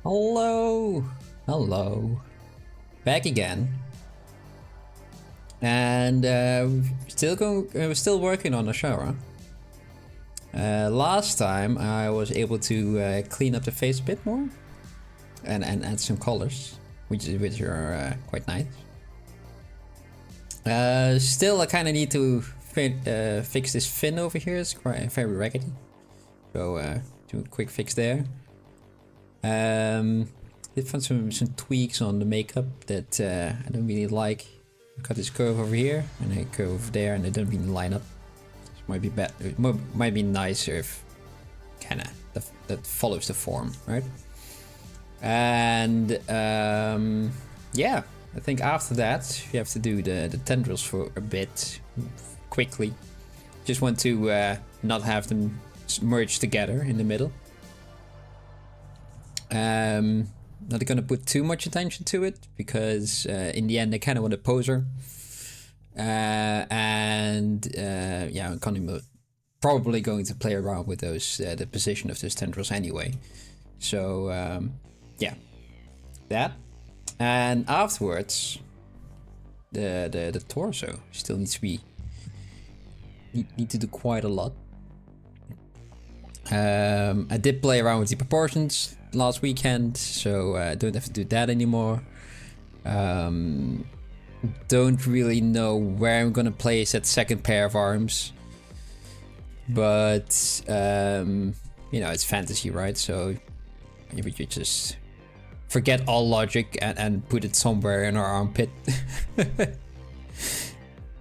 Hello, hello, back again, and we're still working on Azshara. Last time I was able to clean up the face a bit more, and add some colors, which are quite nice. Still, I kind of need to fix this fin over here. It's quite very raggedy, so do a quick fix there. Did find some tweaks on the makeup that I don't really like. Got this curve over here and a curve over there, and they don't really line up. It might be bad. It might be nicer if kinda that follows the form, right? And yeah, I think after that you have to do the tendrils for a bit quickly. Just want to not have them merge together in the middle. Not gonna put too much attention to it because in the end I kind of want to pose her, and yeah, I'm probably going to play around with those the position of those tendrils anyway. So yeah, that, and afterwards the torso still needs to be need to do quite a lot. I did play around with the proportions last weekend, so I don't have to do that anymore. Don't really know where I'm gonna place that second pair of arms, but you know, it's fantasy, right? So you just forget all logic and put it somewhere in our armpit.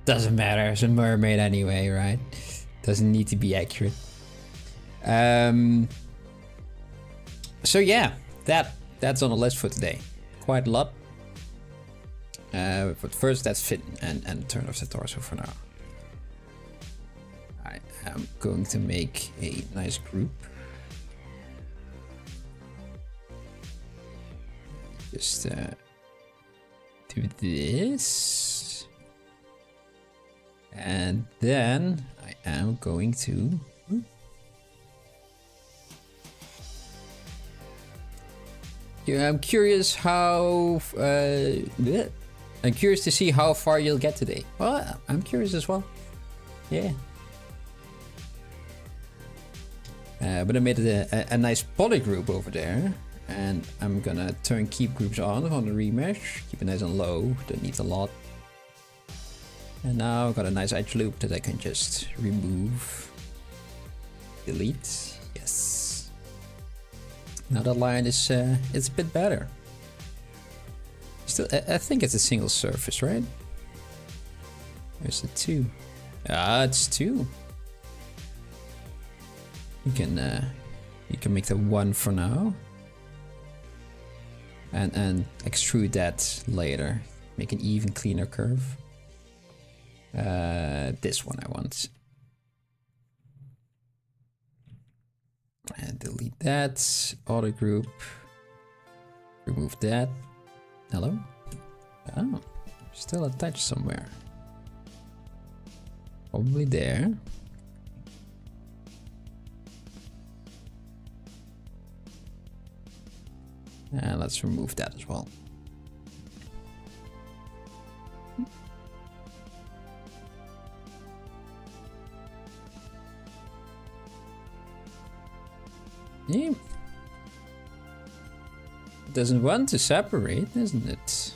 Doesn't matter, it's a mermaid anyway, right? Doesn't need to be accurate. So yeah, that's on the list for today. Quite a lot. But first, let's fit and turn off the torso for now. I am going to make a nice group. Just do this, and then I am going to. Yeah, I'm curious how. I'm curious to see how far you'll get today. Well, I'm curious as well. Yeah. But I made it a nice poly group over there, and I'm gonna turn keep groups on the remesh. Keep it nice and low. Don't need a lot. And now I've got a nice edge loop that I can just remove. Delete. Yes. Now that line is it's a bit better. Still, I think it's a single surface, right? There's the two. Ah, it's two. You can make the one for now, and extrude that later. Make an even cleaner curve. This one I want. And delete that. Auto group. Remove that. Hello? Oh, still attached somewhere. Probably there. And let's remove that as well. Yeah. Doesn't want to separate, isn't it?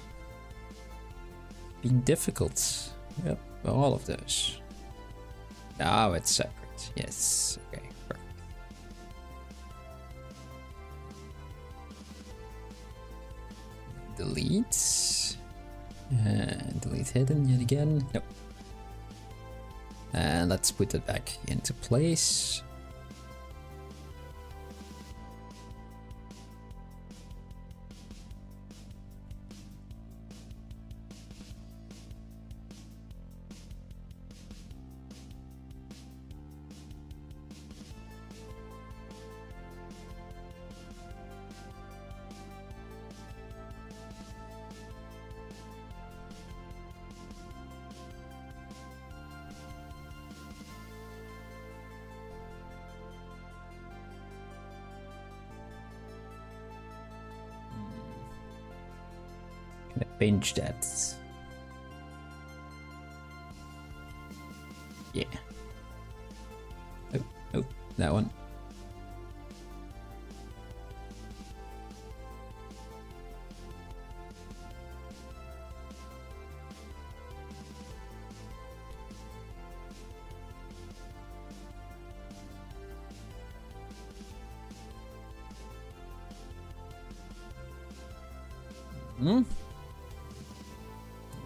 Being difficult. Yep, all of those. Now it's separate. Yes. Okay, perfect. Delete. And delete hidden yet again. Nope. And let's put it back into place. pinch that. Yeah. Oh, that one.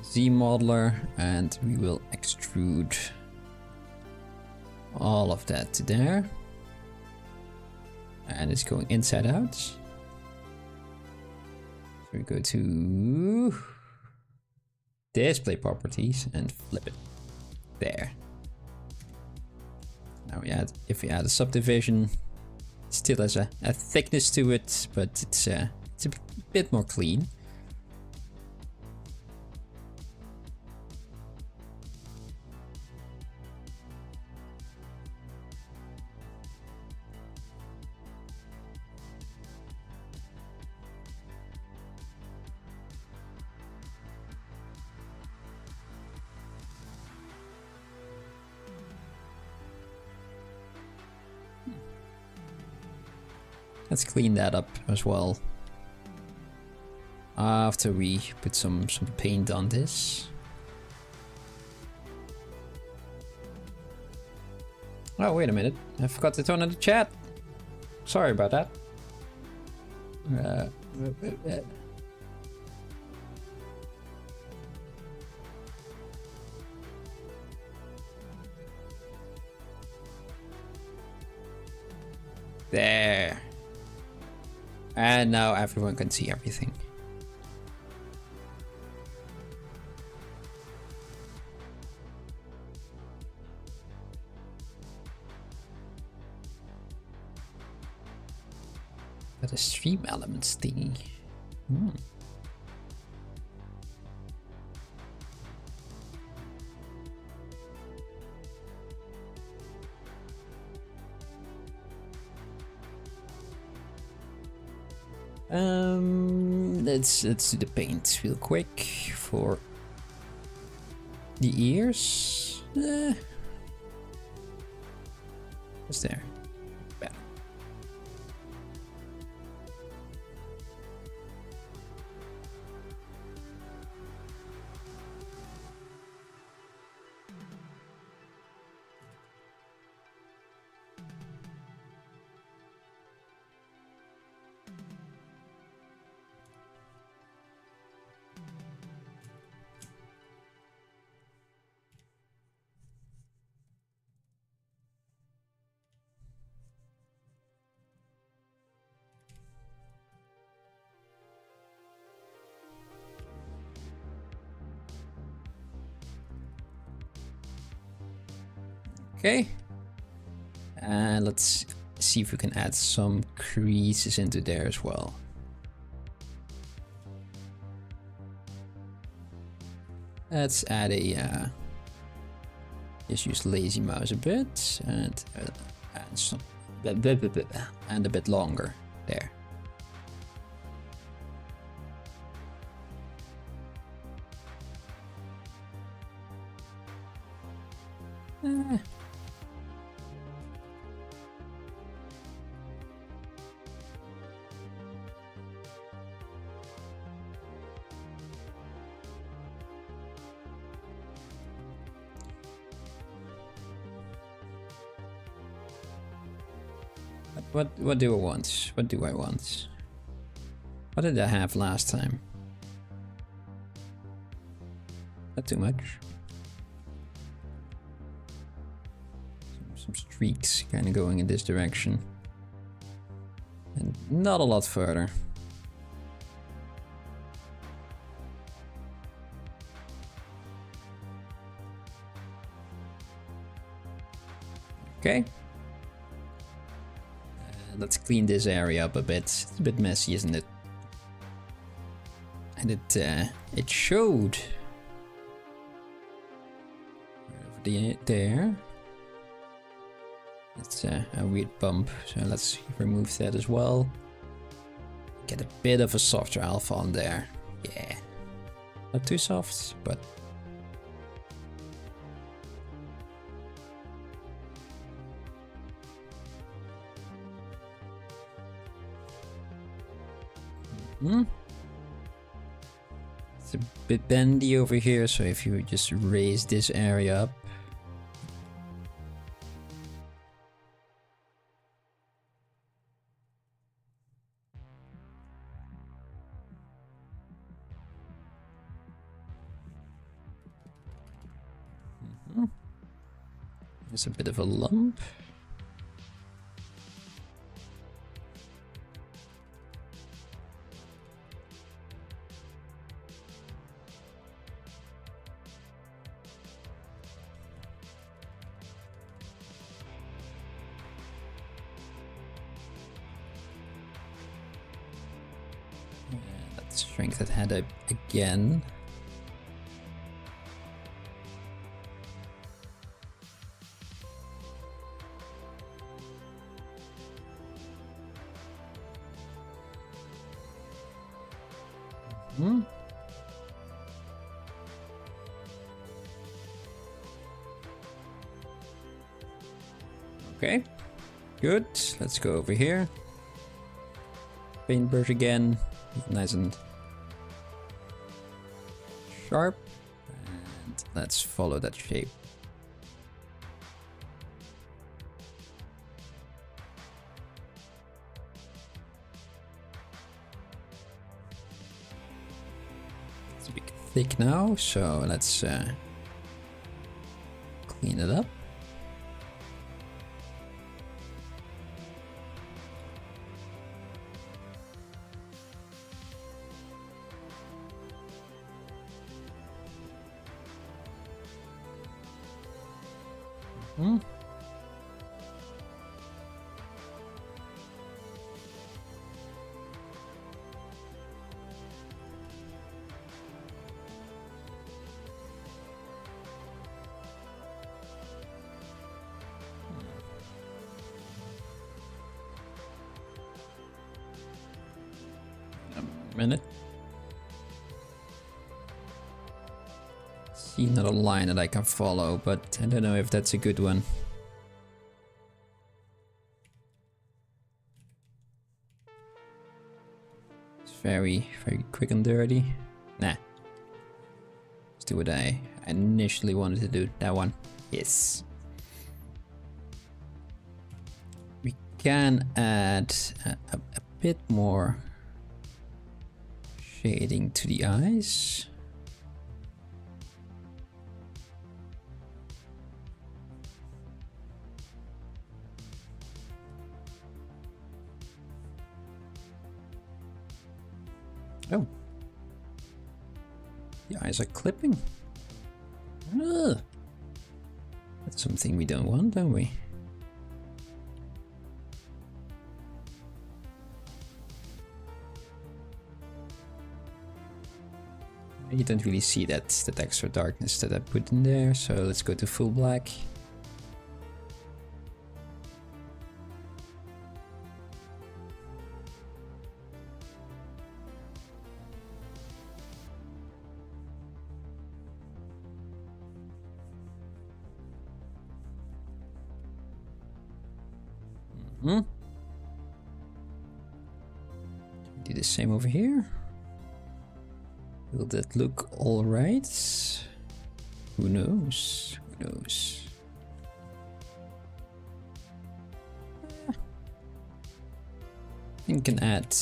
Z modeler, and we will extrude all of that to there, and it's going inside out. So we go to display properties and flip it there. Now if we add a subdivision, it still has a thickness to it, but it's a bit more clean. Let's clean that up as well. After we put some paint on this. Oh, wait a minute. I forgot to turn on the chat. Sorry about that. There. And now everyone can see everything. That is stream elements thingy. Let's do the paint real quick for the ears. What's there? Better. Okay, and let's see if we can add some creases into there as well. Let's add a just use lazy mouse a bit and add some and a bit longer there. What do I want? What do I want? What did I have last time? Not too much. Some streaks kind of going in this direction. And not a lot further. Okay. Let's clean this area up a bit. It's a bit messy, isn't it? And it showed over there. It's a weird bump, so let's remove that as well. Get a bit of a softer alpha on there. Yeah. Not too soft, but... It's a bit bendy over here, so if you just raise this area up. There's a bit of a lump. Let's shrink that head up again. Okay, good. Let's go over here. Paintbrush again, nice and sharp. And let's follow that shape. It's a bit thick now, so let's clean it up. Minute. See another line that I can follow, but I don't know if that's a good one. It's very quick and dirty. Nah. Let's do what I initially wanted to do. That one. Yes. We can add a bit more shading to the eyes. Oh. The eyes are clipping. Ugh. That's something we don't want, don't we? You don't really see that extra darkness that I put in there, so let's go to full black. Do the same over here. Will that look all right? Who knows? Who knows? I think you can add...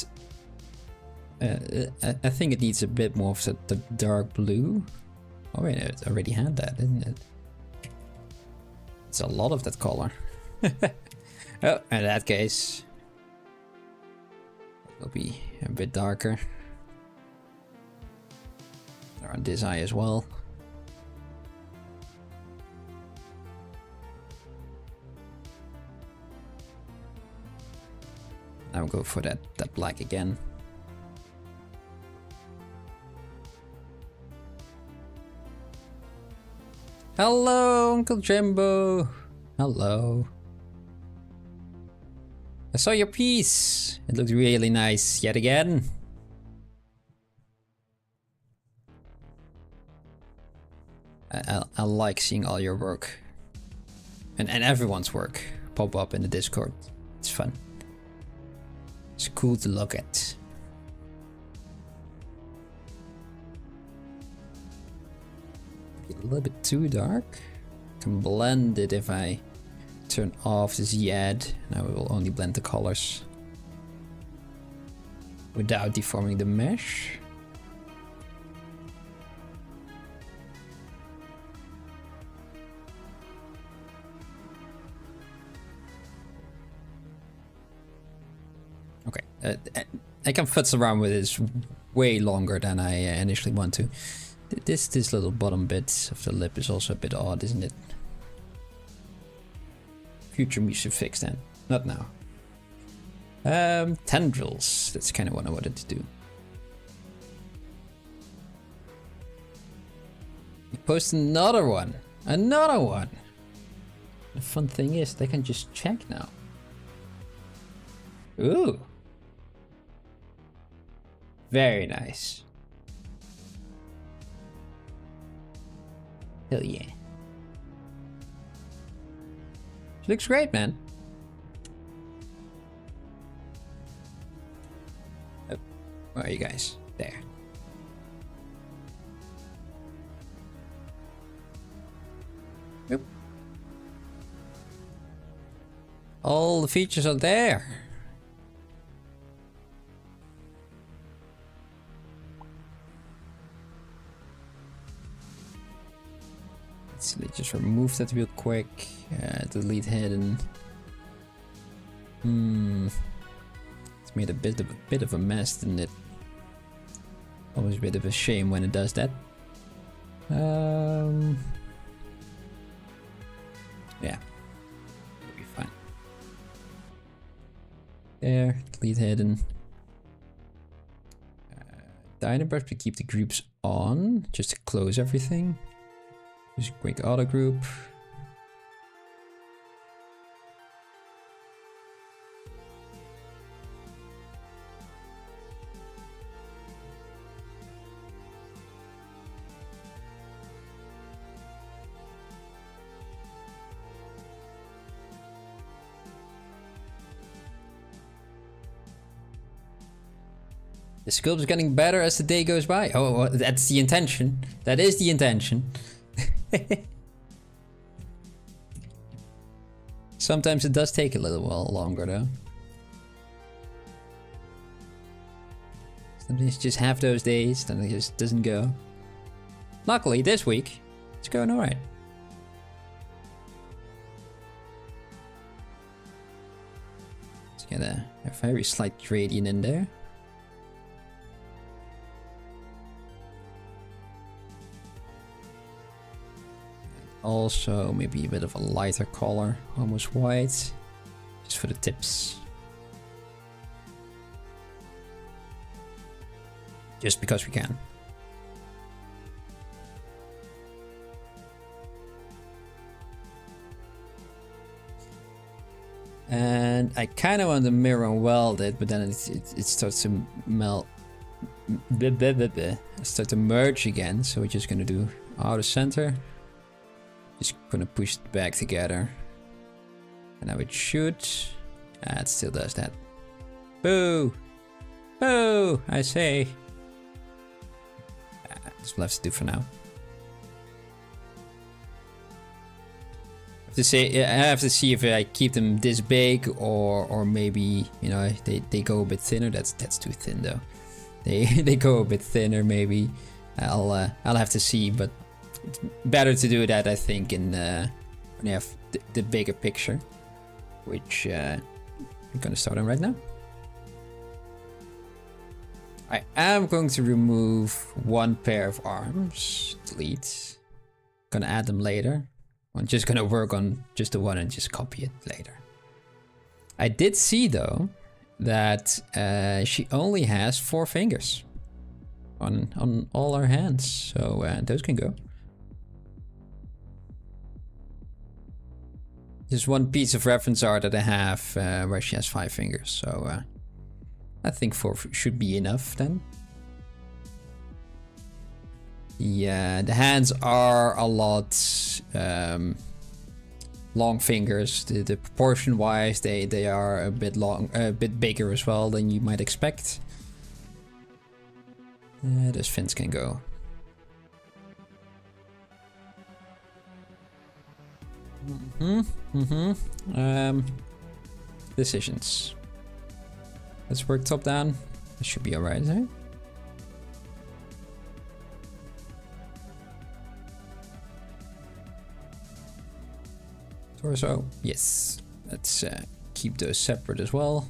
I think it needs a bit more of the dark blue. Oh wait, it already had that, didn't it? It's a lot of that color. Oh, in that case... it will be a bit darker. On this eye as well. Now go for that black again. Hello, Uncle Jimbo. Hello. I saw your piece. It looked really nice yet again. I like seeing all your work and everyone's work pop up in the Discord. It's fun. It's cool to look at. A little bit too dark. Can blend it if I turn off the Z-add. Now we will only blend the colors without deforming the mesh. Okay, I can futz around with this way longer than I initially want to. This little bottom bit of the lip is also a bit odd, isn't it? Future me should fix that. Not now. Tendrils. That's kind of what I wanted to do. Post another one. Another one. The fun thing is they can just check now. Ooh. Very nice. Hell yeah. She looks great, man. Oh, where are you guys? There. Oop. All the features are there. Let's just remove that real quick. Delete hidden. It's made a bit of a mess, didn't it? Always a bit of a shame when it does that. Yeah, it'll be fine. There, delete hidden. Dynabrush to keep the groups on, just to close everything. Just a quick auto group. The sculpt is getting better as the day goes by. Oh, well, that's the intention. That is the intention. Sometimes it does take a little while longer though. Sometimes you just have those days, then it just doesn't go. Luckily this week, it's going alright. Let's get a very slight gradient in there. Also, maybe a bit of a lighter color, almost white, just for the tips. Just because we can. And I kind of want to mirror and weld it, but then it starts to melt. Start to merge again, so we're just gonna do outer center. Just gonna push it back together. And now it should. It still does that. Boo! Boo! I say. This will have to do for now. I have to see if I keep them this big or maybe, you know, they go a bit thinner. That's too thin though. They go a bit thinner maybe. I'll have to see, but it's better to do that, I think, in when you have the bigger picture, which I'm gonna start on right now. I am going to remove one pair of arms. Delete. Gonna add them later. I'm just gonna work on just the one and just copy it later. I did see though that she only has 4 fingers on all her hands, so those can go. There's one piece of reference art that I have where she has 5 fingers, so I think 4 should be enough then. Yeah, the hands are a lot long fingers. The proportion wise, they are a bit bigger as well than you might expect. Those fins can go. Decisions. Let's work top down. That should be alright, right? Torso, yes. Let's keep those separate as well.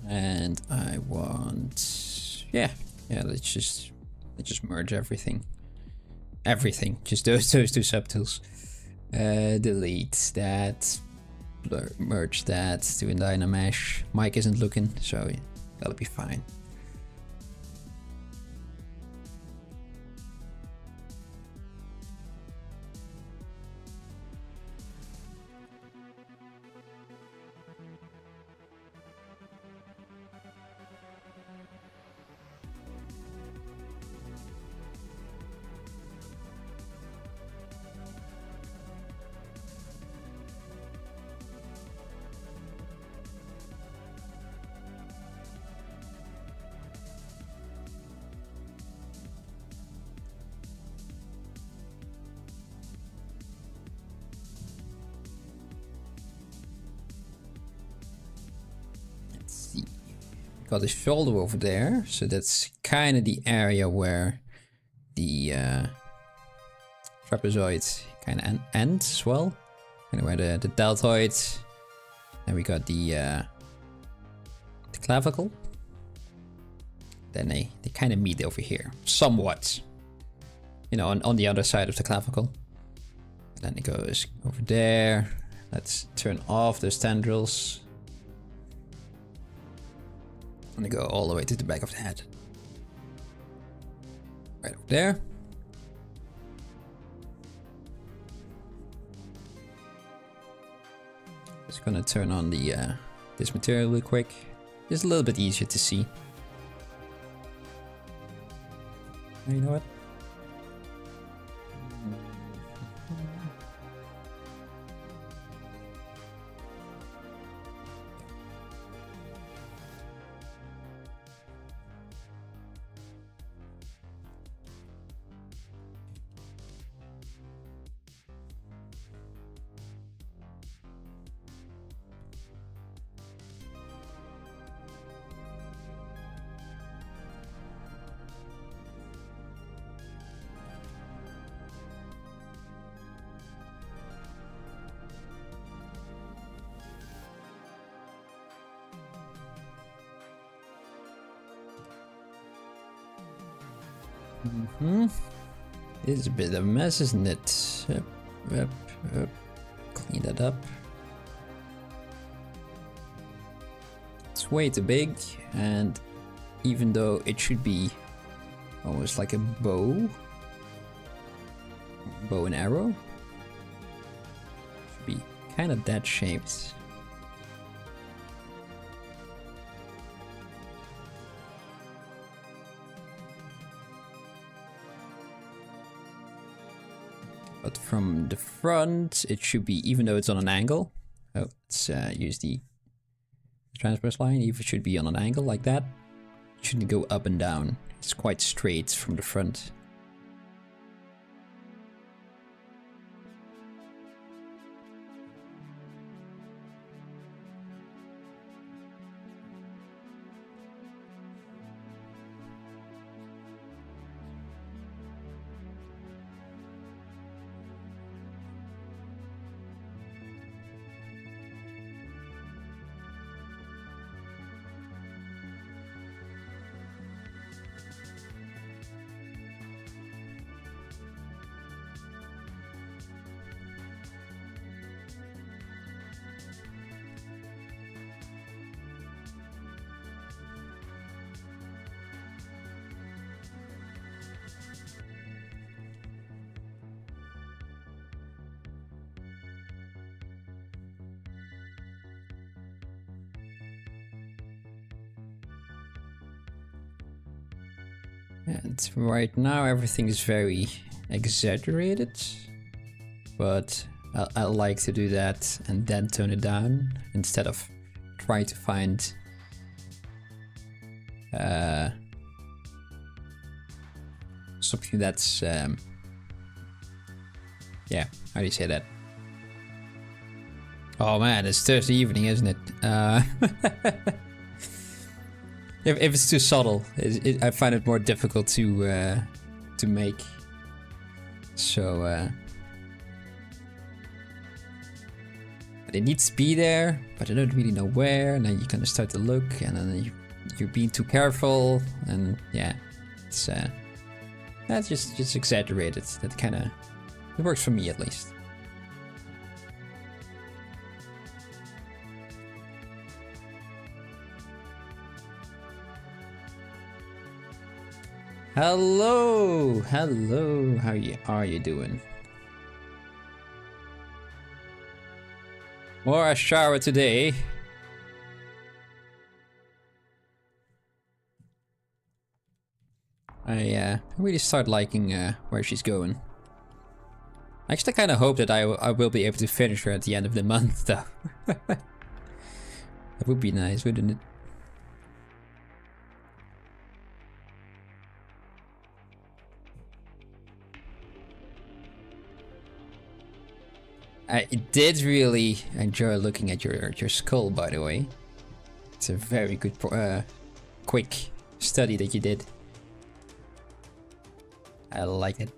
And I want, yeah, let's just merge everything. Just those two subtools. Delete that, blur, merge that to a Dynamesh. Mic isn't looking, so that'll be fine. Got his shoulder over there, so that's kind of the area where the trapezoid kind of ends as well, and where the deltoid. Then we got the clavicle. Then they kind of meet over here, somewhat. You know, on the other side of the clavicle. Then it goes over there. Let's turn off those tendrils. And they go all the way to the back of the head. Right over there. Just gonna turn on the this material real quick. Just a little bit easier to see. You know what? This is a bit of a mess, isn't it? Yep. Clean that up. It's way too big, and even though it should be almost like a bow and arrow, should be kind of that shaped. But from the front, it should be, even though it's on an angle. Oh, let's use the transverse line. Even it should be on an angle like that. It shouldn't go up and down. It's quite straight from the front. And right now everything is very exaggerated, but I like to do that and then tone it down instead of trying to find something that's yeah, how do you say that? Oh man, it's Thursday evening, isn't it? If it's too subtle, I find it more difficult to make. So but it needs to be there, but I don't really know where. And then you kind of start to look, and then you're being too careful, and yeah, it's that's just exaggerated. That kind of it works for me at least. Hello, hello. How are you doing? More Azshara today. I really start liking where she's going. I actually kind of hope that I will be able to finish her at the end of the month, though. That would be nice, wouldn't it? I did really enjoy looking at your skull, by the way. It's a very good, quick study that you did. I like it.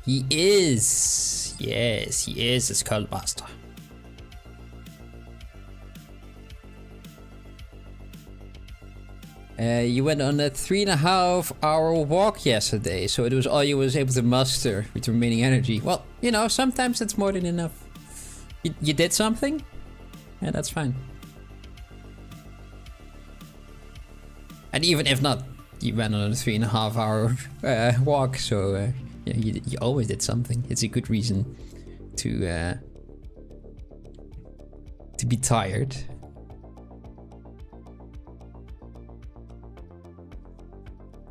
He is! Yes, he is a Sculpt master. You went on a 3.5-hour walk yesterday, so it was all you was able to muster with remaining energy. Well, you know, sometimes that's more than enough. You did something? Yeah, that's fine. And even if not, you went on a 3.5-hour walk, so yeah, you always did something. It's a good reason to be tired.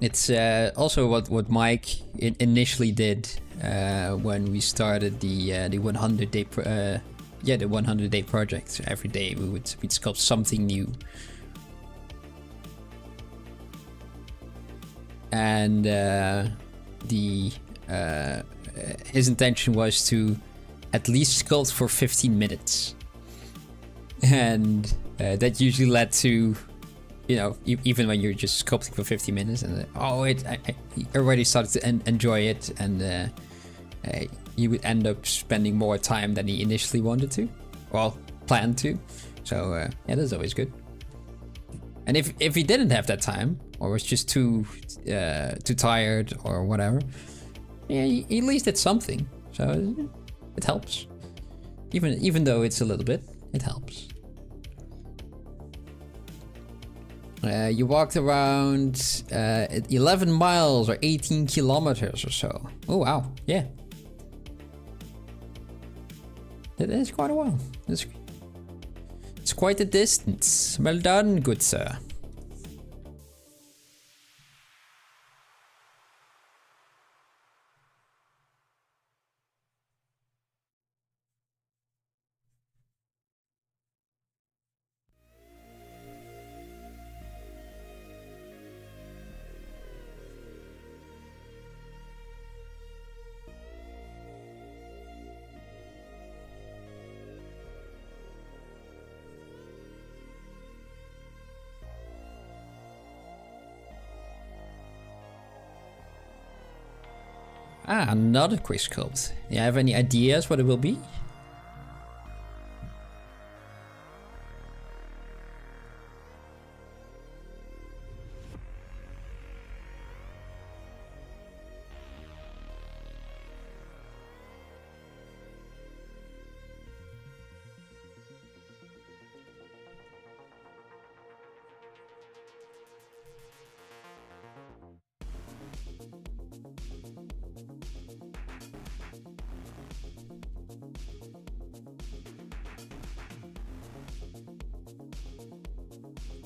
It's also what Mike initially did when we started the 100-day the 100-day project. So every day we'd sculpt something new. And his intention was to at least sculpt for 15 minutes. And that usually led to, you know, even when you're just sculpting for 50 minutes and I already started to enjoy it, and you would end up spending more time than he initially wanted to, well, planned to. So yeah, that's always good. And if he didn't have that time, or was just too tired or whatever, yeah, he at least did something. So it helps, even though it's a little bit, it helps. You walked around 11 miles or 18 kilometers or so. Oh wow, yeah. That is quite a while. It's quite a distance. Well done, good sir. Ah, another quick sculpt. Do you have any ideas what it will be?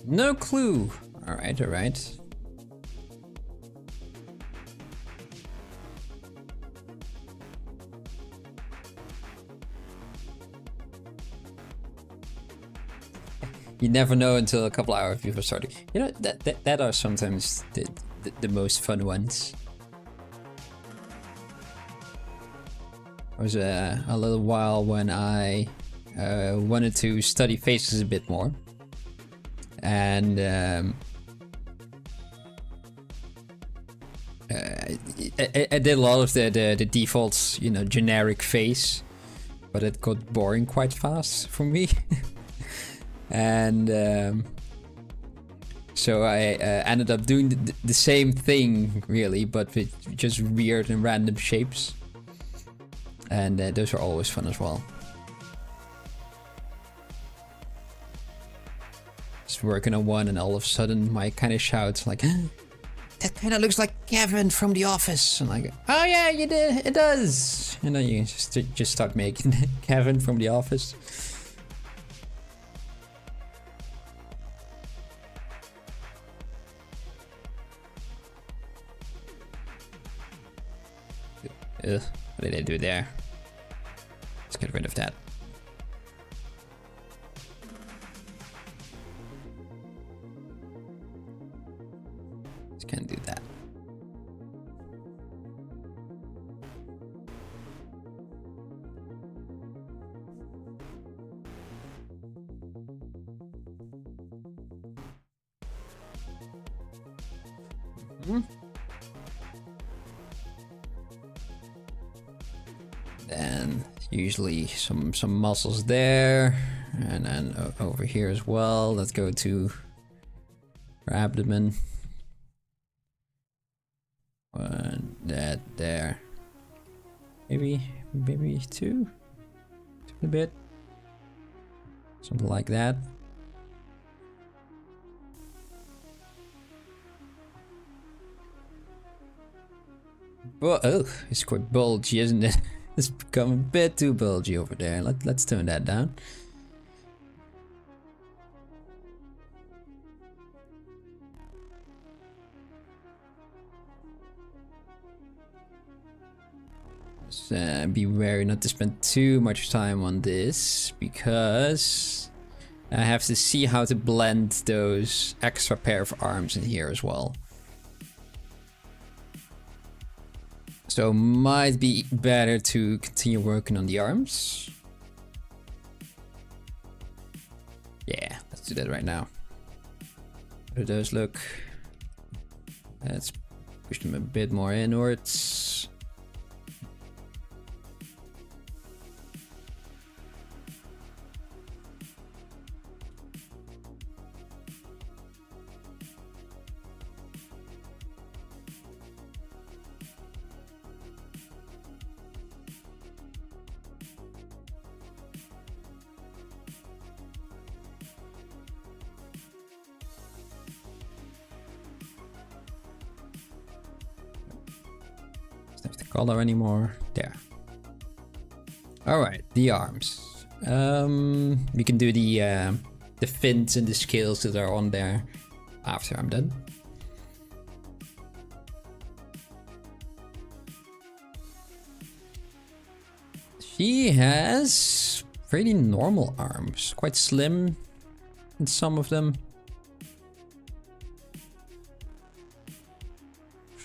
No clue. Alright, alright. You never know until a couple hours before starting. You know, that are sometimes the most fun ones. There was a little while when I wanted to study faces a bit more. And I did a lot of the defaults, you know, generic face, but it got boring quite fast for me. And so I ended up doing the same thing, really, but with just weird and random shapes. And those are always fun as well. Just working on one, and all of a sudden my kind of shouts like, that kind of looks like Kevin from The Office. And I go, oh yeah, you did, it does. And then you just start making Kevin from The Office. Ugh, what did I do there? Let's get rid of that. Just can't do that. Then usually some muscles there, and then over here as well. Let's go to her abdomen. And that there. Maybe two a bit, something like that. But oh, it's quite bulgy, isn't it? It's become a bit too bulgy over there. Let's tone that down. Just be wary not to spend too much time on this, because I have to see how to blend those extra pair of arms in here as well. So might be better to continue working on the arms. Yeah, let's do that right now. How do those look? Let's push them a bit more inwards. Color anymore. There. All right, the arms. We can do the fins and the scales that are on there after I'm done. She has pretty normal arms, quite slim in some of them.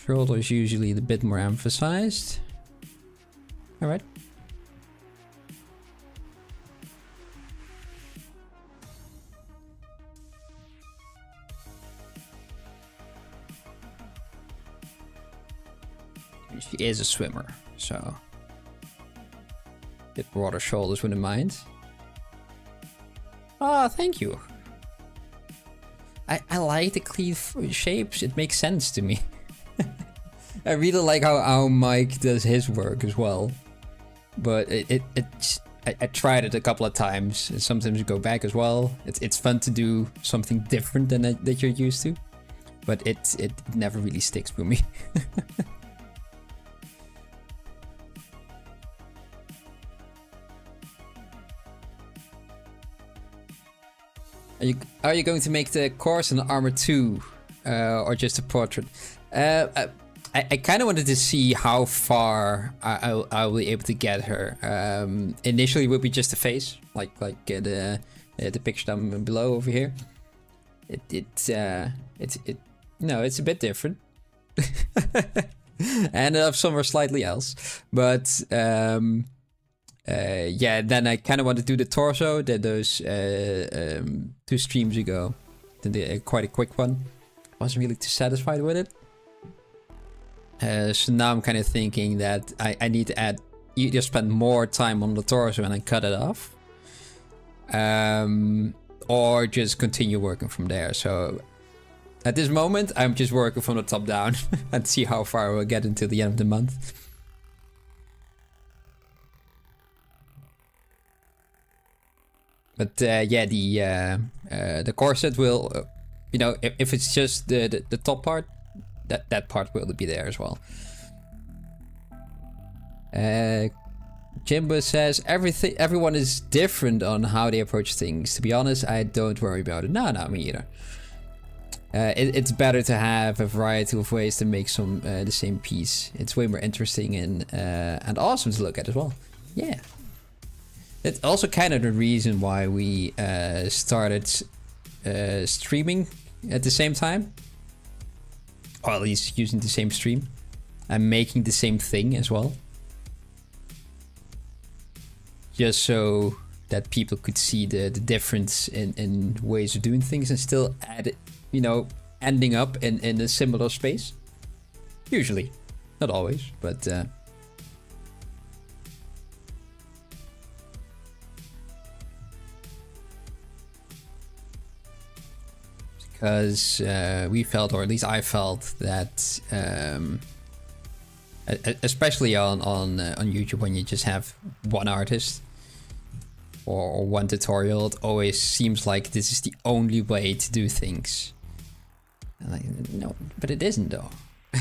Shoulder is usually a bit more emphasized. All right. she is a swimmer, so a bit broader shoulders wouldn't mind. Ah, thank you. I like the clean shapes. It makes sense to me. I really like how Mike does his work as well. But I tried it a couple of times. And sometimes you go back as well. It's fun to do something different than that you're used to. But it never really sticks with me. Are you going to make the course in Armor 2 or just a portrait? I kind of wanted to see how far I'll be able to get her. Initially, it would be just a face, like the picture down below over here. It's a bit different, and somewhere slightly else. But yeah, then I kind of want to do the torso. That those 2 streams ago, quite a quick one. Wasn't really too satisfied with it. So now I'm kind of thinking that I need to either spend more time on the torso and then cut it off, or just continue working from there. So at this moment, I'm just working from the top down and see how far we'll get until the end of the month. But yeah, the corset will, if it's just the top part, that part will be there as well. Jimbo says everyone is different on how they approach things. To be honest, I don't worry about it. No, me either. It's better to have a variety of ways to make the same piece. It's way more interesting and awesome to look at as well. Yeah. It's also kind of the reason why we started streaming at the same time. Or at least using the same stream. And making the same thing as well. Just so that people could see the difference in ways of doing things and still ending up in a similar space. Usually. Not always, but... Because we felt, or at least I felt, that especially on YouTube, when you just have one artist or one tutorial, it always seems like this is the only way to do things. No, but it isn't though. I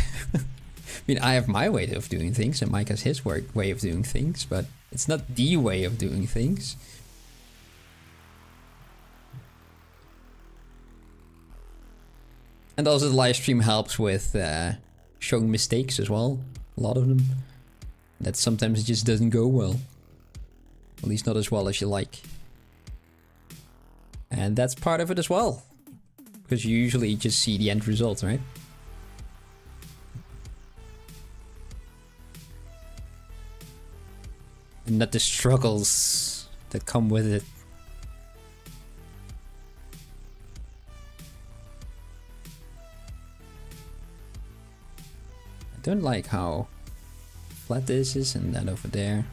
mean, I have my way of doing things, and Mike has his way of doing things, but it's not the way of doing things. And also the live stream helps with showing mistakes as well. A lot of them. That sometimes it just doesn't go well. At least not as well as you like. And that's part of it as well. Because you usually just see the end result, right? And not the struggles that come with it. I don't like how flat this is and that over there.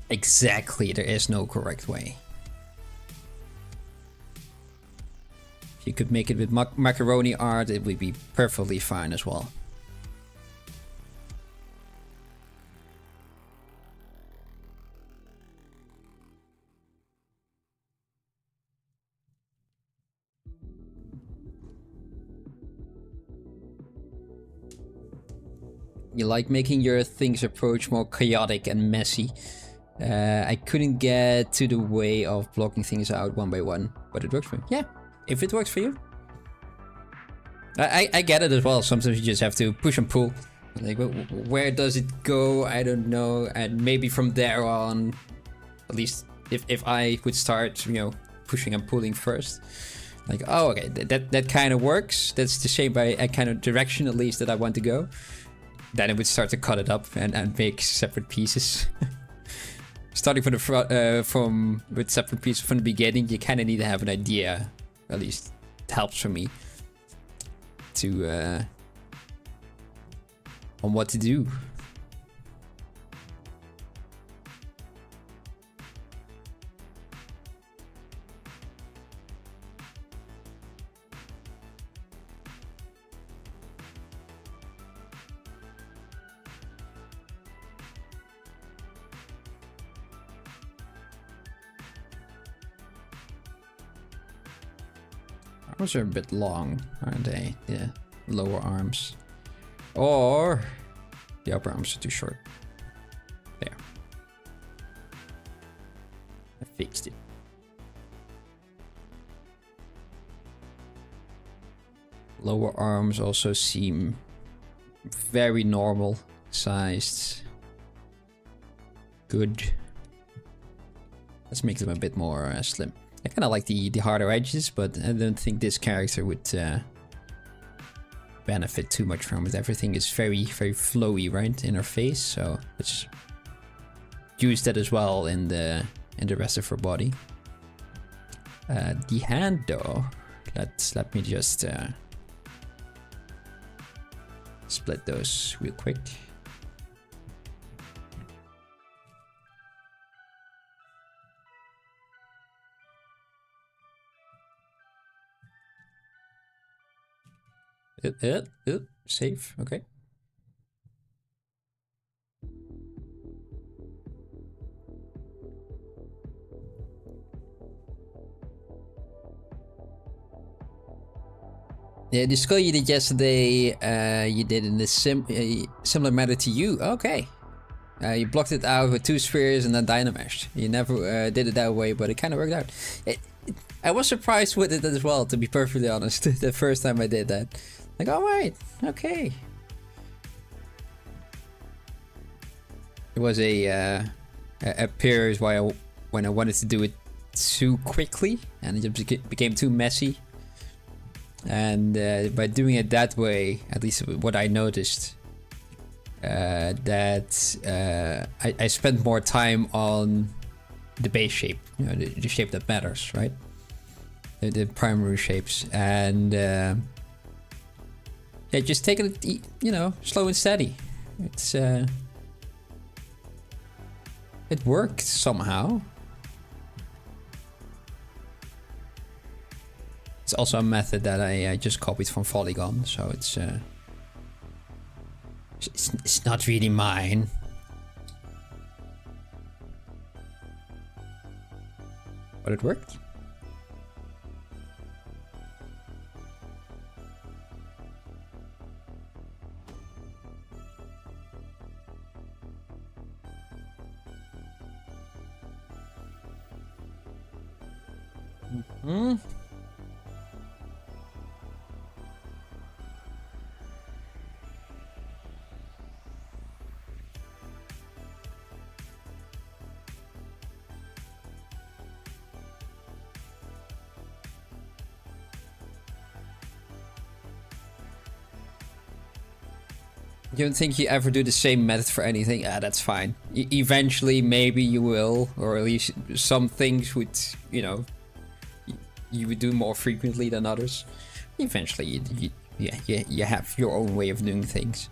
Exactly, there is no correct way. If you could make it with macaroni art, it would be perfectly fine as well. You like making your things approach more chaotic and messy. I couldn't get to the way of blocking things out one by one, but it works for me. Yeah, if it works for you. I get it as well. Sometimes you just have to push and pull. Like, where does it go? I don't know. And maybe from there on, at least if I would start, pushing and pulling first. Like, oh, okay, that kind of works. That's the shape I kind of direction at least that I want to go. Then it would start to cut it up and make separate pieces. Starting from the with separate pieces from the beginning, you kind of need to have an idea, at least helps for me to on what to do. Arms are a bit long, aren't they? The lower arms. Or the upper arms are too short. There. I fixed it. Lower arms also seem very normal sized. Good. Let's make them a bit more slim. I kind of like the harder edges, but I don't think this character would benefit too much from it. Everything is very, very flowy, right, in her face. So let's use that as well in the rest of her body. The hand, though, let me just split those real quick. Safe, okay. Yeah, the skull you did yesterday, you did in a similar manner to you. Okay. You blocked it out with 2 spheres and then dynamashed. You never did it that way, but it kind of worked out. I was surprised with it as well, to be perfectly honest, the first time I did that. Like, alright, okay. It was a period when I wanted to do it too quickly, and it just became too messy. And by doing it that way, at least what I noticed, that I spent more time on the base shape, you know, the shape that matters, right? The primary shapes, and yeah, just take it, you know, slow and steady. It's it worked somehow. It's also a method that I just copied from Polygon, so it's not really mine. But it worked. Mm-hmm. You don't think you ever do the same method for anything? Ah, that's fine. Eventually, maybe you will, or at least some things would, you know, you would do more frequently than others. Eventually, you have your own way of doing things.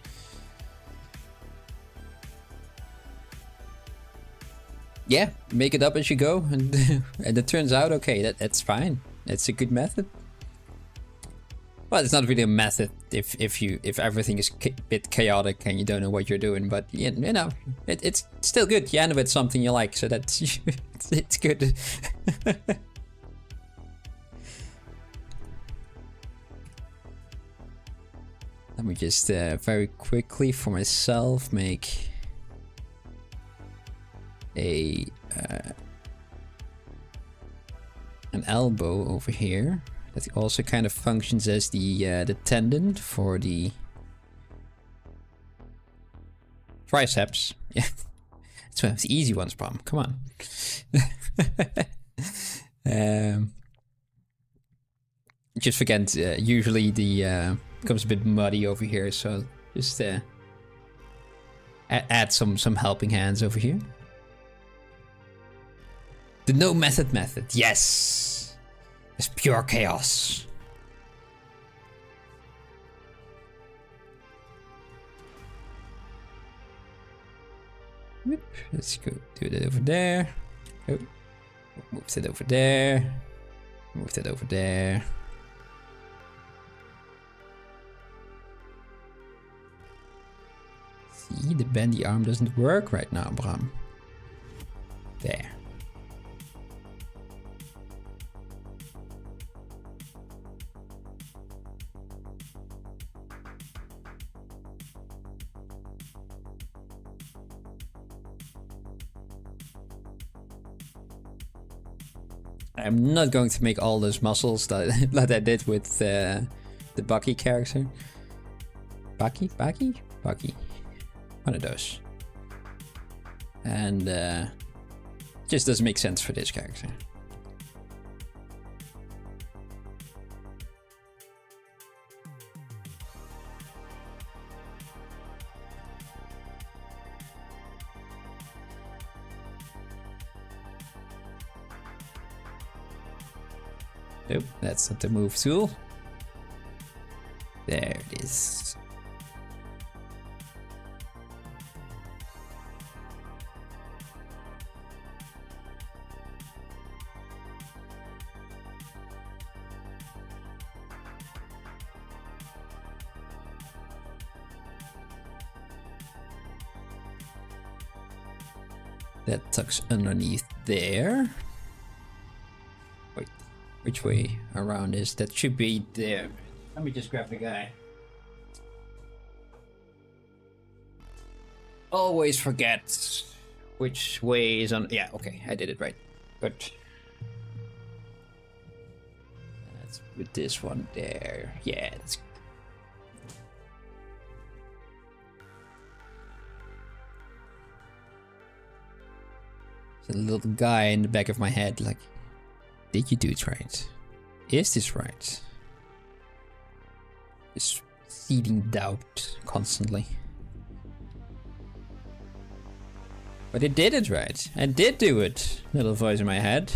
Yeah, make it up as you go, and and it turns out okay. That's fine. That's a good method. Well, it's not really a method if everything is a bit chaotic and you don't know what you're doing, but you know, it's still good. You end with something you like, so that's it's good. Let me just very quickly for myself make a an elbow over here. That also kind of functions as the tendon for the triceps. Yeah, it's one of the easy ones, Brom. Come on. Just forget. Usually the becomes a bit muddy over here, so just add some helping hands over here. The no method. Yes. It's pure chaos. Whoop. Let's go do that over there. Oh. Move that over there. Move that over there. See, the bendy arm doesn't work right now, Bram. There. I'm not going to make all those muscles that, that I did with the Bucky character. Bucky? One of those. And just doesn't make sense for this character. Nope, that's not the move tool. There it is. That tucks underneath there. Wait, which way around is that? Should be there. Let me just grab the guy. Always forget which way is on. Yeah, okay, I did it right. Good. Let's put this one there. Yeah, that's good. A little guy in the back of my head, like, did you do it right? Is this right? Just seeding doubt constantly. But I did it right. I did do it. Little voice in my head.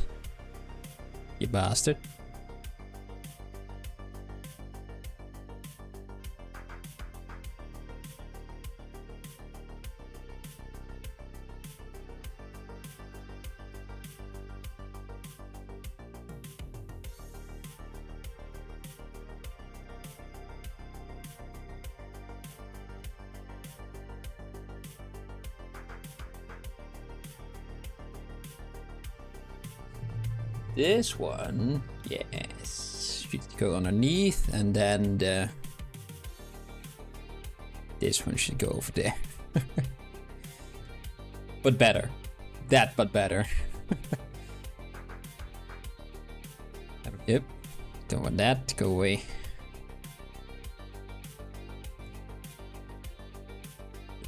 You bastard. This one, yes, should go underneath, and then this one should go over there. But better. But better. Yep, don't want that to go away.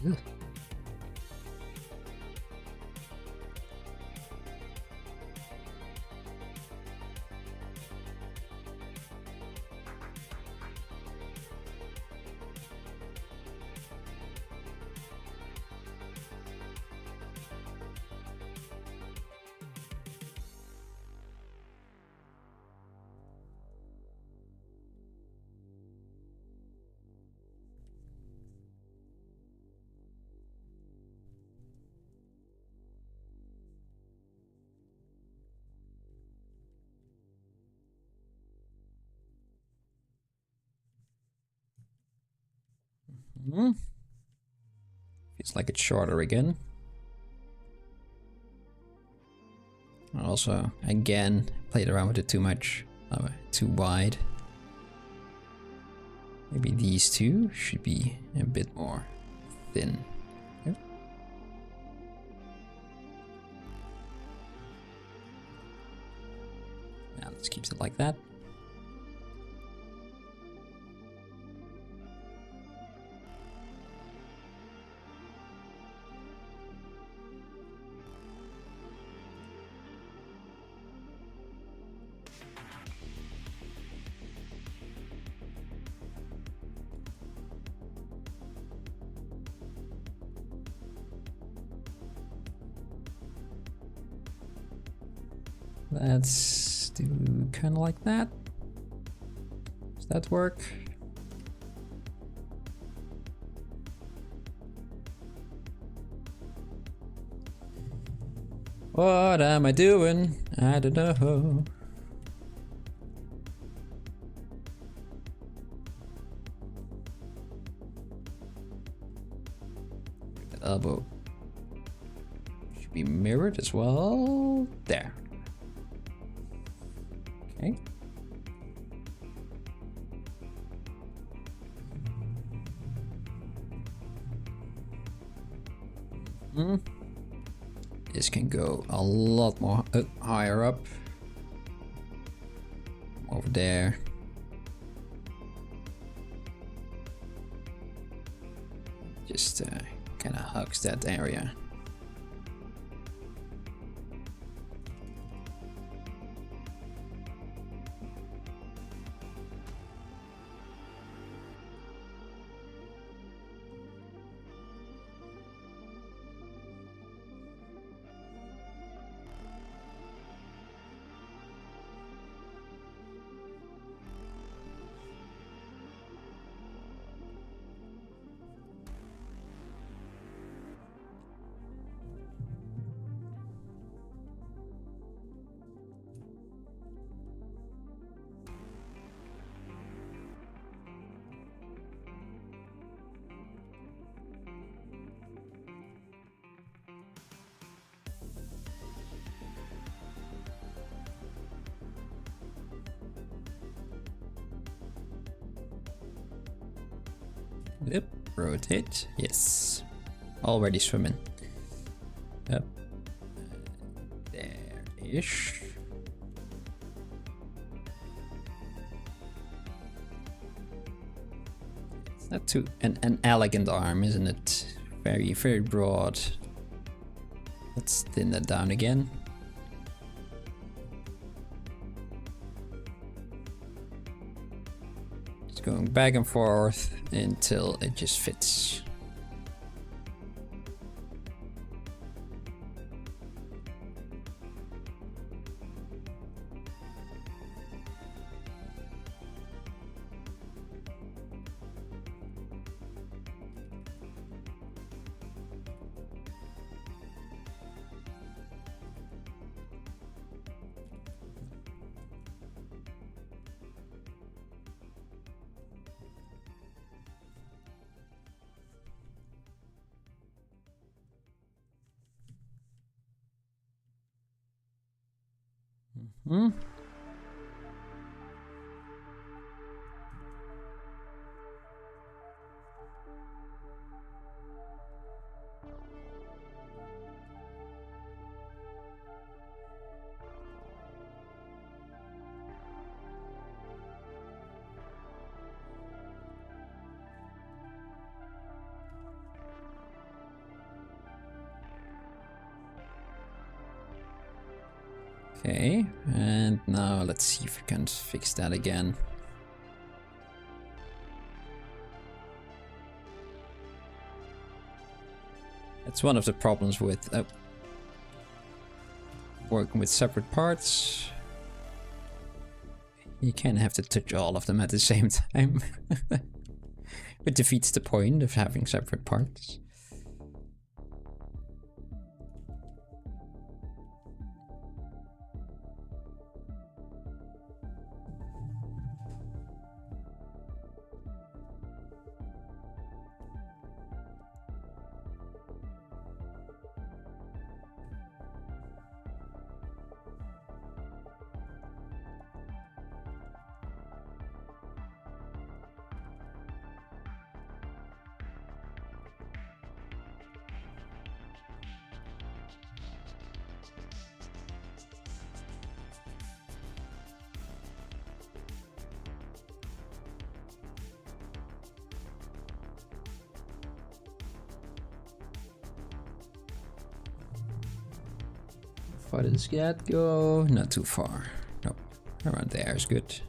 Ugh. Feels like it's shorter again. Also, again, played around with it too much. Too wide. Maybe these two should be a bit more thin. Yep. Now let's keep it like that. Let's do kind of like that. Does that work? What am I doing? I don't know. That elbow should be mirrored as well. There. Okay. This can go a lot more higher up. Over there. Just kind of hugs that area. Yep, rotate. Yes. Already swimming. Yep. There-ish. It's not too an elegant arm, isn't it? Very, very broad. Let's thin that down again. Going back and forth until it just fits. Hmm. Okay, and now let's see if we can fix that again. That's one of the problems with working with separate parts. You can't have to touch all of them at the same time. It defeats the point of having separate parts. How far does that go? Not too far. Nope. Around there is good.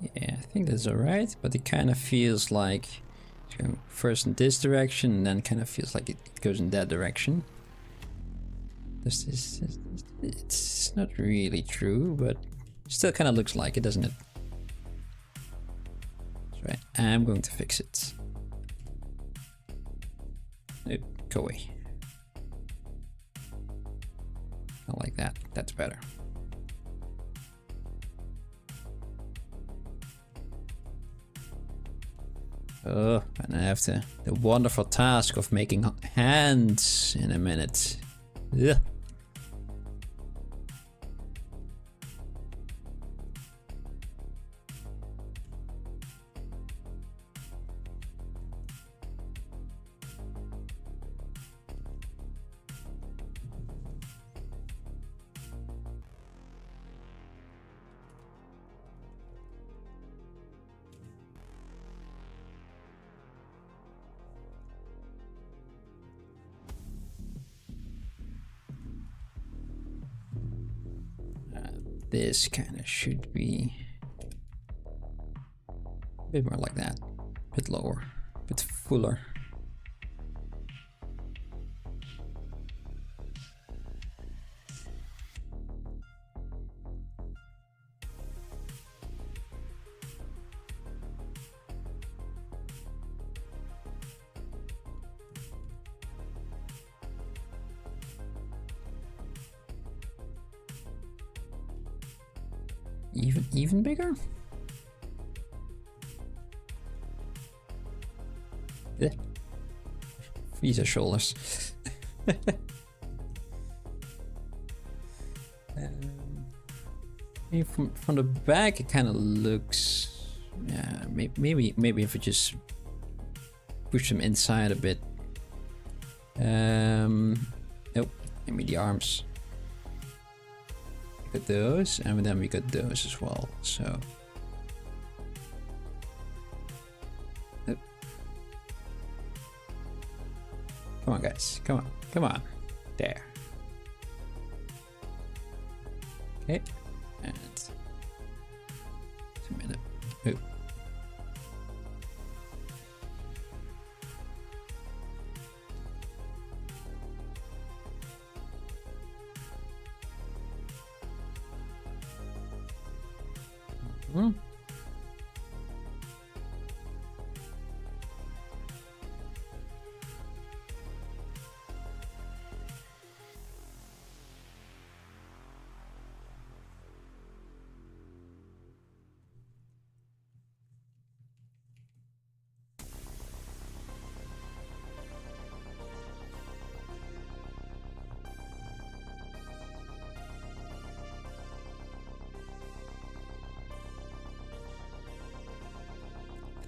Yeah, I think that's alright, but it kind of feels like it's going first in this direction and then kind of feels like it goes in that direction. It's not really true, but still kind of looks like it, doesn't it? That's right, I'm going to fix it. Nope, go away. Not like that, that's better. Oh, and I have the wonderful task of making hands in a minute. Ugh. This kind of should be a bit more like that, a bit lower, a bit fuller. Even bigger? Yeah. These are shoulders. From the back, it kind of looks. Yeah, maybe if we just push them inside a bit. Nope. Maybe the arms. Got those, and then we got those as well. So. Come on, guys. Come on. Come on. There. Okay. And. Just a minute. Ooh. Hmm.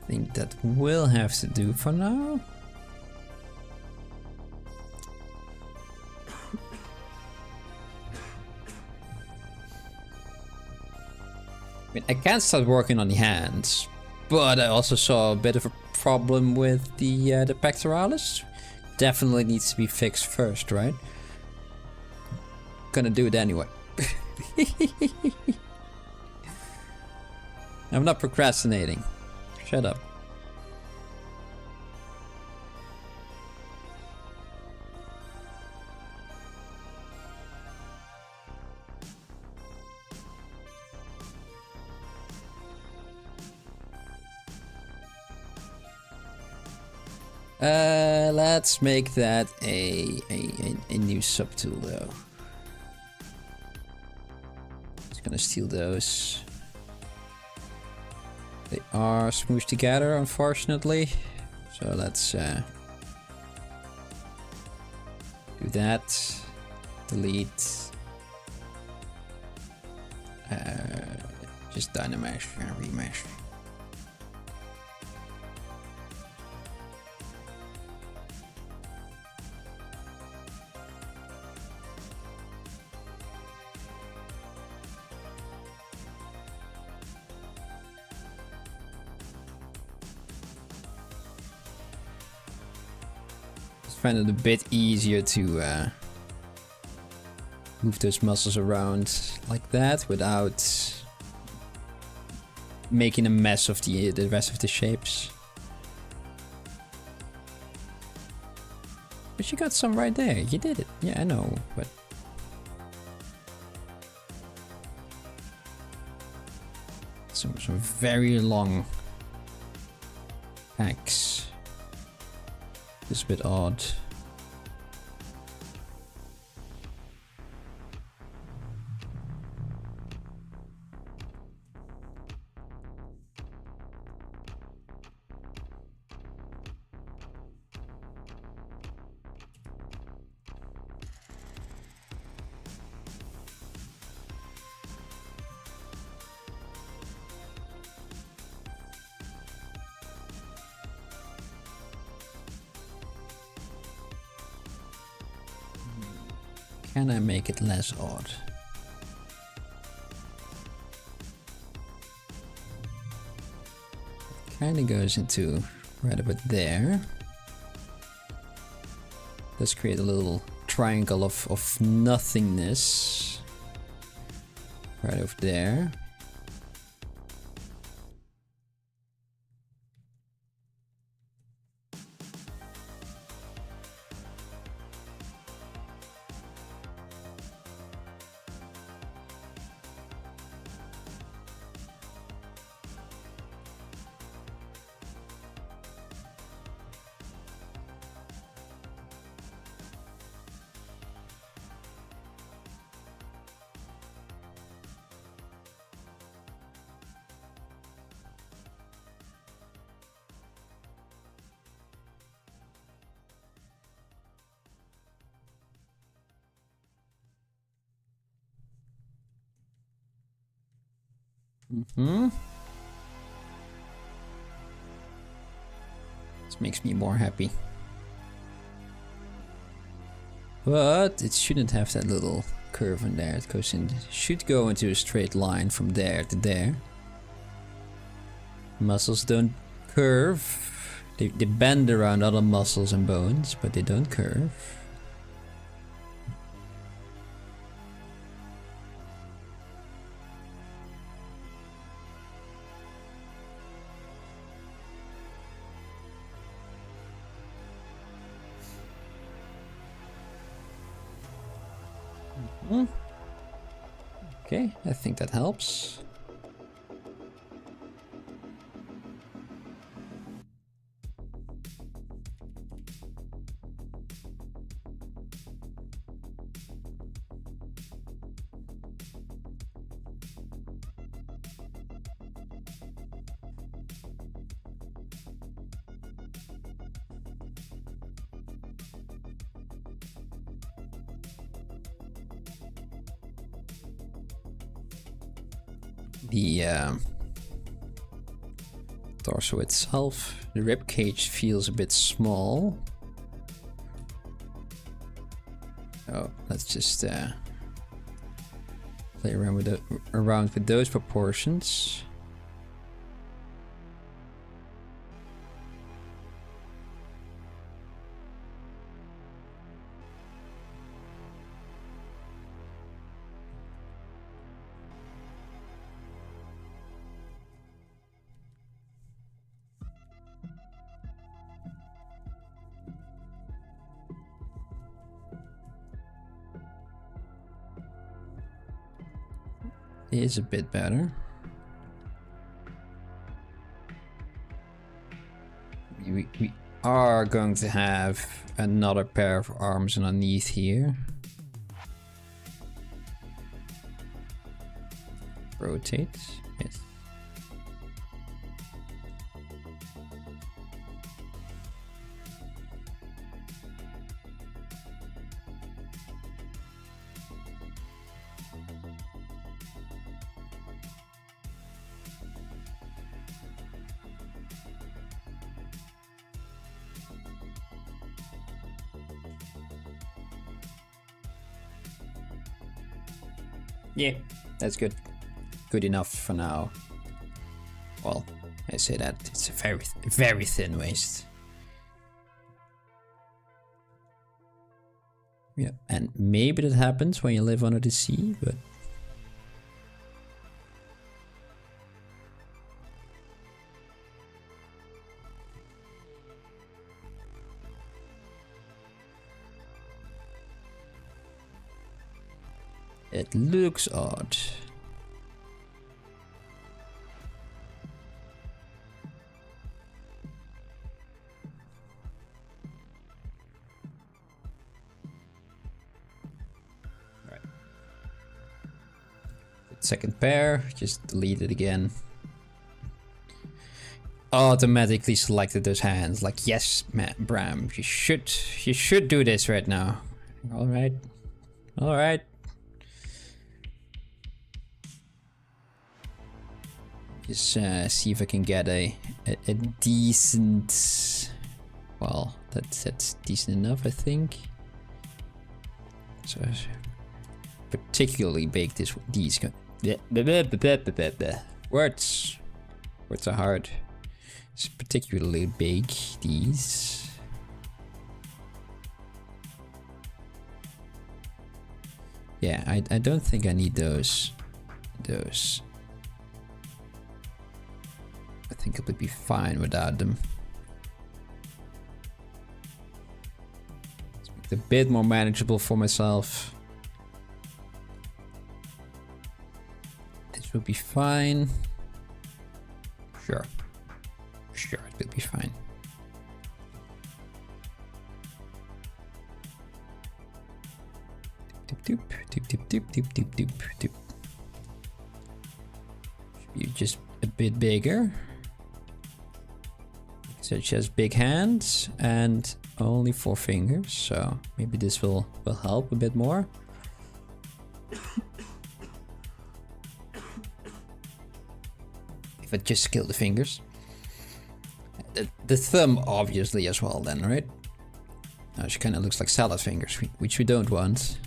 I think that will have to do for now. I mean, I can't start working on the hands, but I also saw a bit of a problem with the pectoralis. Definitely needs to be fixed first, right? Gonna do it anyway. I'm not procrastinating. Shut up. Let's make that a new subtool though. Just gonna steal those. They are smooshed together, unfortunately. So let's do that. Delete. Just Dynamesh and remesh. Find it a bit easier to move those muscles around like that without making a mess of the rest of the shapes. But you got some right there. You did it. Yeah, I know, but some very long hacks. It's a bit odd. Can I make it less odd? Kinda goes into right about there. Let's create a little triangle of nothingness. Right over there. This makes me more happy. But it shouldn't have that little curve in there. It goes in, should go into a straight line from there to there. Muscles don't curve. They bend around other muscles and bones, but they don't curve. Okay, I think that helps. The torso itself, the rib cage feels a bit small. Oh, let's just play around with those proportions. Is a bit better. We are going to have another pair of arms underneath here. Rotate, yes. Yeah, that's good. Good enough for now. Well, I say that it's a very thin waist. Yeah, and maybe that happens when you live under the sea, but It looks odd. Alright. Second pair, just delete it again. Automatically selected those hands. Like, yes, man, Bram, you should do this right now. All right, all right. Just see if I can get a decent. Well, that's decent enough, I think. So particularly big. These words are hard. It's particularly big, these. Yeah, I don't think I need those. I think it would be fine without them. Let's make it a bit more manageable for myself. This will be fine. Sure. Sure, it will be fine. Doop, doop, doop, doop, doop, doop, doop, doop. Should be just a bit bigger. So she has big hands and only 4 fingers, so maybe this will help a bit more. If I just scale the fingers. The thumb obviously as well then, right? Now she kind of looks like salad fingers, which we don't want.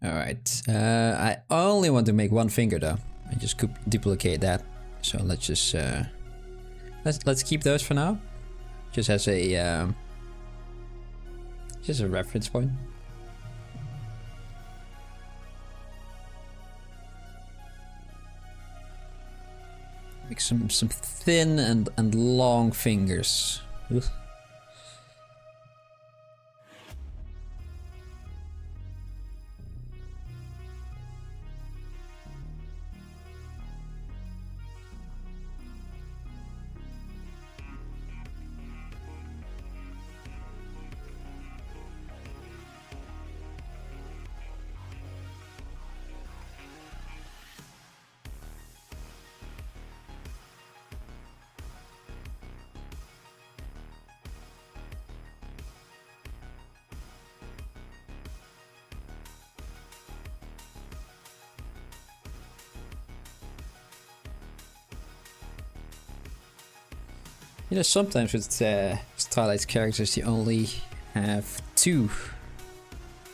Alright, I only want to make 1 finger though. I just could duplicate that. So let's just let's keep those for now. Just as a reference point. Make some thin and long fingers. Ugh. You know, sometimes with stylized characters you only have 2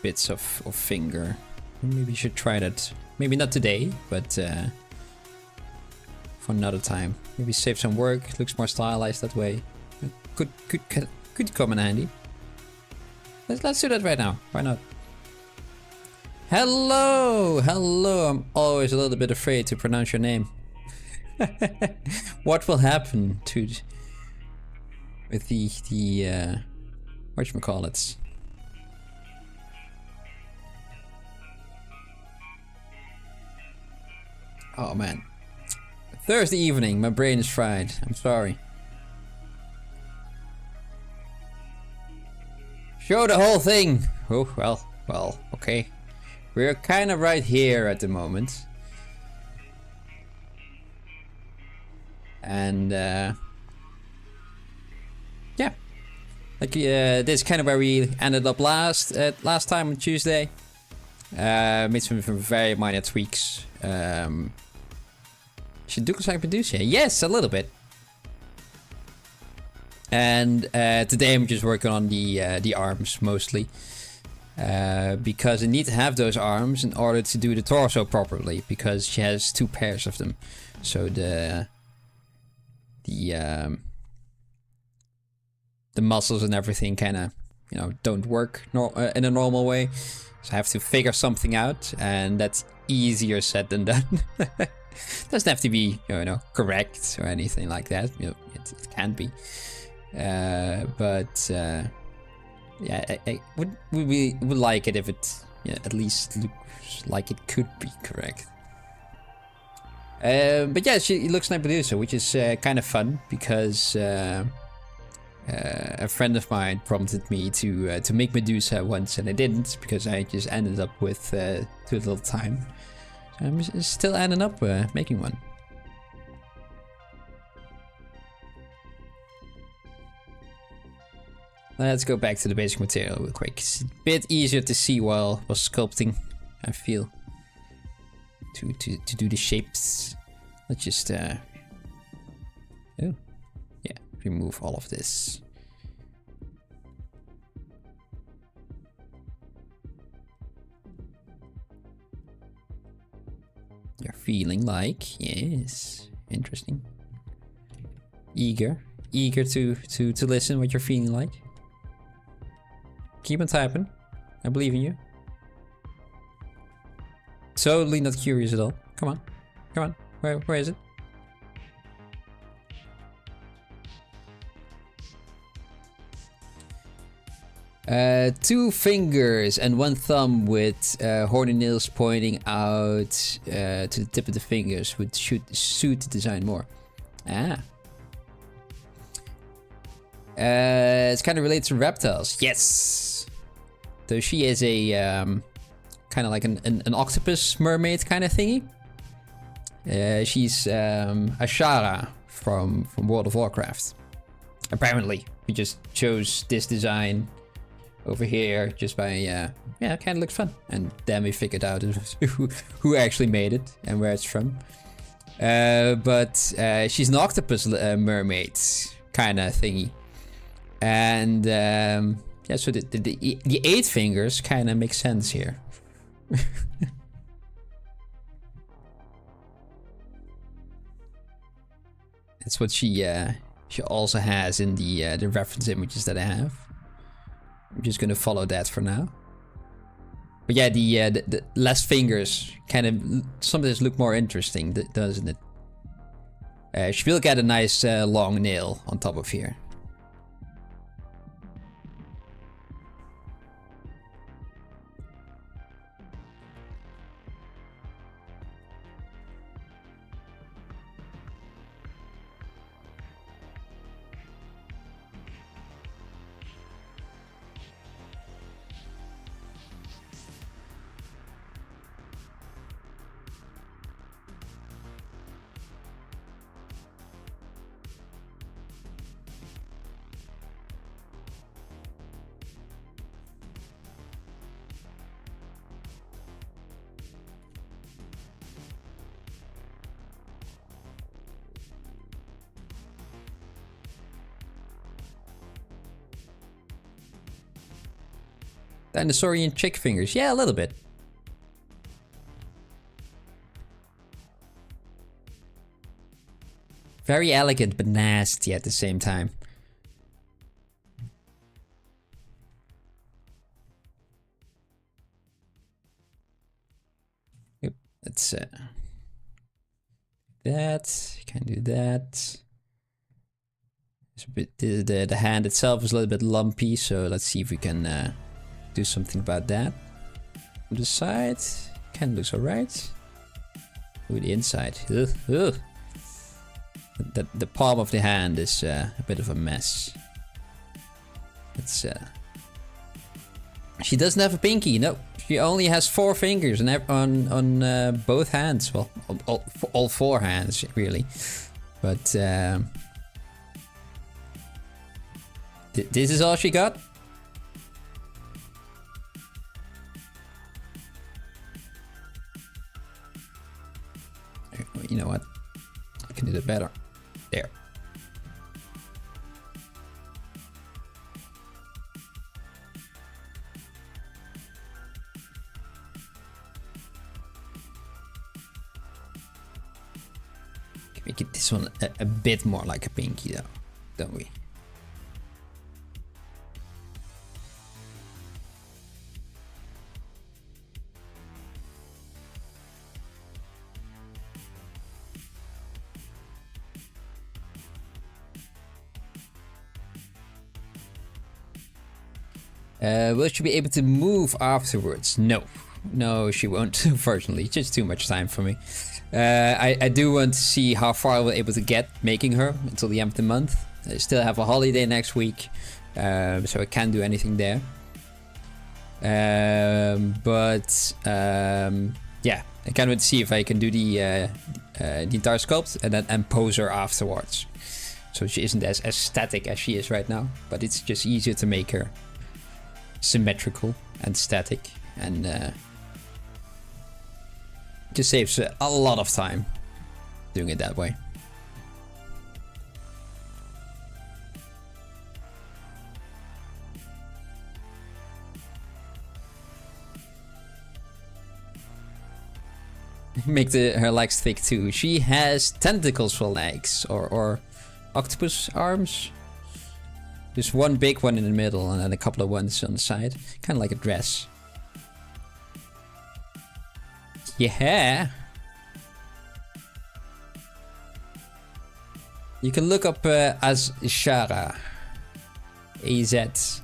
bits of finger. Maybe you should try that. Maybe not today, but for another time. Maybe save some work, looks more stylized that way. Could come in handy. Let's do that right now. Why not? Hello! Hello! I'm always a little bit afraid to pronounce your name. What will happen to... with the whatchamacallits? Oh man. Thursday evening, my brain is fried. I'm sorry. Show the whole thing! Oh, well, okay. We're kind of right here at the moment. And yeah. Like this is kind of where we ended up last time on Tuesday. Made some very minor tweaks. Should look like Medusa. Yes, a little bit. And today I'm just working on the arms mostly. Because I need to have those arms in order to do the torso properly, because she has 2 pairs of them. So the muscles and everything kind of, you know, don't work in a normal way. So I have to figure something out, and that's easier said than done. Doesn't have to be, you know, correct or anything like that. You know, it can be, but yeah, I would like it if it at least looks like it could be correct. But yeah, it looks like Medusa, which is kind of fun because a friend of mine prompted me to make Medusa once, and I didn't because I just ended up with too little time. So I'm still ending up making one. Let's go back to the basic material real quick. It's a bit easier to see while sculpting, I feel. To do the shapes. Let's just remove all of this. You're feeling like, yes, interesting. Eager to listen what you're feeling like. Keep on typing. I believe in you. Totally not curious at all. Come on. Come on. Where is it? Two fingers and one thumb with horny nails pointing out to the tip of the fingers would suit the design more. Ah. It's kind of related to reptiles. Yes. So she is a kind of like an octopus mermaid kind of thingy. She's Azshara from World of Warcraft. Apparently, we just chose this design over here just by yeah, it kind of looks fun. And then we figured out who actually made it and where it's from. But she's an octopus mermaid kind of thingy. And yeah, so the 8 fingers kind of make sense here. That's what she also has in the reference images that I have. I'm just gonna follow that for now. But yeah, the less fingers kind of some of this look more interesting, doesn't it? She will get a nice long nail on top of here. Dinosaurian chick fingers. Yeah, a little bit. Very elegant, but nasty at the same time. Yep, let's that. Can't do that. It's a bit, the hand itself is a little bit lumpy, so let's see if we can do something about that. On the side, kind of looks alright. Ooh, the inside. Ugh, ugh. The palm of the hand is a bit of a mess. It's she doesn't have a pinky. No, she only has 4 fingers on both hands. Well, all 4 hands really. But This is all she got? You know what? I can do that better. There. Make it this one a bit more like a pinky though, don't we? Will she be able to move afterwards? No. No, she won't, unfortunately. Just too much time for me. I do want to see how far I will be able to get making her until the end of the month. I still have a holiday next week, so I can't do anything there. Yeah, I kind of want to see if I can do the entire sculpt and pose her afterwards. So she isn't as static as she is right now, but it's just easier to make her symmetrical and static, and just saves a lot of time doing it that way. Make her legs thick too. She has tentacles for legs, or octopus arms. There's one big one in the middle and then a couple of ones on the side. Kind of like a dress. Yeah. You can look up Azshara. A-Z-S-H-A-R-A.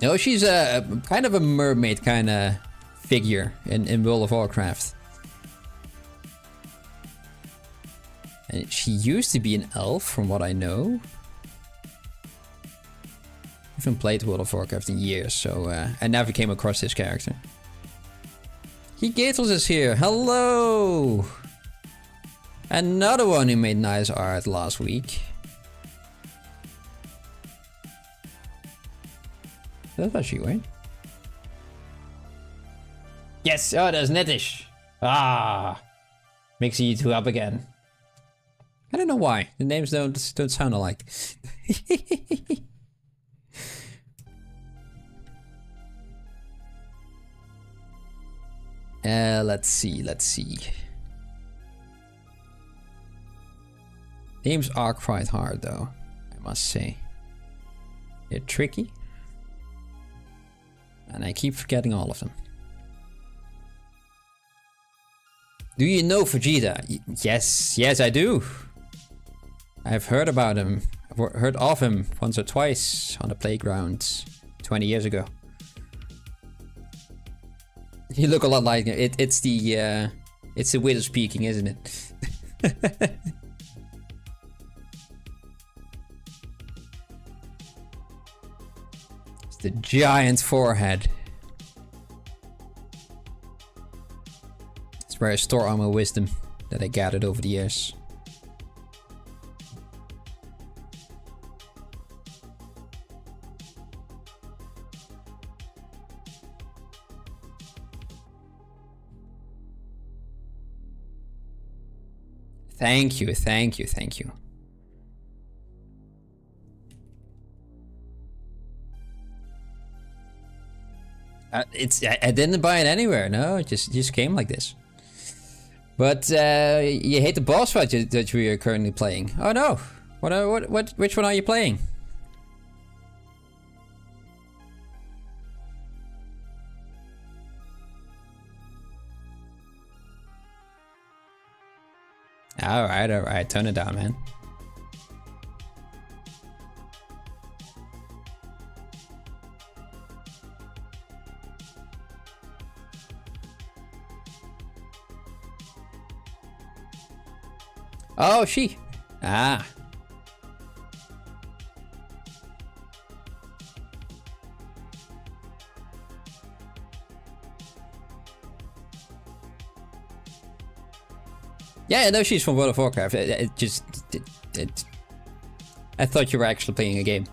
No, she's a kind of a mermaid kind of figure in World of Warcraft. And she used to be an elf, from what I know. I haven't played World of Warcraft in years, so I never came across this character. Gatels is here. Hello! Another one who made nice art last week. That was you, right? Yes! Oh, that's Nettish! Ah! Mixing you two up again. I don't know why. The names don't sound alike. Let's see. Names are quite hard though, I must say. They're tricky. And I keep forgetting all of them. Do you know Vegeta? Yes I do. I've heard about him. I've heard of him once or twice on the playground 20 years ago. You look a lot like it. It's the way of speaking, isn't it? It's the giant forehead. It's where I store all my wisdom that I gathered over the years. Thank you. I didn't buy it anywhere. No, it just came like this. But you hate the boss fight that we are currently playing. Oh no! Which one are you playing? Alright, tone it down, man. Oh, she. Ah. Yeah, I know she's from World of Warcraft. I thought you were actually playing a game.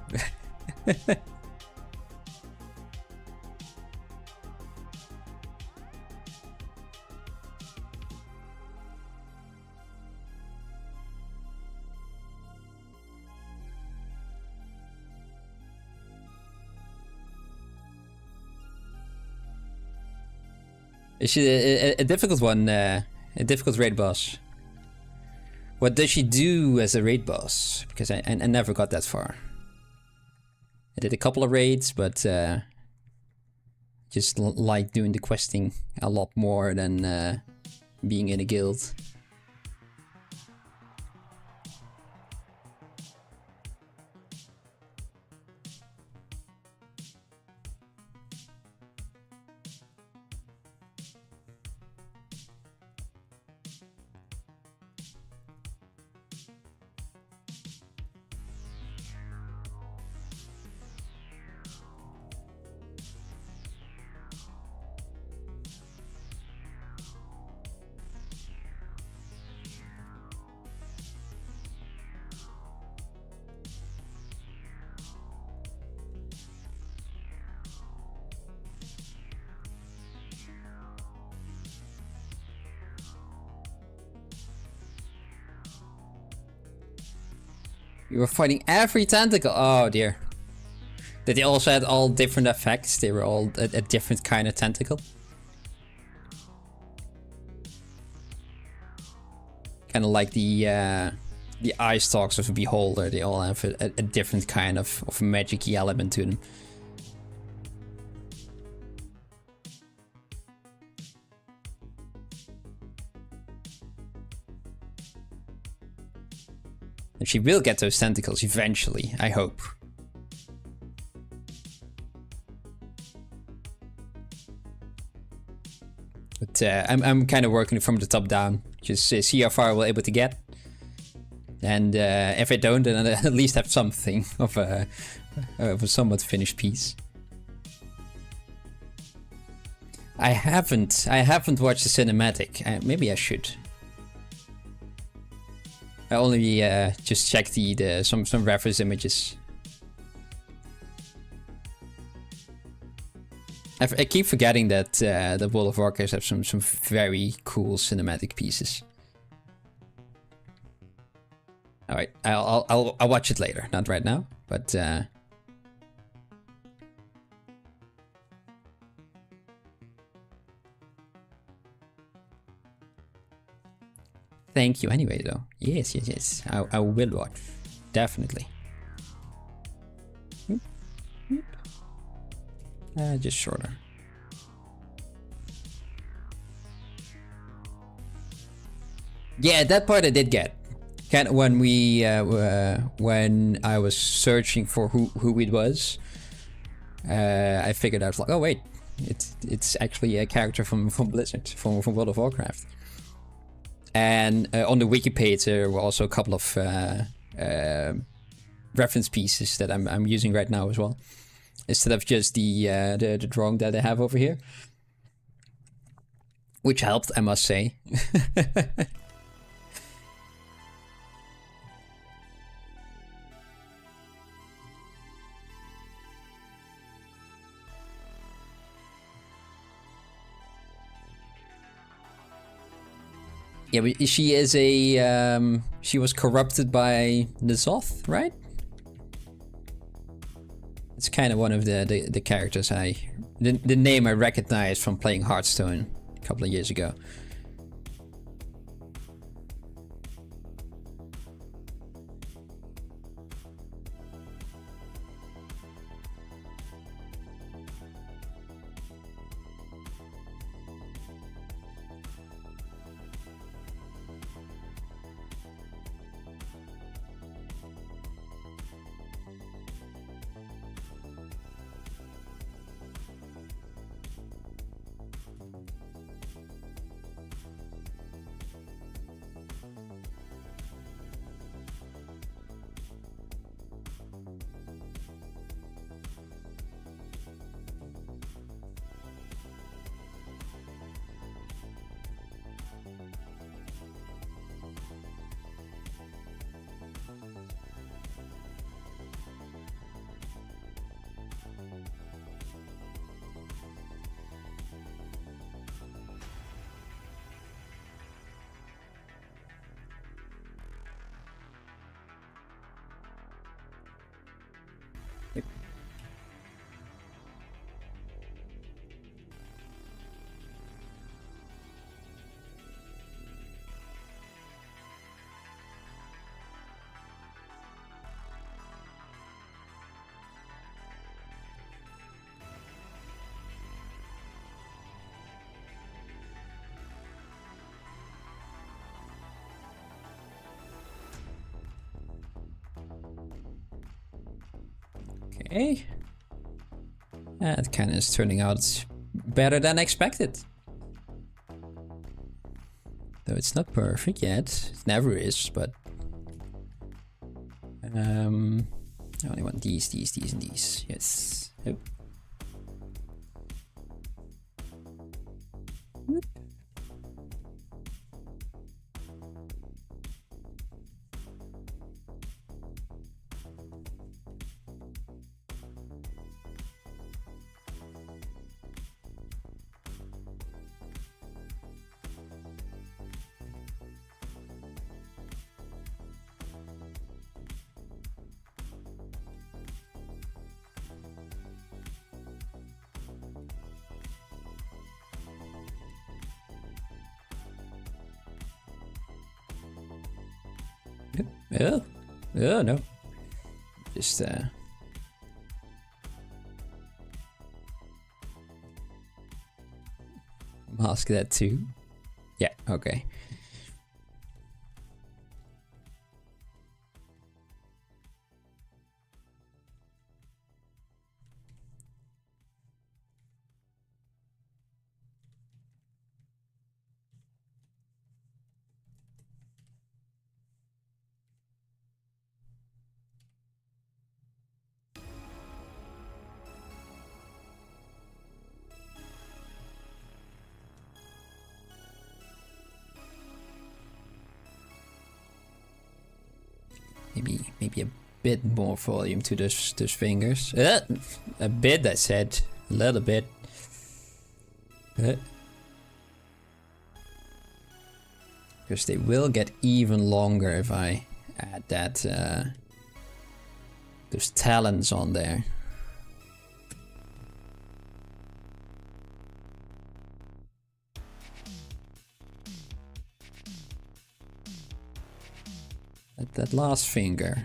Is she a difficult one? A difficult raid boss? What does she do as a raid boss? Because I never got that far. I did a couple of raids, but just like doing the questing a lot more than being in a guild. You were fighting every tentacle. Oh dear. Did they also had all different effects? They were all a different kind of tentacle. Kind of like the eye stalks of a beholder. They all have a different kind of magic-y element to them. And she will get those tentacles eventually, I hope. But I'm kind of working from the top down. Just see how far we're able to get. And if I don't, then I at least have something of a somewhat finished piece. I haven't watched the cinematic. Maybe I should. I only just checked some reference images. I keep forgetting that the World of Warcraft have some very cool cinematic pieces. All right, I'll watch it later, not right now, but. Thank you anyway, though. Yes. I will watch. Definitely. Just shorter. Yeah, that part I did get. Kind of when when I was searching for who it was, I figured out like, oh wait, it's actually a character from Blizzard, from World of Warcraft. And on the wiki page there were also a couple of reference pieces that I'm using right now as well, instead of just the drawing that I have over here, which helped, I must say. Yeah, but she is she was corrupted by N'Zoth, right? It's kind of one of the characters the name I recognized from playing Hearthstone a couple of years ago. Okay. That kind of is turning out better than expected. Though it's not perfect yet. It never is, but... I only want these, and these. Yes. Yep. Whoop. Oh, oh no. Just mask that too. Yeah, okay. Maybe a bit more volume to those fingers. A bit, I said. A little bit. Because they will get even longer if I add that those talons on there. That last finger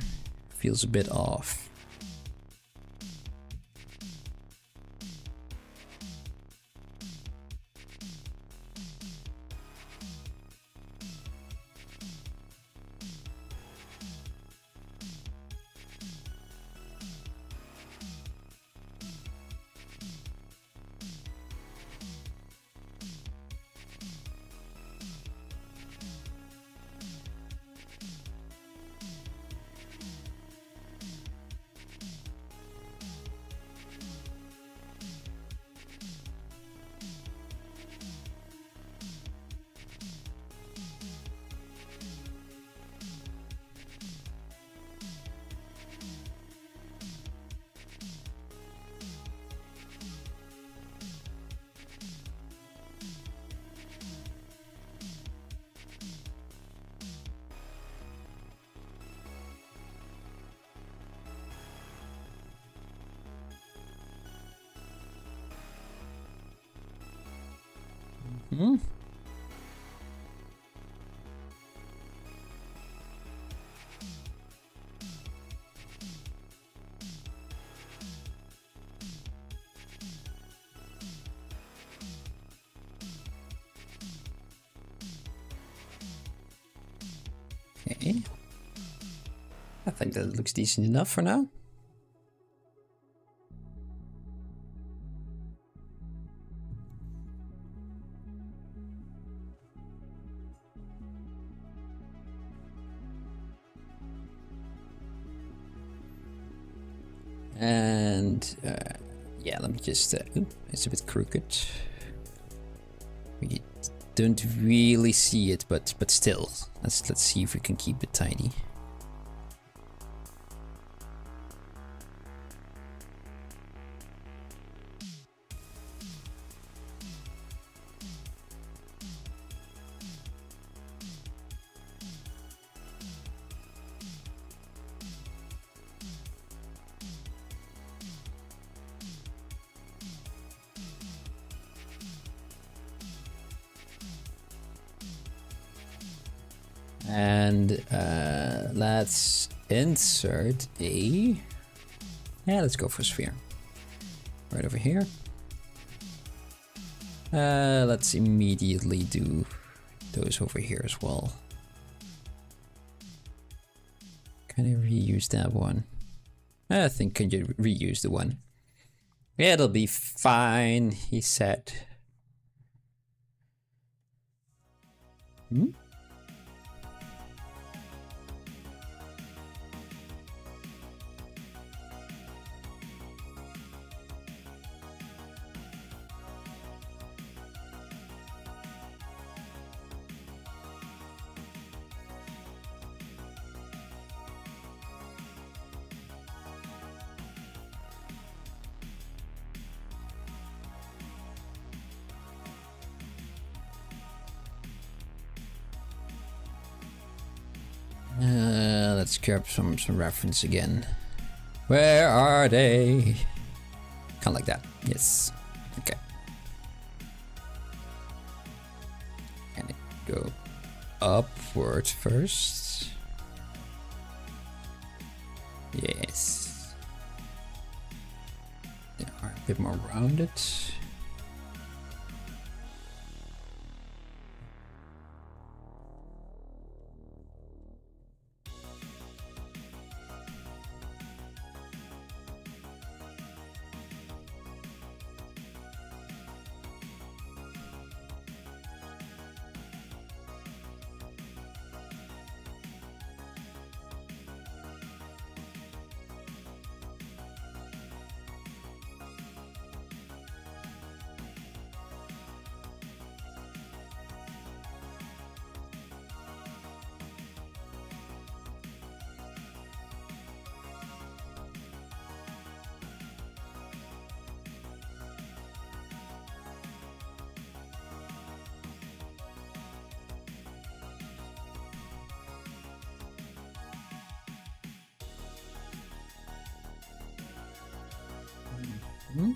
feels a bit off. Hmm. Okay. I think that looks decent enough for now. And yeah, let me just it's a bit crooked. We don't really see it, but still, let's see if we can keep it tidy. And let's insert a... Yeah, let's go for sphere. Right over here. Let's immediately do those over here as well. Can I reuse that one? I think can you reuse the one? Yeah, it'll be fine, he said. Hmm? Let's grab some reference again. Where are they? Kind of like that. Yes. Okay. Can it go upwards first? Yes. They are a bit more rounded. Hmm?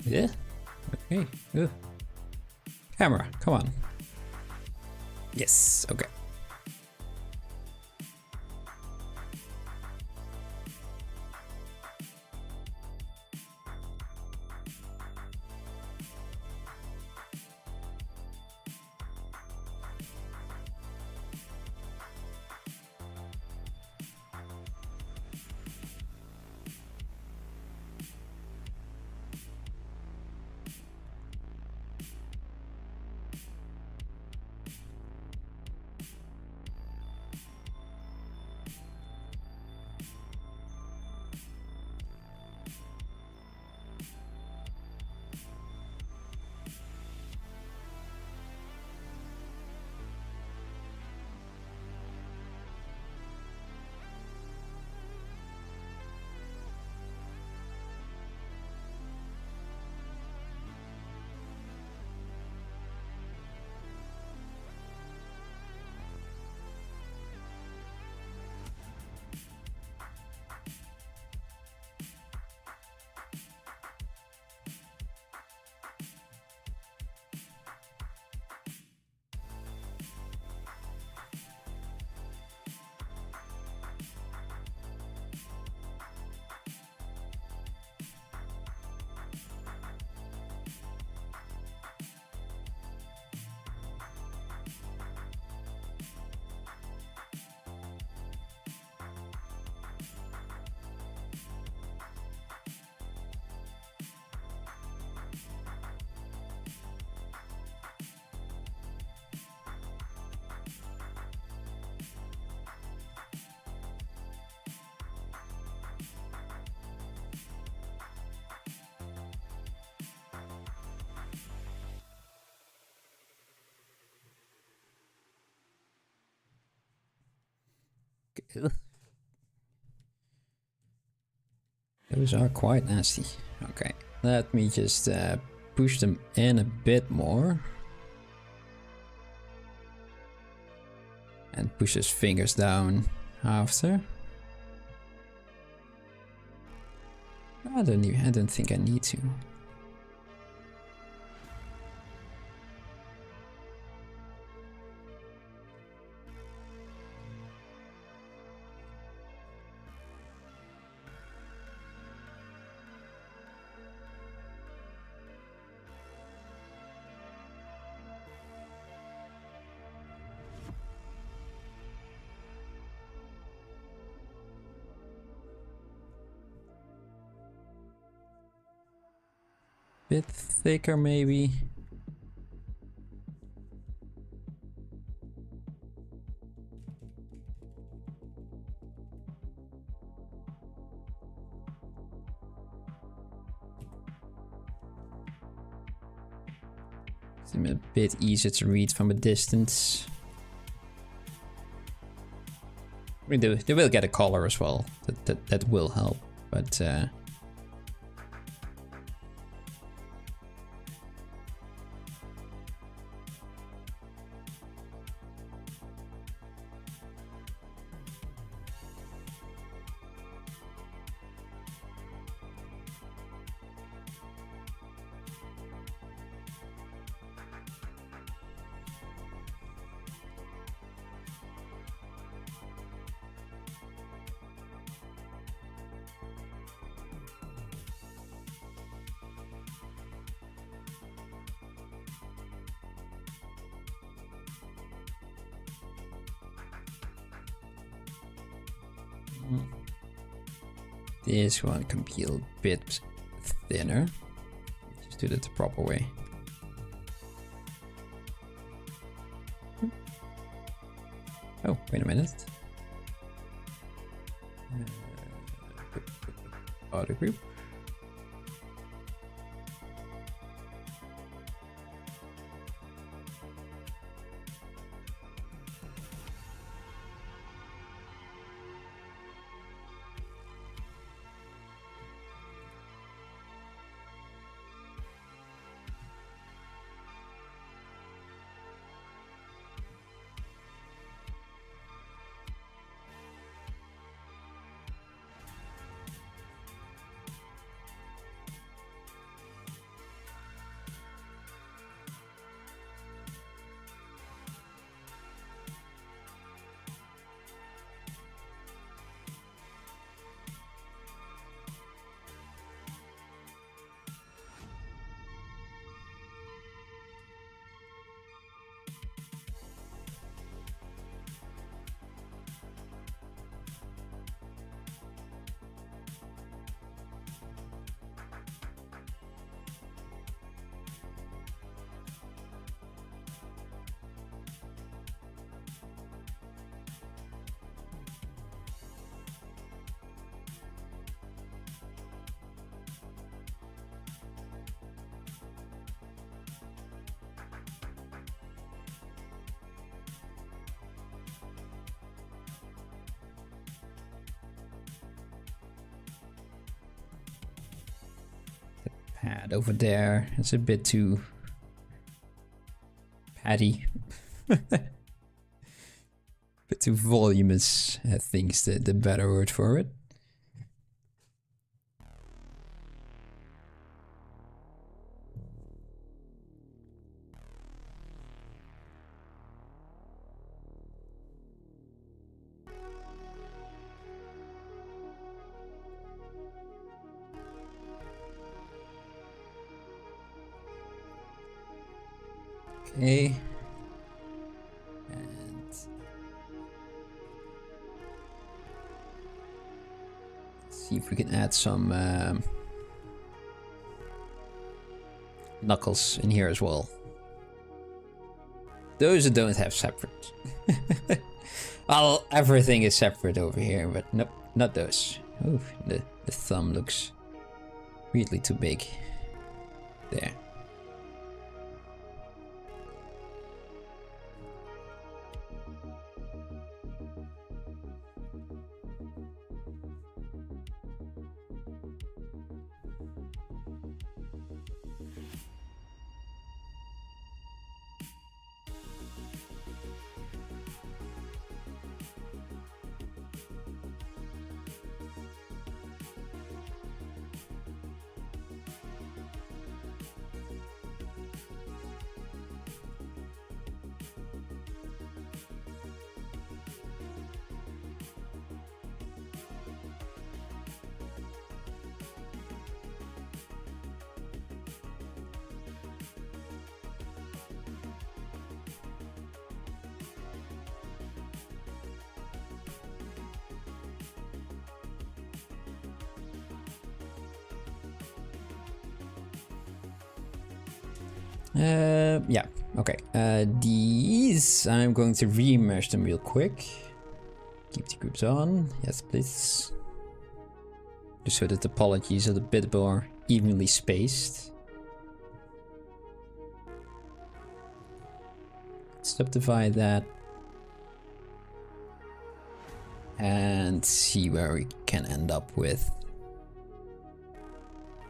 Yeah. Okay. Ugh. Camera, come on. Yes. Okay. Ugh. Those are quite nasty. Okay, let me just push them in a bit more. And push his fingers down after. I don't think I need to. Bit thicker maybe. It's a bit easier to read from a distance. I mean, they will get a color as well. That will help, but this one can be a bit thinner. Just do it the proper way. Oh, wait a minute. Auto group. Pad over there. It's a bit too paddy. Bit too voluminous, I think's the better word for it. Okay. And let's see if we can add some knuckles in here as well. Those don't have separate. Well, everything is separate over here, but nope, not those. Oh, the thumb looks weirdly too big. There. Yeah, okay. These, I'm going to remesh them real quick. Keep the groups on. Yes, please. Just so that the polygons are a bit more evenly spaced. Subdivide that. And see where we can end up with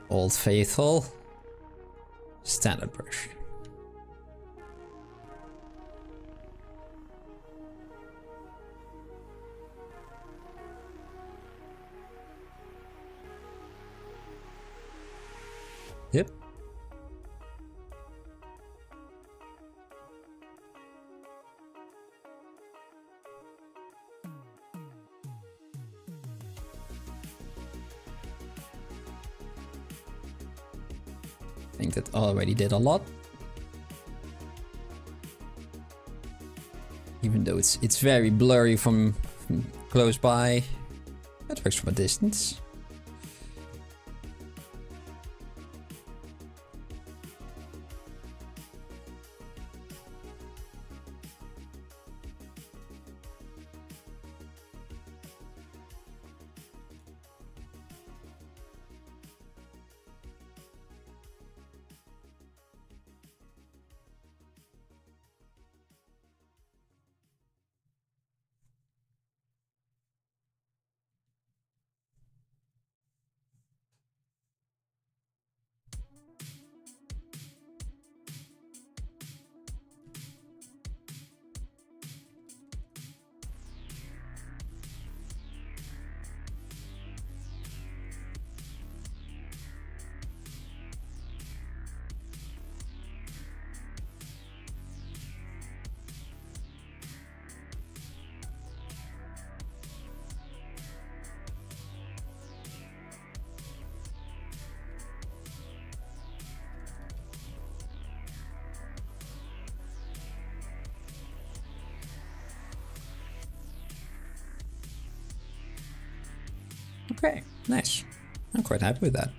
Old Faithful standard brush. Yep. I think that already did a lot. Even though it's very blurry from close by, that works from a distance. Okay, nice. I'm quite happy with that.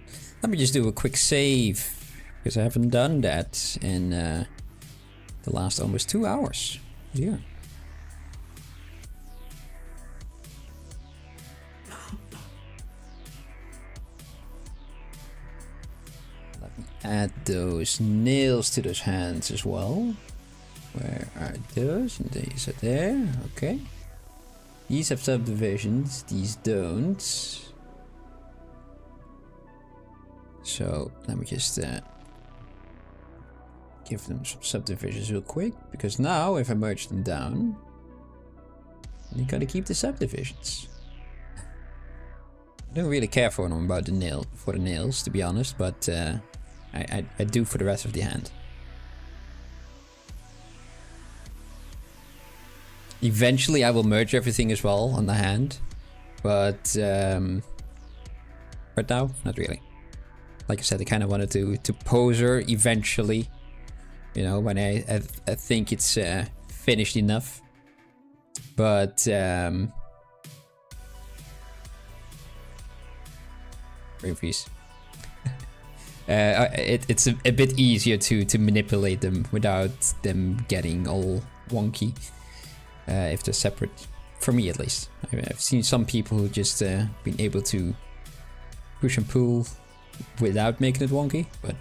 Let me just do a quick save, because I haven't done that in the last almost 2 hours. Yeah. Let me add those nails to those hands as well. Where are those? And these are there. Okay. These have subdivisions, these don't. So let me just give them some subdivisions real quick, because now if I merge them down, you gotta keep the subdivisions. I don't really care for them about the nails, to be honest, but I do for the rest of the hand. Eventually I will merge everything as well on the hand, but right now, not really. Like I said, I kind of wanted to pose her eventually, you know, when I think it's finished enough. But freeze. It's a bit easier to manipulate them without them getting all wonky. If they're separate, for me at least. I've seen some people who just been able to push and pull without making it wonky, but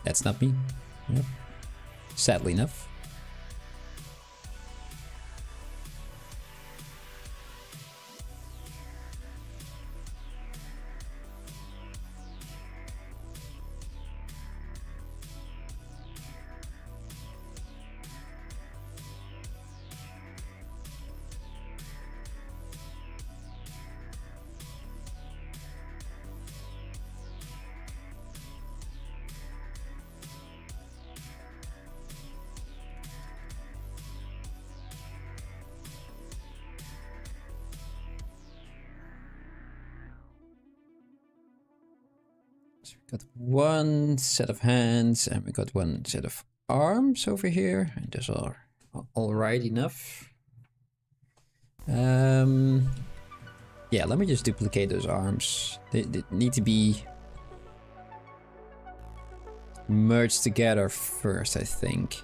that's not me, you know? Sadly enough. So we got one set of hands and we got one set of arms over here, and those are all right enough. Yeah, let me just duplicate those arms. They need to be merge together first, I think.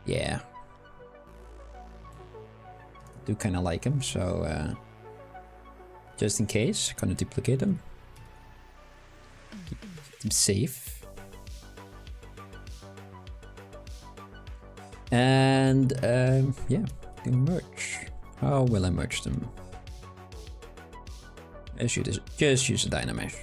Yeah. I do kind of like them, so just in case, gonna duplicate them. Keep them safe. And yeah, do merge. How will I merge them? Just use a Dynamesh.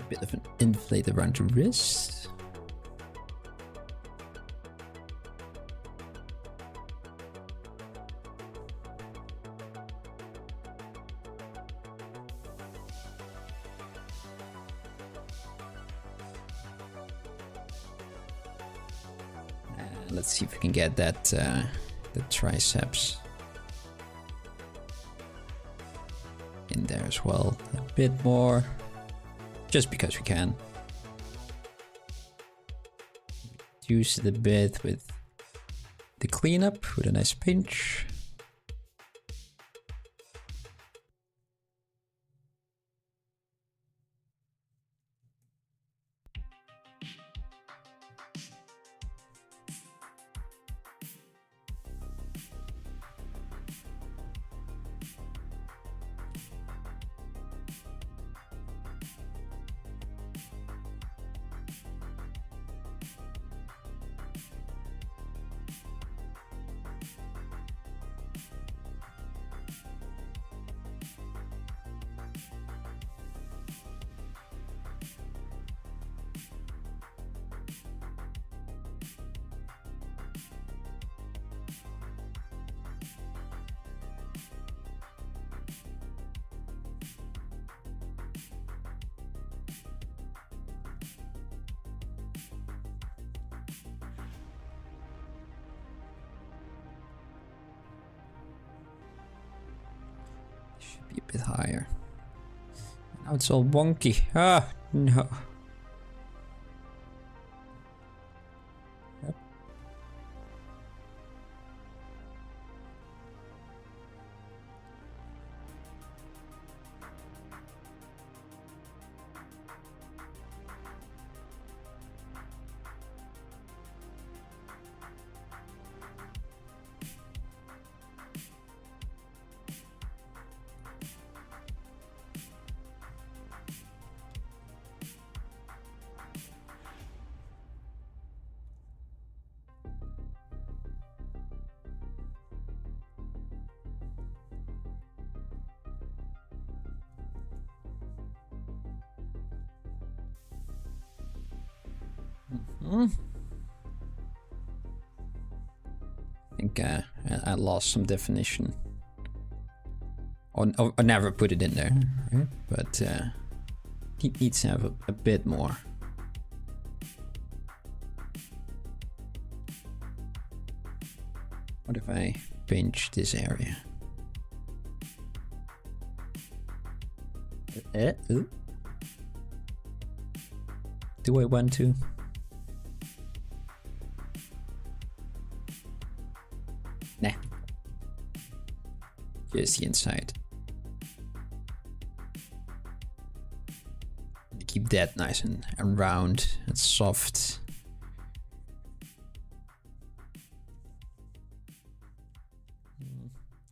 Bit of an inflate around the wrist. And let's see if we can get that the triceps in there as well. A bit more. Just because we can. Reduce it a bit with the cleanup with a nice pinch. Should be a bit higher. Now it's all wonky. Ah, no. Yep. I think I lost some definition. Or never put it in there, right? But it needs to have a bit more. What if I pinch this area? Do I want to? Nah. Just the inside. Keep that nice and round and soft.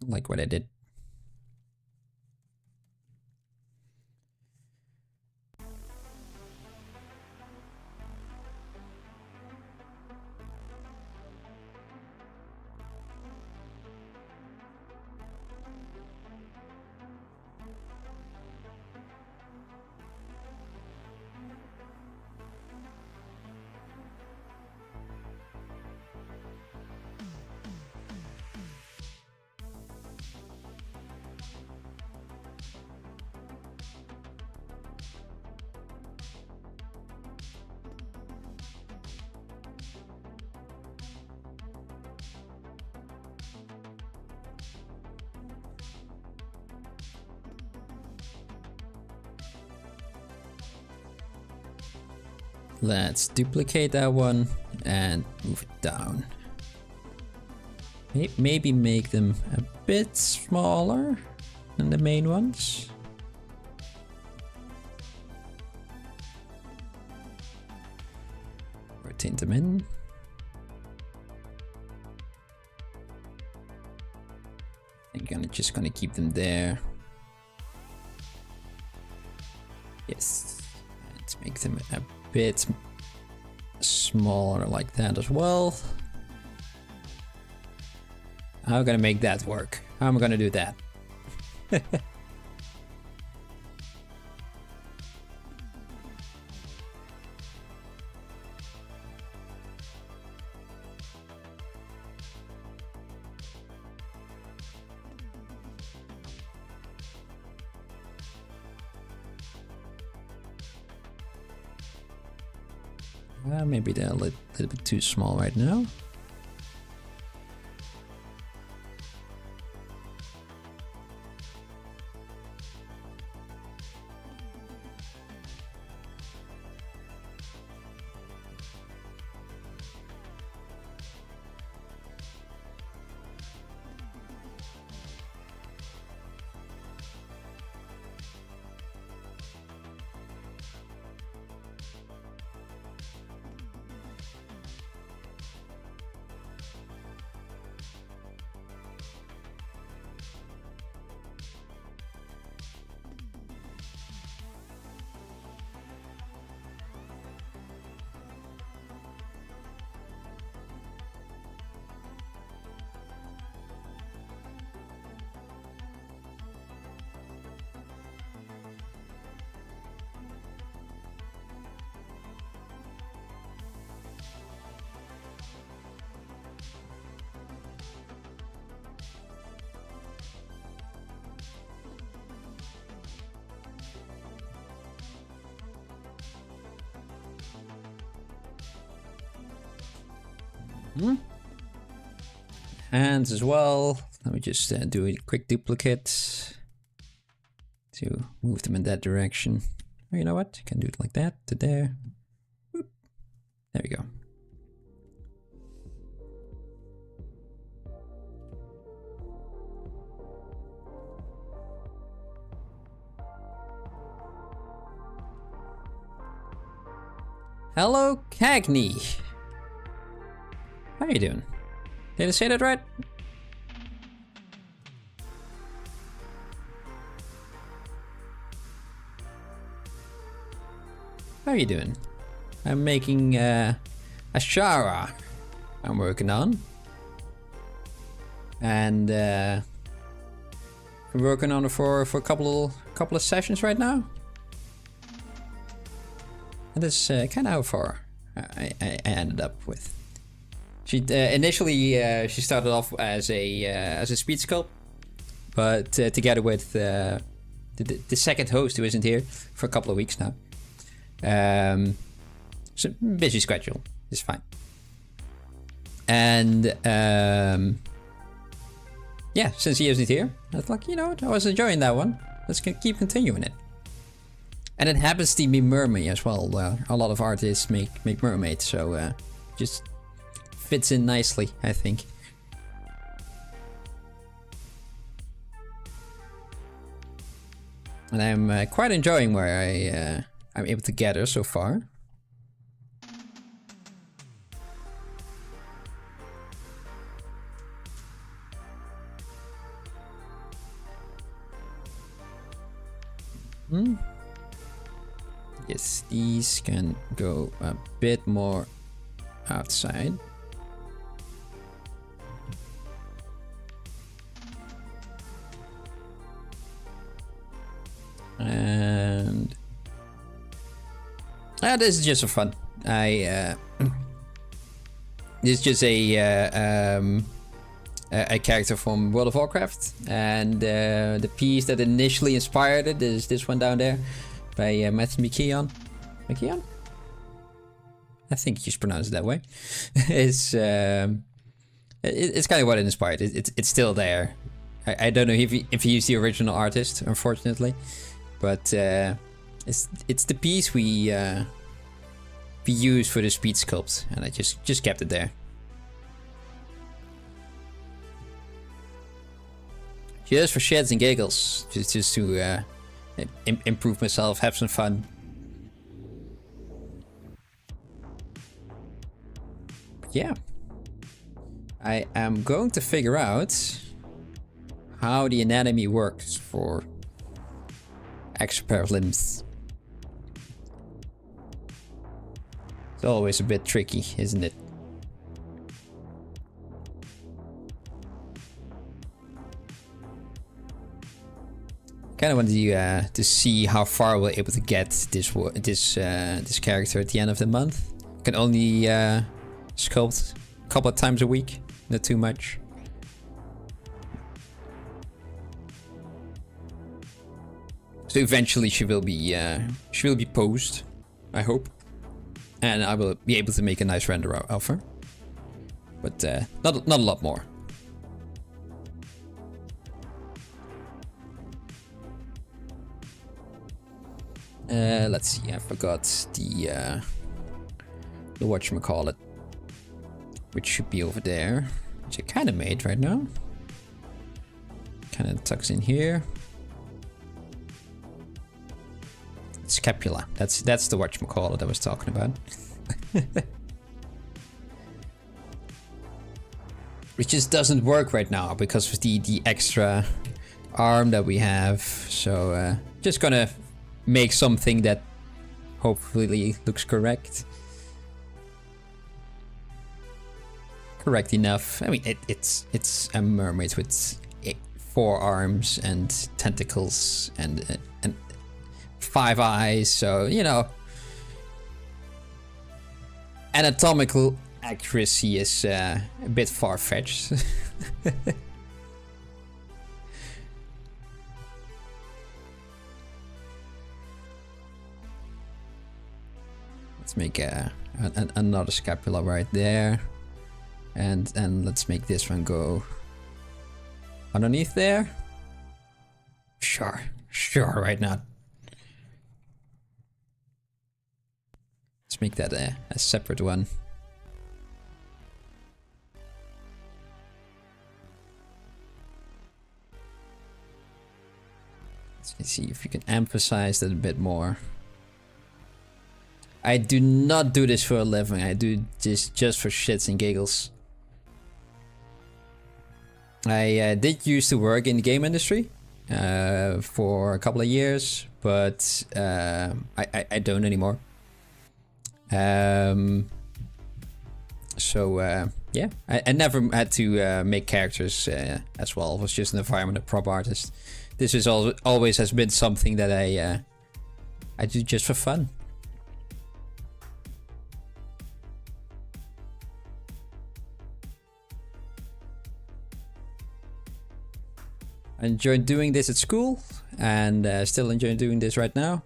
Like what I did. Let's duplicate that one and move it down. Maybe make them a bit smaller than the main ones. Rotate them in. I'm just gonna keep them there. Yes. Let's make them a bit smaller like that as well. How am I gonna make that work? How am I gonna do that? Maybe they're a little bit too small right now. Hands as well. Let me just do a quick duplicate to move them in that direction. Or you know what? I can do it like that to there. Whoop. There we go. Hello, Cagney. How are you doing? Did I say that right? How are you doing? I'm making Azshara I'm working on. And I'm working on it for a couple of sessions right now. And it's kind of how far. I ended up with. She initially she started off as a speed sculpt, but together with the second host who isn't here for a couple of weeks now. So busy schedule is fine. And yeah, since he isn't here, I was like, you know what, I was enjoying that one. Let's keep continuing it. And it happens to be mermaid as well. A lot of artists make mermaids, so just fits in nicely, I think. And I'm quite enjoying where I'm able to gather so far. Yes, these can go a bit more outside. And this is just for fun. This is just a character from World of Warcraft, and the piece that initially inspired it is this one down there by Matthew McKeown. McKeown? I think you should pronounce it that way. It's kind of what it inspired. It's still there. I don't know if he used the original artist, unfortunately, but it's the piece we used for the speed sculpt, and I just kept it there. Just for shits and giggles, just to improve myself, have some fun. Yeah, I am going to figure out how the anatomy works for extra pair of limbs. It's always a bit tricky, isn't it? Kind of wanted to see how far we're able to get this character at the end of the month. Can only sculpt a couple of times a week, not too much. So eventually she will be posed, I hope, and I will be able to make a nice render of her, but not a lot more. Let's see, I forgot the whatchamacallit, which should be over there, which I kind of made right now. Kind of tucks in here. Scapula, that's the whatchamacallit I was talking about. Which just doesn't work right now because of the extra arm that we have, so just gonna make something that hopefully looks correct. Correct enough. I mean, it's a mermaid with 4 arms and tentacles and 5 eyes, so you know, anatomical accuracy is a bit far-fetched. Let's make another scapula right there, and let's make this one go underneath there. Sure, right now. Let's make that a separate one. Let's see if we can emphasize that a bit more. I do not do this for a living. I do this just for shits and giggles. I did used to work in the game industry for a couple of years, but I don't anymore. So yeah, I never had to make characters as well. It was just an environment of prop artist. This is always has been something that I do just for fun. I enjoyed doing this at school, and still enjoy doing this right now.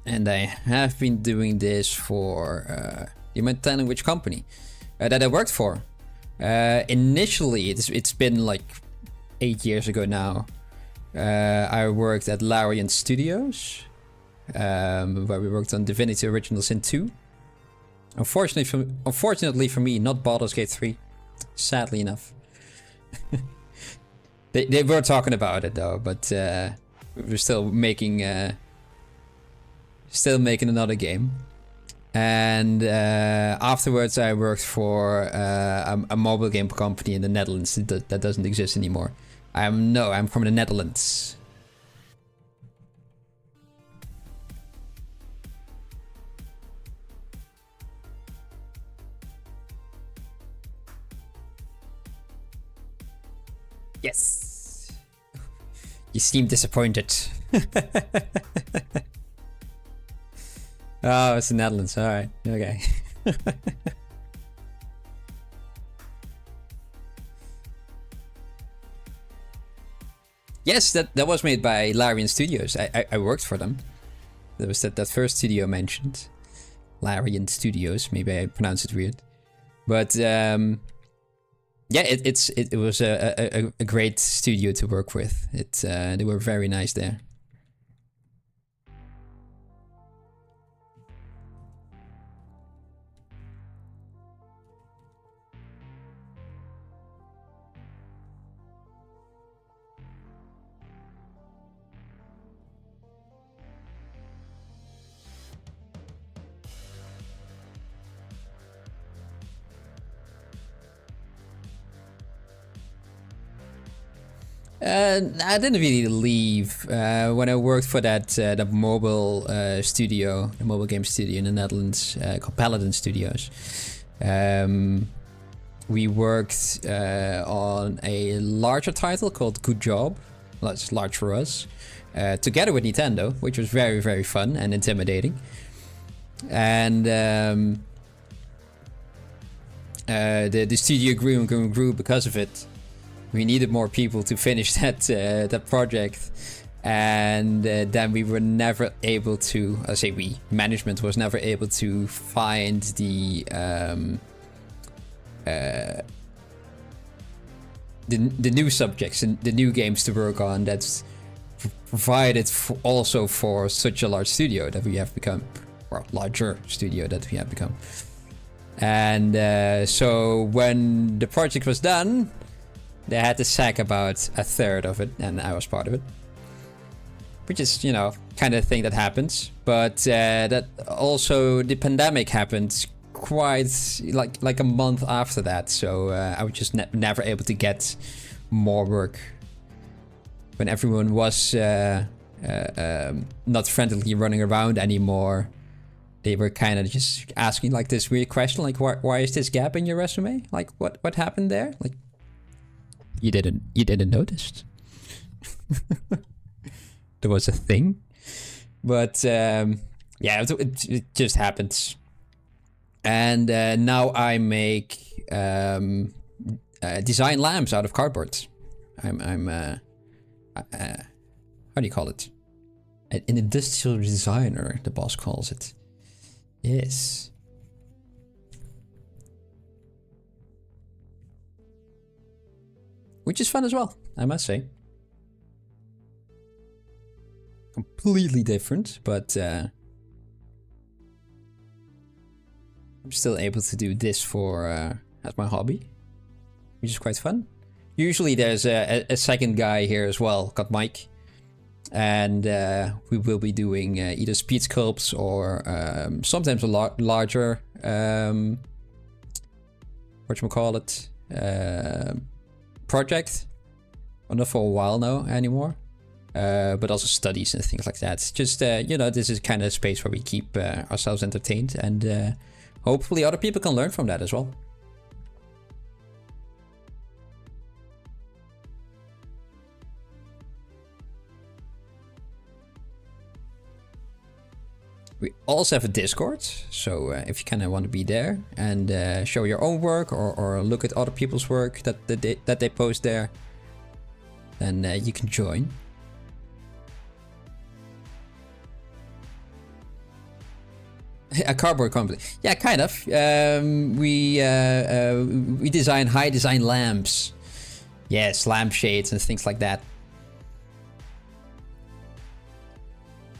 And I have been doing this for you might tell me which company that I worked for. Initially, it's been like 8 years ago now. I worked at Larian Studios, where we worked on Divinity Original Sin 2. Unfortunately for me, not Baldur's Gate 3. Sadly enough. they were talking about it though, but we were still making another game. And afterwards I worked for a mobile game company in the Netherlands that doesn't exist anymore. I'm from the Netherlands. Yes. You seem disappointed. Oh, it's the Netherlands. All right. Okay. Yes, that was made by Larian Studios. I worked for them. There was that first studio mentioned, Larian Studios. Maybe I pronounced it weird, but yeah, it was a great studio to work with. They were very nice there. I didn't really leave when I worked for that mobile studio, the mobile game studio in the Netherlands called Paladin Studios. We worked on a larger title called Good Job. Well, it's large for us, together with Nintendo, which was very, very fun and intimidating. And the studio grew and grew and grew because of it. We needed more people to finish that project, and then we were never able to. I say we, management was never able to find the new subjects and the new games to work on that's provided also for such a large studio that we have become, or larger studio that we have become. And so when the project was done, they had to sack about a third of it, and I was part of it. Which is, you know, kind of thing that happens. But that also, the pandemic happened quite like a month after that. So I was just never able to get more work. When everyone was not friendly running around anymore, they were kind of just asking like this weird question, like, why is this gap in your resume? Like, what happened there? Like, you didn't notice. There was a thing, but yeah, it just happens. And now I make design lamps out of cardboard. I'm how do you call it? An industrial designer, the boss calls it. Yes. Which is fun as well, I must say. Completely different, but I'm still able to do this for as my hobby, which is quite fun. Usually there's a second guy here as well, called Mike, and we will be doing either speed sculpts or sometimes a larger whatchamacallit, project. Well, not for a while now anymore, but also studies and things like that. Just you know, this is kind of a space where we keep ourselves entertained and hopefully other people can learn from that as well. We also have a Discord, so if you kind of want to be there and show your own work or look at other people's work that they post there, then you can join. A cardboard company, yeah, kind of. We design high design lamps, yes, lampshades and things like that.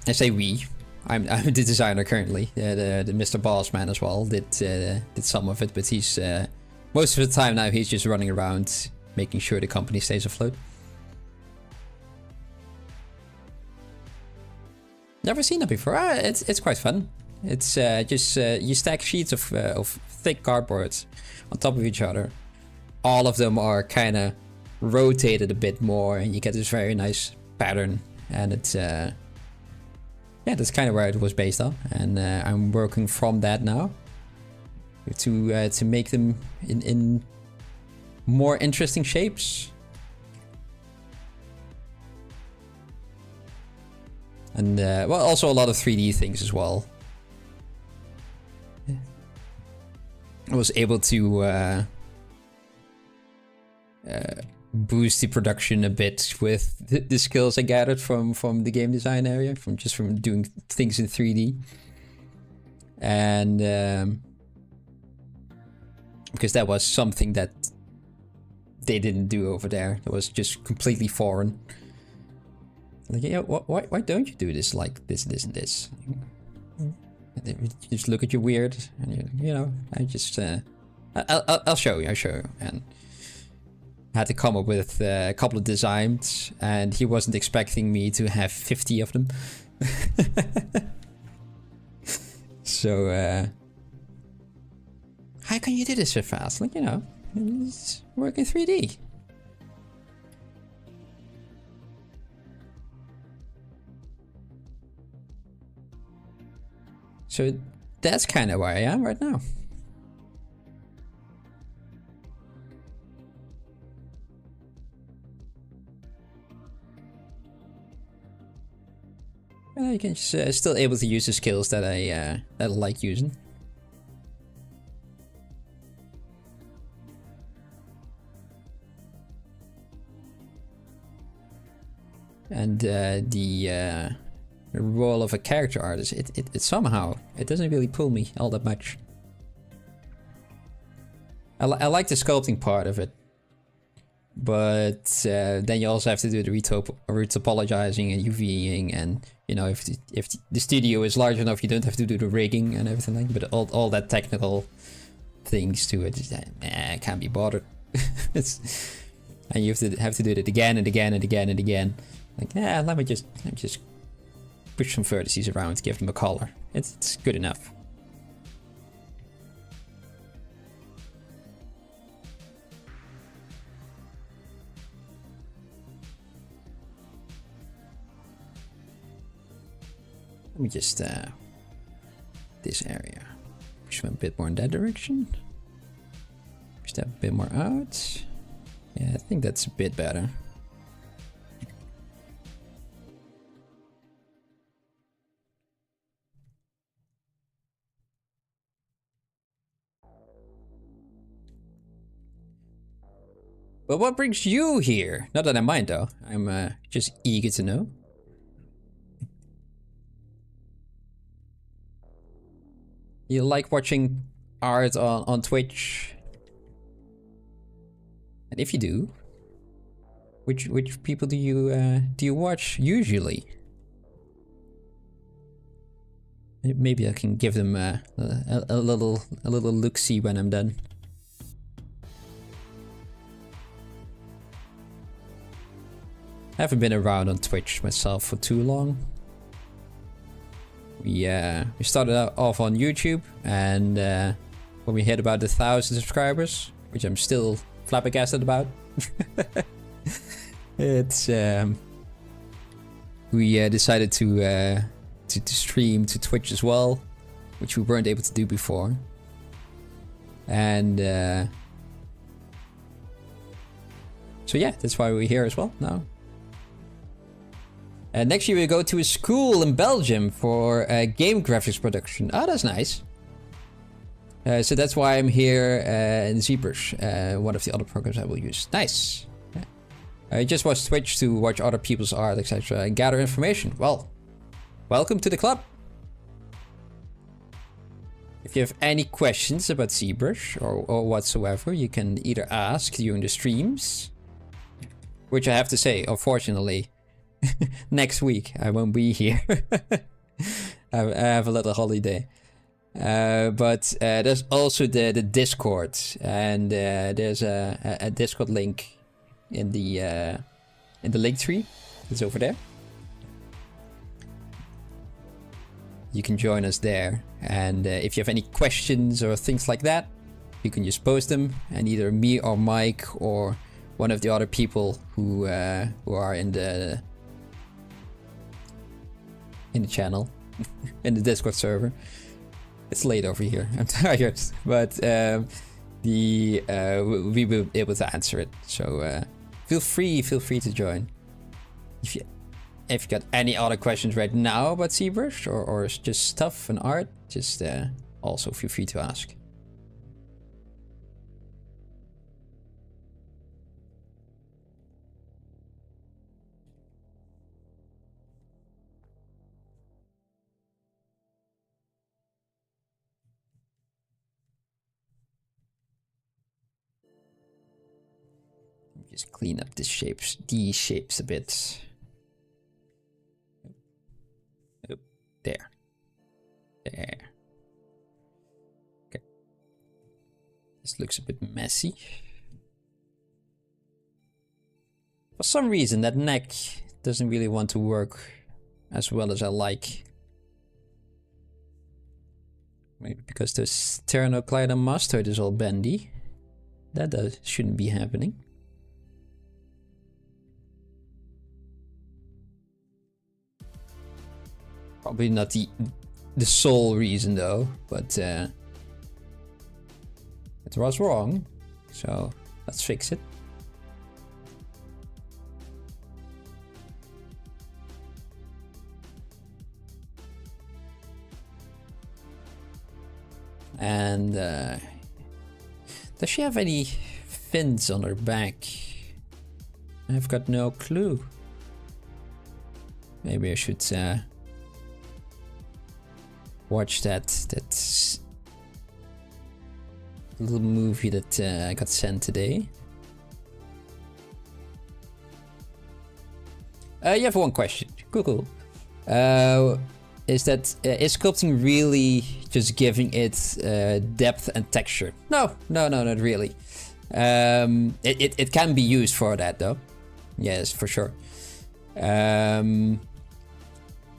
I say we. I'm the designer currently. The Mr. Bossman as well did some of it, but he's most of the time now he's just running around making sure the company stays afloat. Never seen that before. It's quite fun. It's just you stack sheets of thick cardboard on top of each other. All of them are kind of rotated a bit more, and you get this very nice pattern. And it's yeah, that's kind of where it was based on, and I'm working from that now to make them in more interesting shapes. And well, also a lot of 3D things as well. I was able to boost the production a bit with the skills I gathered from the game design area, from doing things in 3D. And because that was something that they didn't do over there. It was just completely foreign. Like, yeah, why don't you do this like this, this, and this? And they just look at you weird, and you know, I just I'll show you, and I had to come up with a couple of designs, and he wasn't expecting me to have 50 of them. So how can you do this so fast? Like, you know, it's work in 3D. So that's kind of where I am right now. And I can just, still able to use the skills that I like using. And the role of a character artist, it somehow, it doesn't really pull me all that much. I like the sculpting part of it, but then you also have to do the retopologizing and UVing, and you know, if the studio is large enough, you don't have to do the rigging and everything like that, but all that technical things to it, I can't be bothered. And you have to do it again and again and again and again. Like, yeah, let me just push some vertices around to give them a color. It's good enough. Let me just this area, push them a bit more in that direction. Push that a bit more out. Yeah, I think that's a bit better. But what brings you here? Not that I mind though. I'm just eager to know. You like watching art on Twitch? And if you do, which people do you watch usually? Maybe I can give them a little look-see when I'm done. I haven't been around on Twitch myself for too long. We started off on YouTube, and when we hit about 1,000 subscribers, which I'm still flabbergasted about, it's we decided to stream to Twitch as well, which we weren't able to do before. And so yeah, that's why we're here as well now. Next year we go to a school in Belgium for game graphics production. Oh, that's nice. So that's why I'm here in ZBrush, one of the other programs I will use. Nice. Yeah. I just watch Twitch to watch other people's art, etc. and gather information. Well, welcome to the club. If you have any questions about ZBrush or whatsoever, you can either ask during the streams, which I have to say, unfortunately, next week I won't be here. I have a little holiday. But there's also the Discord, and there's a Discord link in the link tree. It's over there. You can join us there, and if you have any questions or things like that, you can just post them, and either me or Mike or one of the other people who are in the channel, in the Discord server. It's late over here. I'm tired, but we will be able to answer it. So feel free to join. If you got any other questions right now about ZBrush or just stuff and art, just also feel free to ask. Just clean up these shapes a bit. Oh, there. Okay. This looks a bit messy. For some reason, that neck doesn't really want to work as well as I like. Maybe because the sternocleidomastoid mustard is all bendy. That shouldn't be happening. Probably not the sole reason though, but it was wrong, so let's fix it. And does she have any fins on her back? I've got no clue. Maybe I should watch that little movie that I got sent today. You have one question. Cool. Is is sculpting really just giving it depth and texture? No, not really. It can be used for that though. Yes, for sure.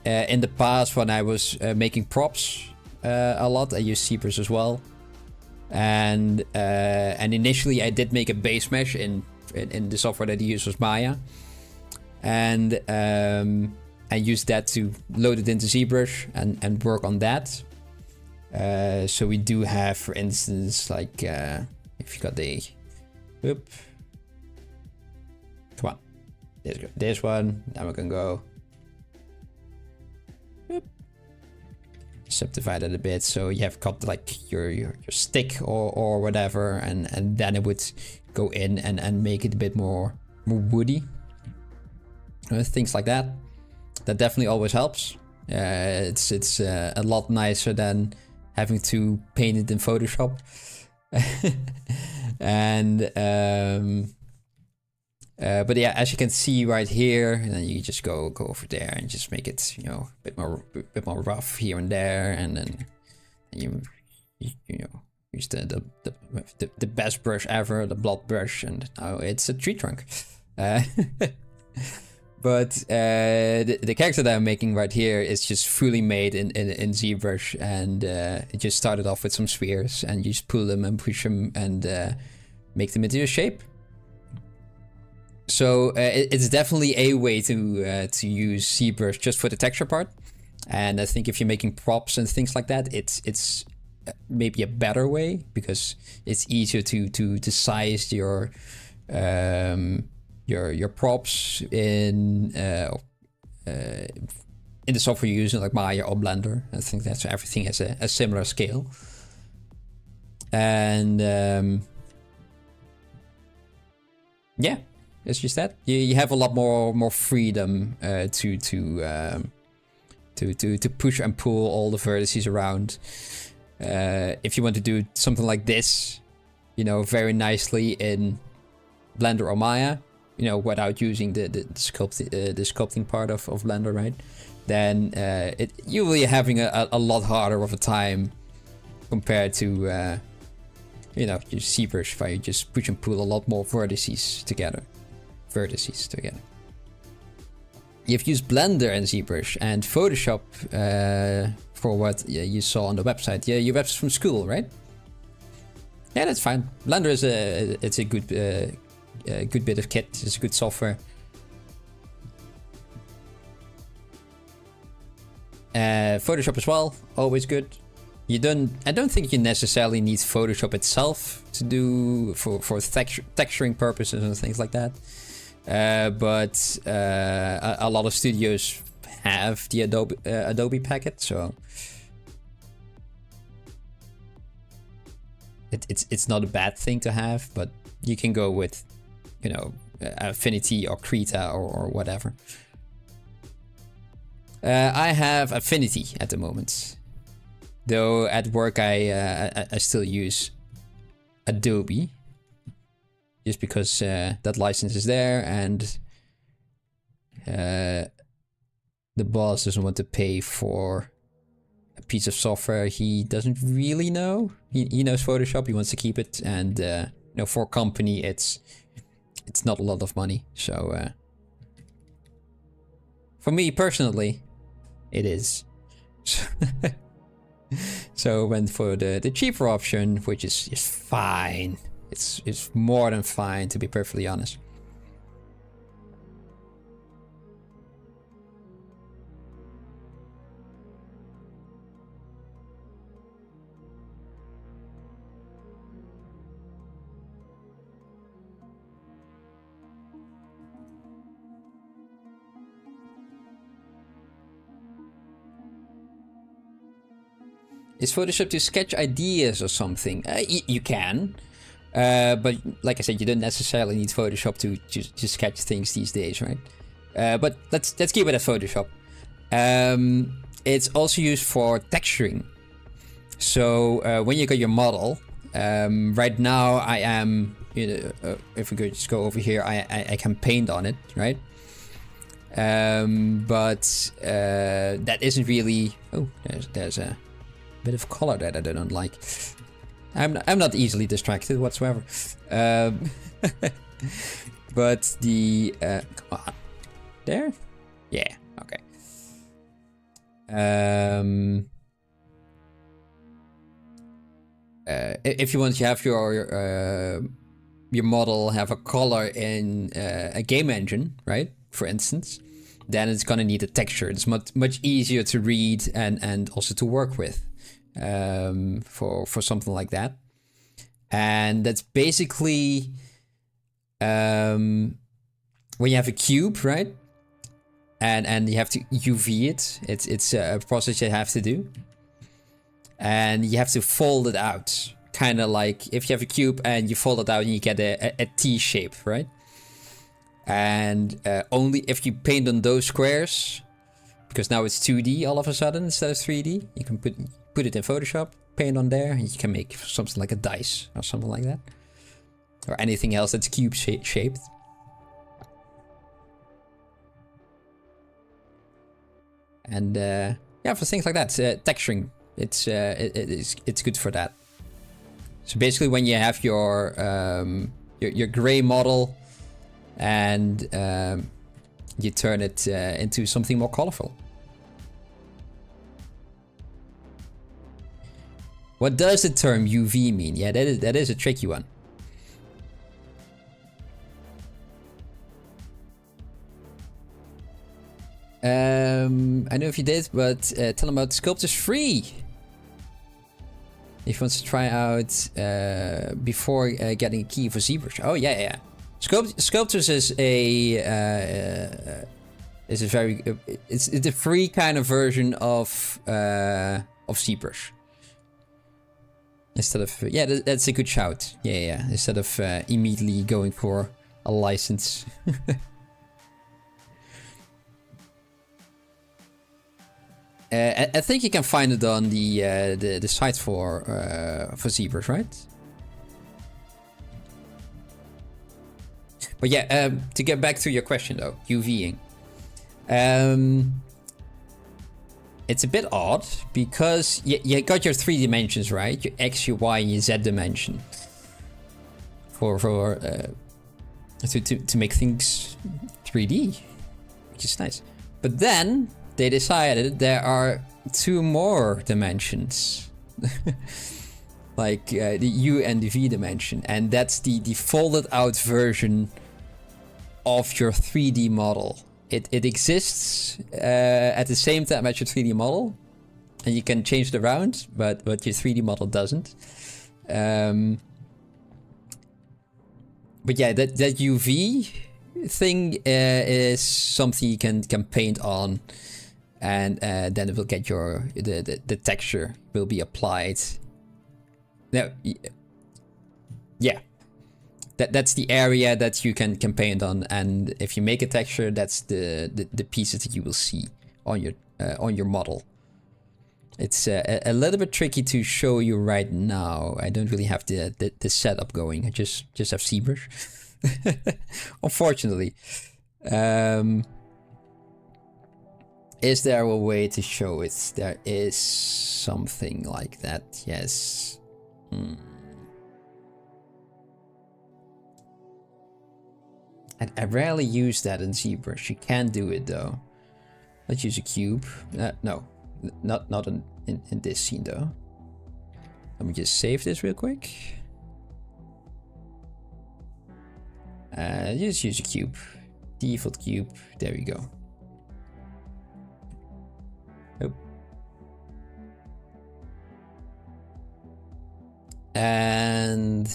In the past, when I was making props a lot, I used ZBrush as well, and initially I did make a base mesh in the software that I used was Maya, and I used that to load it into ZBrush and work on that. So we do have, for instance, like if you got the, come on, this one. Now we can go. Subdivide it a bit, so you have got like your stick or whatever, and then it would go in and make it a bit more woody. Things like that. That definitely always helps. It's a lot nicer than having to paint it in Photoshop. And but yeah, as you can see right here, and then you just go over there and just make it, you know, a bit more rough here and there, and then you know, use the best brush ever, the blood brush, and now it's a tree trunk. But the character that I'm making right here is just fully made in ZBrush, and it just started off with some spheres, and you just pull them and push them and make them into a shape. So it's definitely a way to use ZBrush just for the texture part. And I think if you're making props and things like that, it's maybe a better way, because it's easier to size your props in the software you're using, like Maya or Blender. I think that's everything has a similar scale. And yeah, it's just that you have a lot more freedom to push and pull all the vertices around. If you want to do something like this, you know, very nicely in Blender or Maya, you know, without using the sculpting part of Blender, right? Then you will be having a lot harder of a time compared to you know, your ZBrush, where you just push and pull a lot more vertices together. You've used Blender and ZBrush and Photoshop for what you saw on the website. Yeah, your website from school, right? Yeah, that's fine. Blender is a good bit of kit. It's a good software. Photoshop as well, always good. I don't think you necessarily need Photoshop itself to do for texturing purposes and things like that. But a lot of studios have the Adobe packet, so it's not a bad thing to have. But you can go with, you know, Affinity or Krita or whatever. I have Affinity at the moment, though at work I still use Adobe, just because that license is there, and the boss doesn't want to pay for a piece of software he doesn't really know. He knows Photoshop, he wants to keep it, and you know, for a company it's not a lot of money. So for me personally, it is. So went for the cheaper option, which is fine. It's more than fine, to be perfectly honest. Is Photoshop to sketch ideas or something? You can. But like I said, you don't necessarily need Photoshop to sketch things these days, right? But let's keep it at Photoshop. It's also used for texturing. So when you got your model, right now I am, you know, if we could just go over here, I can paint on it, right? But that isn't really. Oh, there's a bit of color that I don't like. I'm not easily distracted whatsoever. But the come on, there, yeah, okay. If you want to have your model have a color in a game engine, right? For instance, then it's gonna need a texture. It's much easier to read and also to work with. For something like that, and that's basically when you have a cube, right? And you have to UV it. It's a process you have to do, and you have to fold it out, kind of like if you have a cube and you fold it out and you get a T shape, right? And only if you paint on those squares, because now it's 2D all of a sudden instead of 3D, you can put it in Photoshop, paint on there, and you can make something like a dice or something like that, or anything else that's cube shaped. And yeah, for things like that, texturing, it's good for that. So basically, when you have your gray model and you turn it into something more colorful. What does the term UV mean? Yeah, that is a tricky one. I know if you did, but tell them about Sculpt is free. If he wants to try out before getting a key for ZBrush. Oh yeah. Sculptors is a very it's a free kind of version of ZBrush. Instead of that's a good shout. Yeah. Instead of immediately going for a license. I think you can find it on the site for ZBrush, right? But yeah, to get back to your question though, UVing. It's a bit odd because you got your 3 dimensions, right? Your X, your Y, and your Z dimension. To make things 3D, which is nice. But then they decided there are 2 more dimensions. Like the U and the V dimension. And that's the folded out version of your 3D model. It exists at the same time as your 3D model. And you can change it around, but your 3D model doesn't. But yeah, that UV thing is something you can paint on. And then it will get the texture will be applied. Now, yeah, that's the area that you can paint on, and if you make a texture, that's the pieces that you will see on your model. It's a little bit tricky to show you right now. I don't really have the setup going. I just have ZBrush, unfortunately. Is there a way to show it? There is something like that, yes. I rarely use that in ZBrush. You can do it though. Let's use a cube. No, not in this scene though. Let me just save this real quick. Just use a cube. Default cube. There we go. Oh. And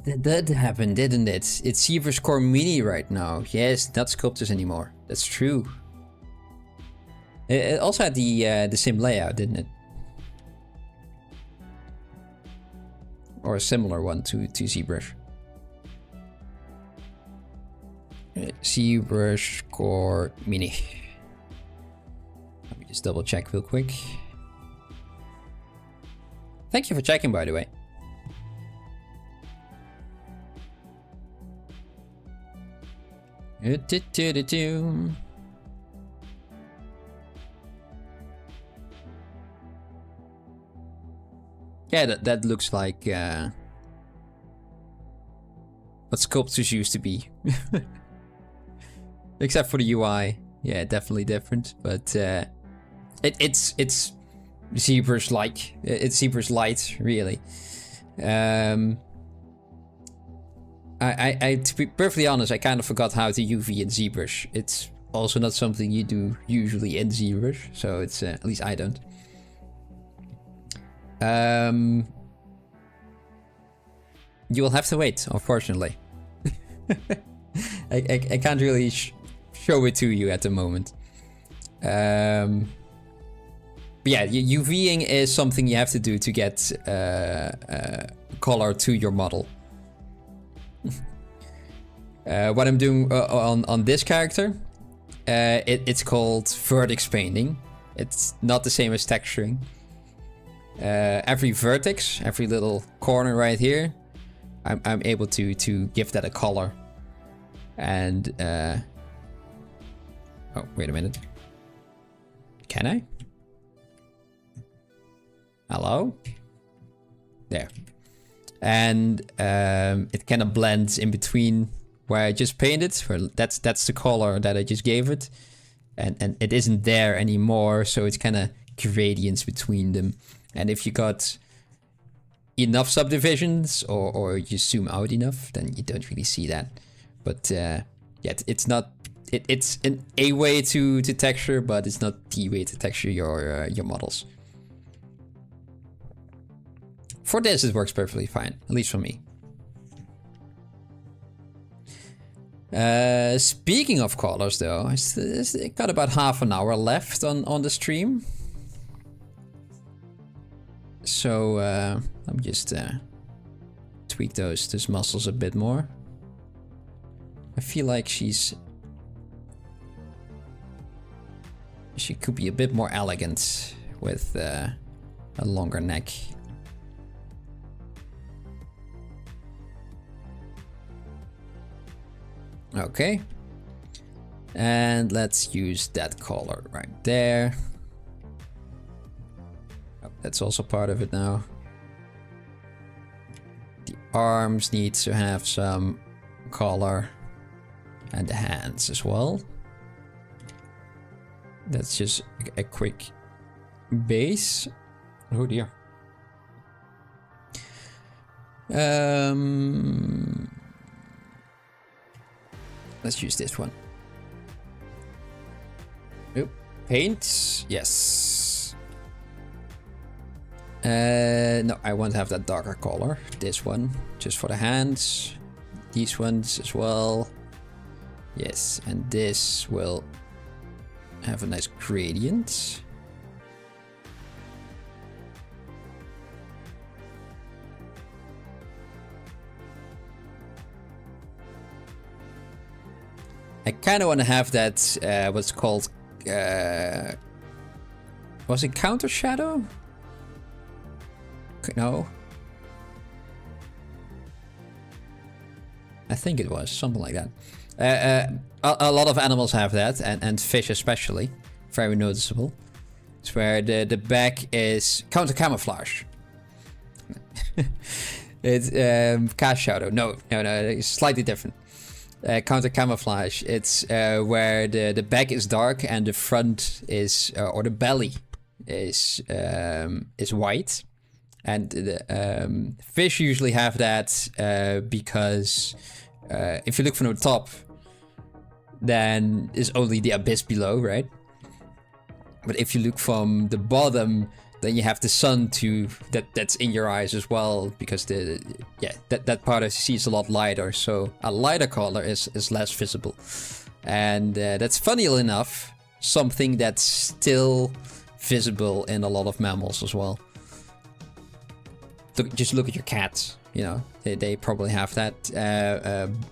that happened, didn't it? It's ZBrush Core Mini right now. Yes, not Sculptors anymore. That's true. It also had the same layout, didn't it? Or a similar one to ZBrush. ZBrush Core Mini. Let me just double check real quick. Thank you for checking, by the way. Yeah, that looks like what Sculptors used to be. Except for the UI. Yeah, definitely different. But it's ZBrush-like. It's ZBrush Lite, really. I to be perfectly honest, I kind of forgot how to UV in ZBrush. It's also not something you do usually in ZBrush, so it's at least I don't. You will have to wait, unfortunately. I can't really show it to you at the moment. But yeah, UVing is something you have to do to get color to your model. What I'm doing on this character, it's called vertex painting. It's not the same as texturing. Every vertex, every little corner right here, I'm able to give that a color. And oh, wait a minute. Can I? Hello? There. And it kind of blends in between where I just painted. Where that's the color that I just gave it. And it isn't there anymore, so it's kind of gradients between them. And if you got enough subdivisions or you zoom out enough, then you don't really see that. But yeah, it's not. It's a way to texture, but it's not the way to texture your models. For this, it works perfectly fine, at least for me. Speaking of colors, though, I got about half an hour left on the stream. So let me just tweak those muscles a bit more. I feel like she could be a bit more elegant with a longer neck. Okay. And let's use that color right there. Oh, that's also part of it now. The arms need to have some color. And the hands as well. That's just a quick base. Oh dear. Let's use this one. Oop. Paint. Yes. No, I won't have that darker color. This one, just for the hands. These ones as well. Yes, and this will have a nice gradient. I kind of want to have that, what's called, was it counter shadow? No. I think it was, something like that. A lot of animals have that, and fish especially. Very noticeable. It's where the back is counter camouflage. It's cast shadow. No, it's slightly different. Counter camouflage. It's where the back is dark and the front is, or the belly is white. And the fish usually have that because if you look from the top, then it's only the abyss below, right? But if you look from the bottom, then you have the sun that's in your eyes as well, because that part of the sea is a lot lighter, so a lighter color is less visible. And that's, funny enough, something that's still visible in a lot of mammals as well. Just look at your cats, you know, they probably have that.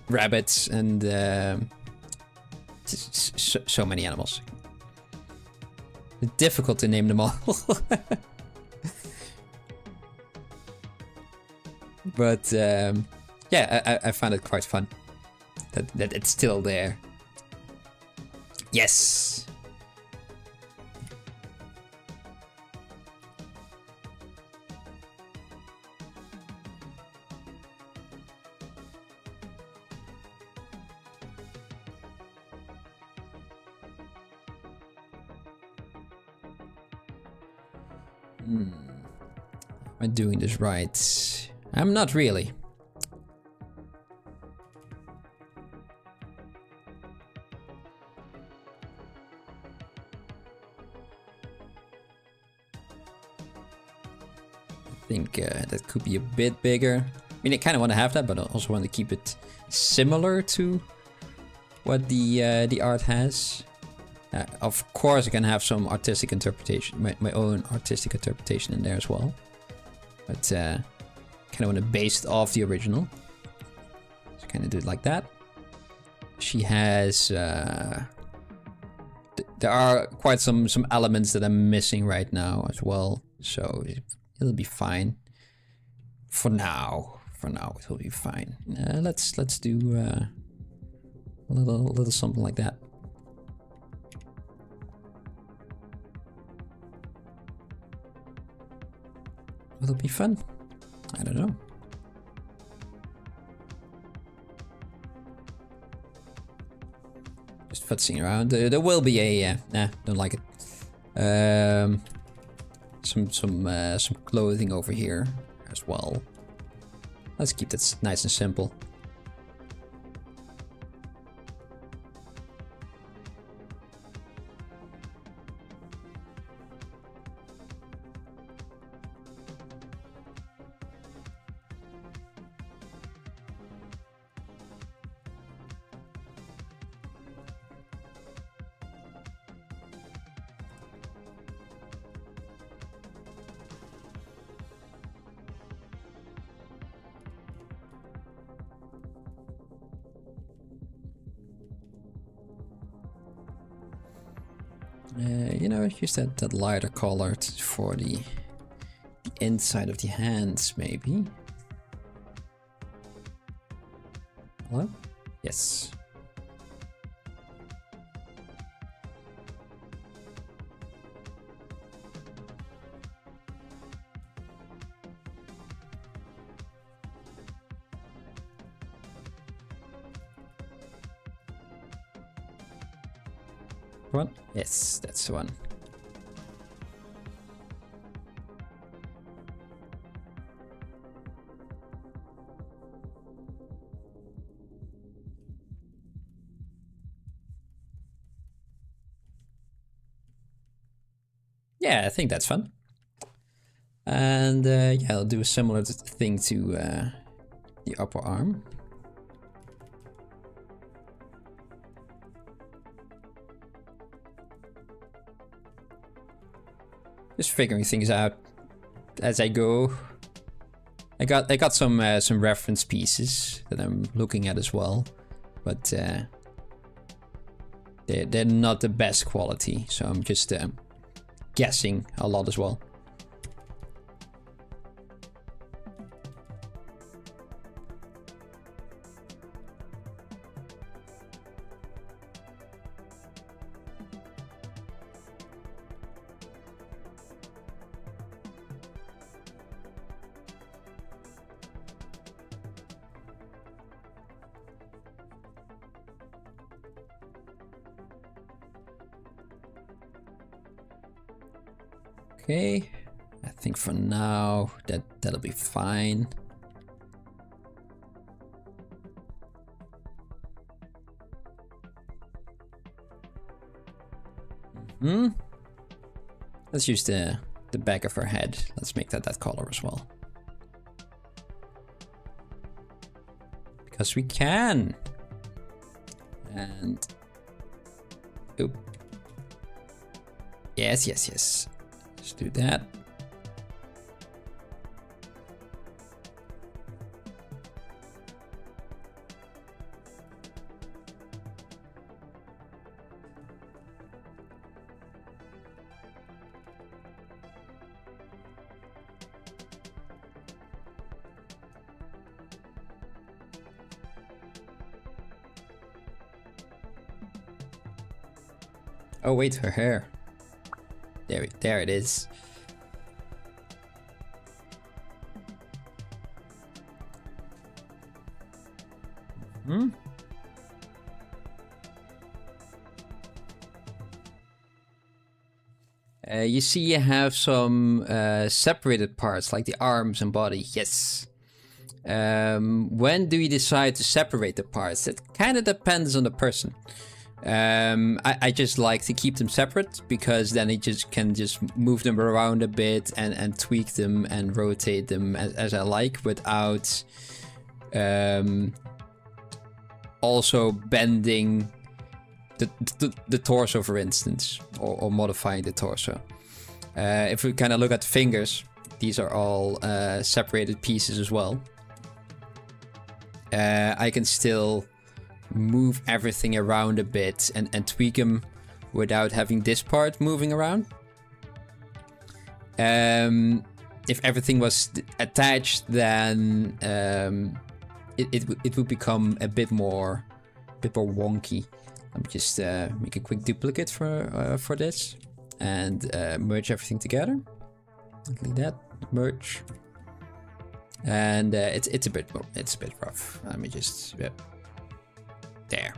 Rabbits and so many animals. It's difficult to name them all. But yeah, I find it quite fun that it's still there. Yes. Am I doing this right? I'm not really. I think that could be a bit bigger. I mean, I kind of want to have that, but I also want to keep it similar to what the art has. Of course, I can have some artistic interpretation, my own artistic interpretation in there as well. But kind of want to base it off the original. So kind of do it like that. She has... there are quite some elements that I'm missing right now as well. So it'll be fine. For now it will be fine. Let's do a little something like that. Will it be fun? I don't know. Just futzing around. There will be a nah, don't like it. Some clothing over here. as well. Let's keep that nice and simple. You know, use that lighter color for the inside of the hands, maybe. Hello? Yes. One? Yes, that's the one. Yeah, I think that's fun. And yeah, I'll do a similar thing to the upper arm. Just figuring things out as I go. I got some reference pieces that I'm looking at as well, but they're not the best quality, so I'm just guessing a lot as well. Okay, I think for now that'll be fine. Let's use the back of her head. Let's make that color as well. Because we can. And oop. Yes. Let's do that. Oh wait, her hair. There it is. You see you have some separated parts, like the arms and body. Yes. When do you decide to separate the parts? It kind of depends on the person. I just like to keep them separate, because then I can move them around a bit and tweak them and rotate them as I like, without also bending the torso, for instance, or modifying the torso. If we kind of look at the fingers, these are all separated pieces as well. I can still move everything around a bit and tweak them without having this part moving around. If everything was attached, then it would become a bit more wonky. Let me just make a quick duplicate for this and merge everything together. Like that, merge, and it's a bit rough. Let me just there.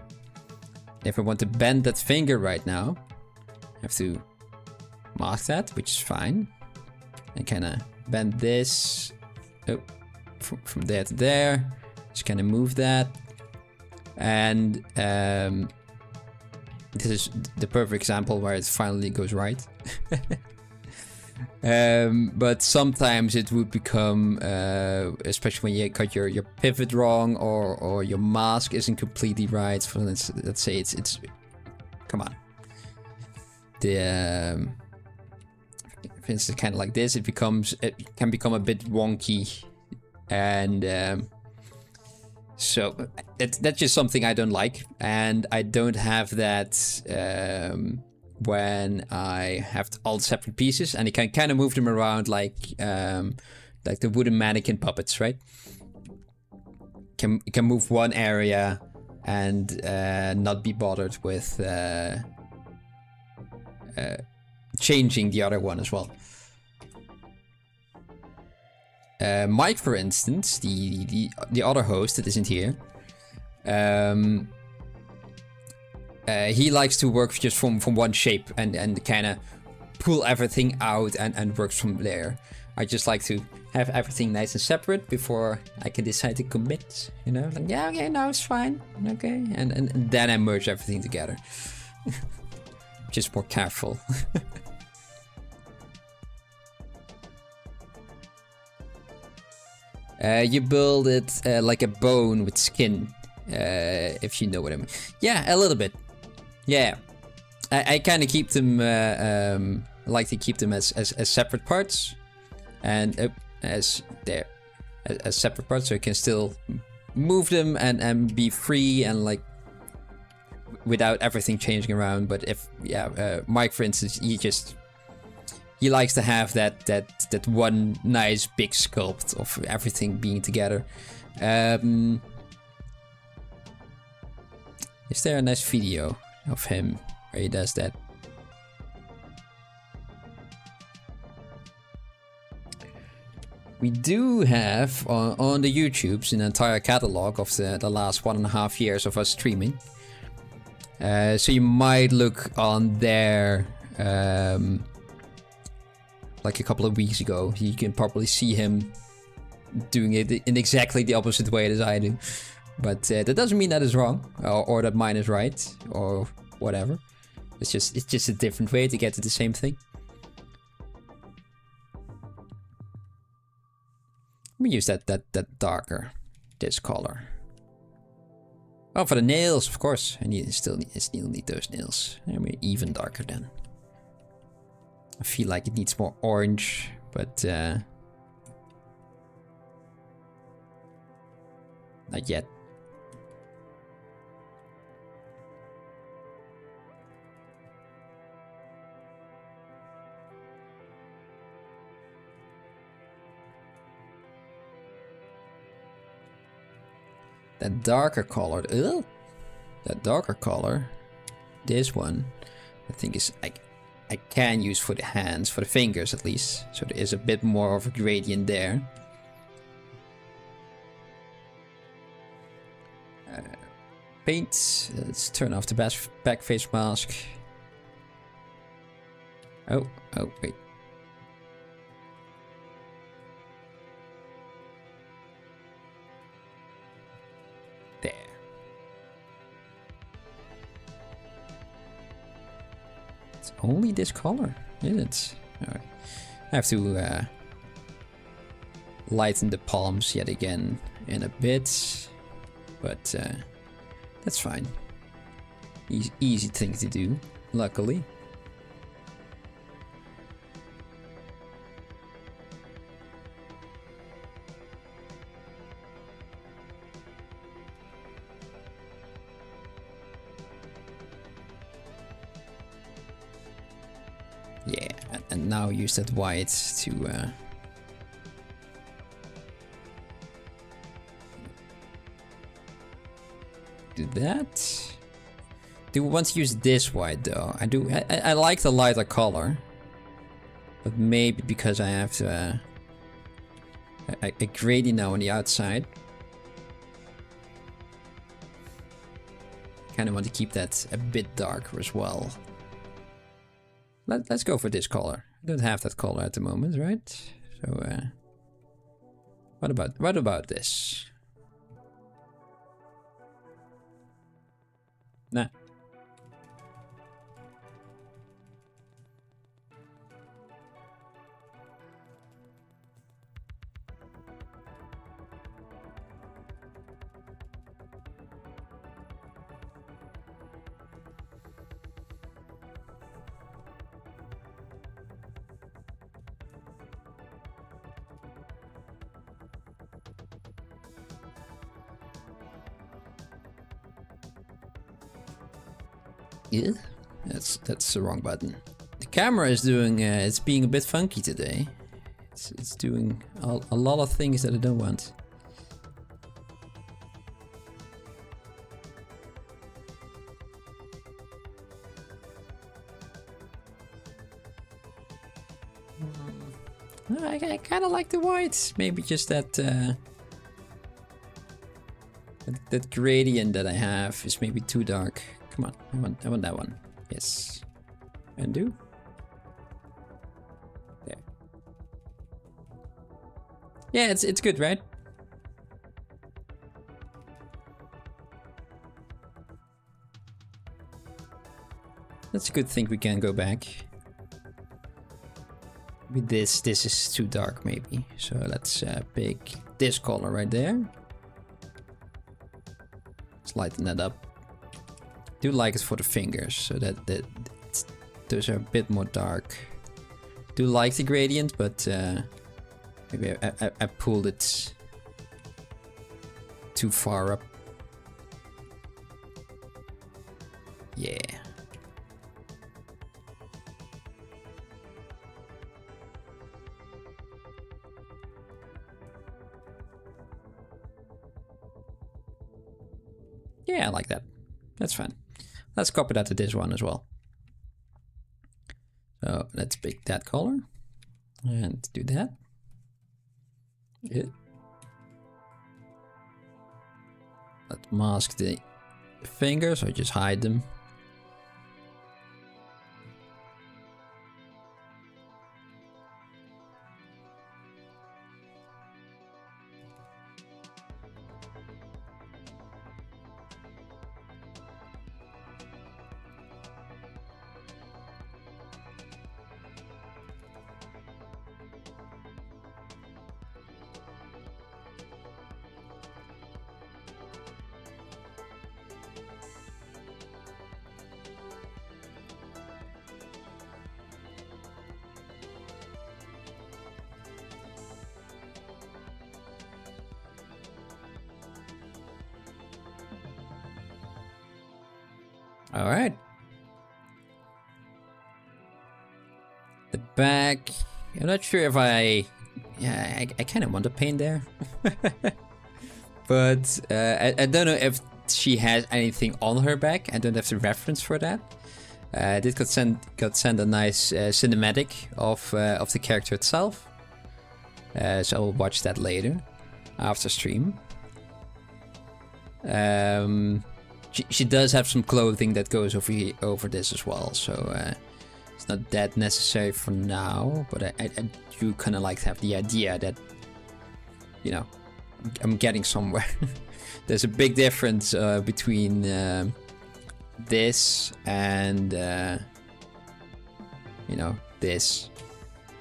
If I want to bend that finger right now, I have to mask that, which is fine, and kind of bend this oh, from there to there. Just kind of move that. And this is the perfect example where it finally goes right. But sometimes it would become, especially when you got your pivot wrong or your mask isn't completely right. For let's say it's come on. The for instance, kind of like this, it can become a bit wonky, and so that's just something I don't like, and I don't have that when I have all the separate pieces, and you can kind of move them around like the wooden mannequin puppets, right? You can move one area and not be bothered with changing the other one as well. Mike, for instance, the other host that isn't here, he likes to work just from one shape and kind of pull everything out and works from there. I just like to have everything nice and separate before I can decide to commit. You know, like, yeah, okay, no, it's fine, okay, and then I merge everything together. Just more careful. You build it like a bone with skin, if you know what I mean. Yeah, a little bit. Yeah, I kind of keep them. Like to keep them as separate parts, and as separate parts, so you can still move them and be free and like without everything changing around. But if Mike, for instance, he likes to have that one nice big sculpt of everything being together. Is there a nice video of him where he does that? We do have on the YouTubes an entire catalog of the last 1.5 years of us streaming. So you might look on there like a couple of weeks ago. You can probably see him doing it in exactly the opposite way as I do. But that doesn't mean that is wrong or that mine is right or whatever. It's just a different way to get to the same thing. Let me use that darker, this color. Oh, for the nails, of course. I still need those nails. I mean, even darker then. I feel like it needs more orange, but not yet. That darker color, this one, I think is I can use for the hands, for the fingers at least. So there is a bit more of a gradient there. Paint. Let's turn off the back face mask. Oh, wait. There. It's only this color, isn't it? Alright. I have to lighten the palms yet again in a bit, but that's fine. Easy thing to do, luckily. Yeah, and now use that white to do that. Do we want to use this white though? I like the lighter color, but maybe because I have to a gradient now on the outside. Kind of want to keep that a bit darker as well. Let's go for this color. I don't have that color at the moment, right? So What about this? Nah. Yeah, that's the wrong button. The camera is doing, it's being a bit funky today. It's doing a lot of things that I don't want. I kind of like the white. Maybe just that that gradient that I have is maybe too dark. Come on, I want that one. Yes. Undo. There. Yeah, it's good, right? That's a good thing we can go back. With this is too dark maybe. So let's pick this color right there. Let's lighten that up. Do like it for the fingers, so that those are a bit more dark. Do like the gradient, but maybe I pulled it too far up. Yeah. Yeah, I like that. That's fine. Let's copy that to this one as well. So let's pick that color and do that. Yeah. Let's mask the fingers or just hide them. All right. The back. I'm not sure if I kind of want to paint there. But I don't know if she has anything on her back. I don't have the reference for that. This got sent a nice cinematic of the character itself. So I will watch that later after stream. She does have some clothing that goes over this as well, so it's not that necessary for now, but I do kind of like to have the idea that, you know, I'm getting somewhere. There's a big difference between this and, you know, this.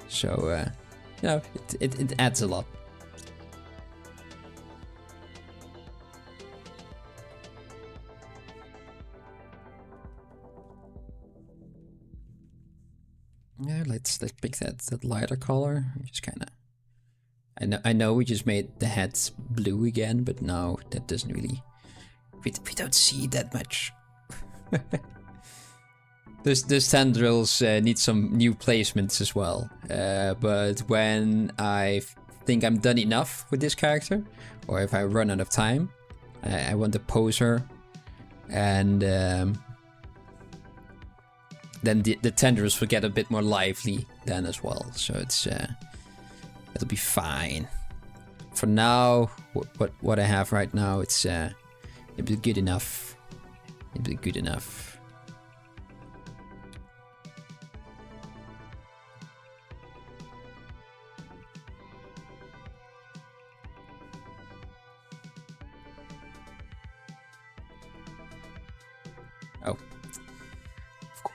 So, you know, it adds a lot. Yeah, let's pick that lighter color. Just kind of. I know we just made the heads blue again, but no, that doesn't really. We don't see that much. Those tendrils need some new placements as well. But when I think I'm done enough with this character, or if I run out of time, I want to pose her, and. Then the tendrils will get a bit more lively then as well. So it's it'll be fine. For now, what I have right now, it'll be good enough. It'll be good enough.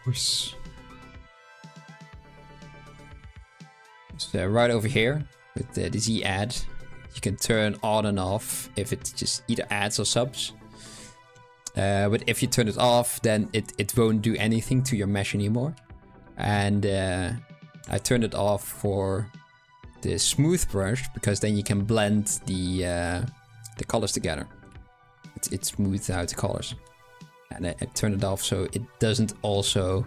course. So right over here with the Z add, you can turn on and off if it's just either ads or subs. But if you turn it off, then it won't do anything to your mesh anymore. And I turned it off for the smooth brush because then you can blend the colors together. It smooths out the colors. And I turned it off so it doesn't also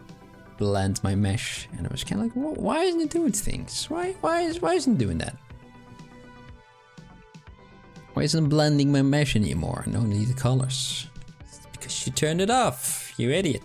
blend my mesh. And I was kind of like, well, why isn't it doing things? Why isn't it doing that? Why isn't it blending my mesh anymore? I don't need the colors. It's because you turned it off, you idiot.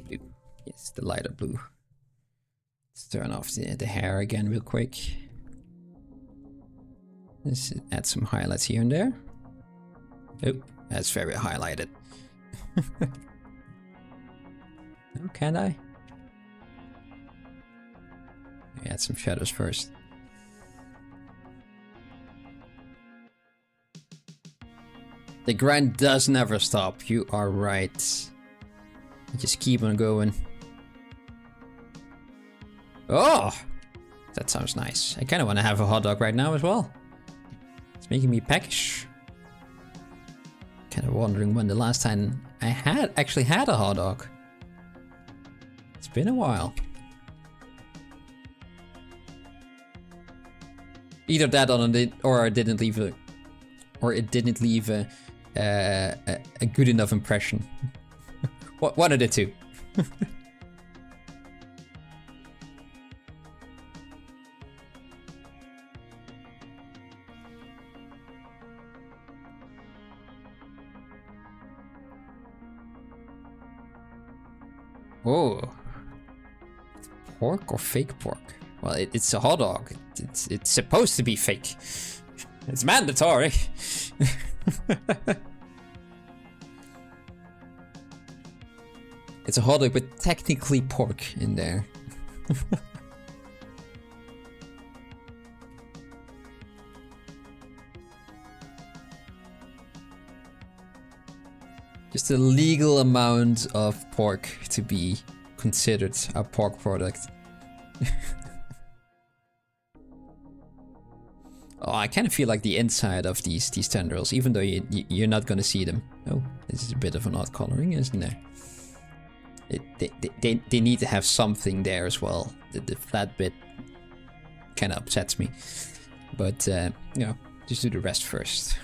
Blue. Yes, the lighter blue. Let's turn off the hair again real quick. Let's add some highlights here and there. Oh, that's very highlighted. Oh, can I? Add some shadows first. The grind does never stop. You are right. Just keep on going. Oh! That sounds nice. I kind of want to have a hot dog right now as well. It's making me peckish. Kind of wondering when the last time I actually had a hot dog. It's been a while. Either that or it didn't leave a good enough impression. One of the two. Oh, pork or fake pork? Well, it's a hot dog. It's supposed to be fake. It's mandatory. It's a hot dog, but technically pork in there. Just a legal amount of pork to be considered a pork product. Oh, I kind of feel like the inside of these tendrils, even though you're not gonna see them. Oh, this is a bit of an odd coloring, isn't there? They need to have something there as well. The flat bit kind of upsets me, but you know, just do the rest first.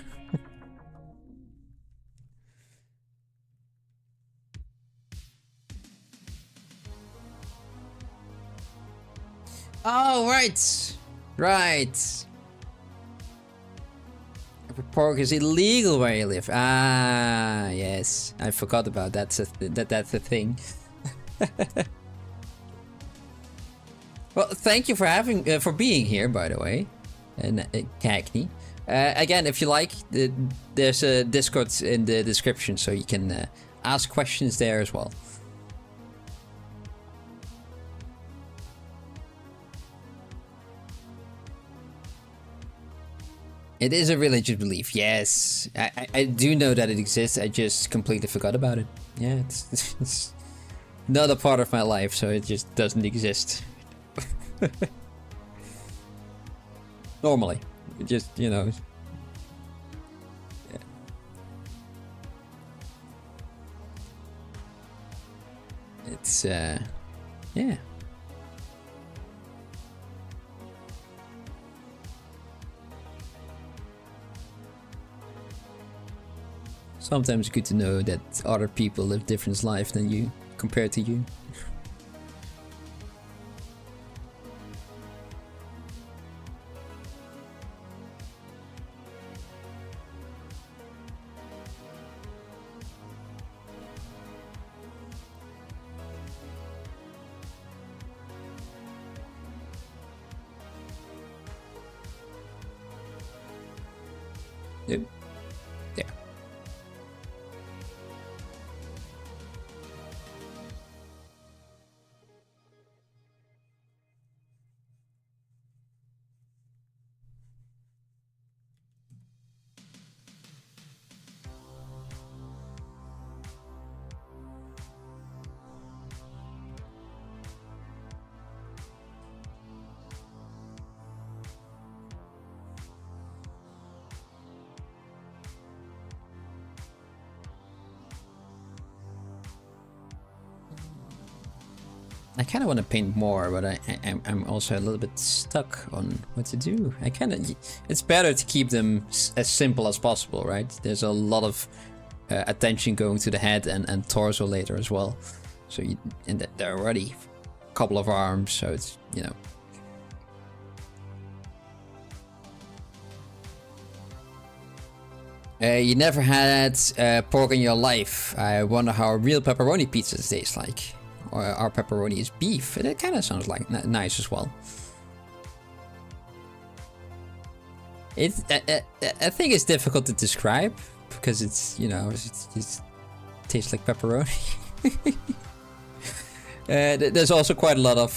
Oh, right. Pork is illegal where you live. Ah, yes. I forgot about that. That's a thing. Well, thank you for being here, by the way, and Cagney. Again, if you like, there's a Discord in the description, so you can ask questions there as well. It is a religious belief, yes. I do know that it exists, I just completely forgot about it. Yeah, it's not a part of my life, so it just doesn't exist. Normally. It just, you know. Yeah. It's, yeah. Sometimes good to know that other people live different lives than you, compared to you. Yep. There. I kind of want to paint more, but I'm also a little bit stuck on what to do. It's better to keep them as simple as possible, right? There's a lot of attention going to the head and torso later as well. So and there are already a couple of arms, so it's, you know. You never had pork in your life. I wonder how a real pepperoni pizza tastes like. Or our pepperoni is beef. It kind of sounds like nice as well. I think it's difficult to describe because it's, you know, it tastes like pepperoni. There's also quite a lot of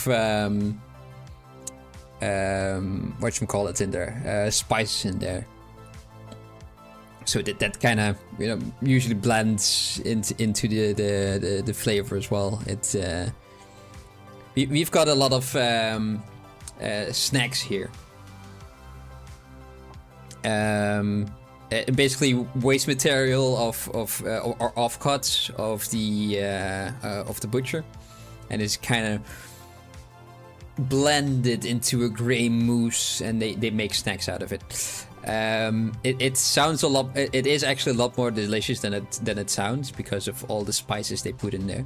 whatchamacallit in there, spices in there. So that kind of, you know, usually blends into the flavor as well. It's we've got a lot of snacks here. Basically waste material or offcuts of the butcher, and it's kind of blended into a gray mousse, and they make snacks out of it. It sounds a lot. It is actually a lot more delicious than it sounds because of all the spices they put in there.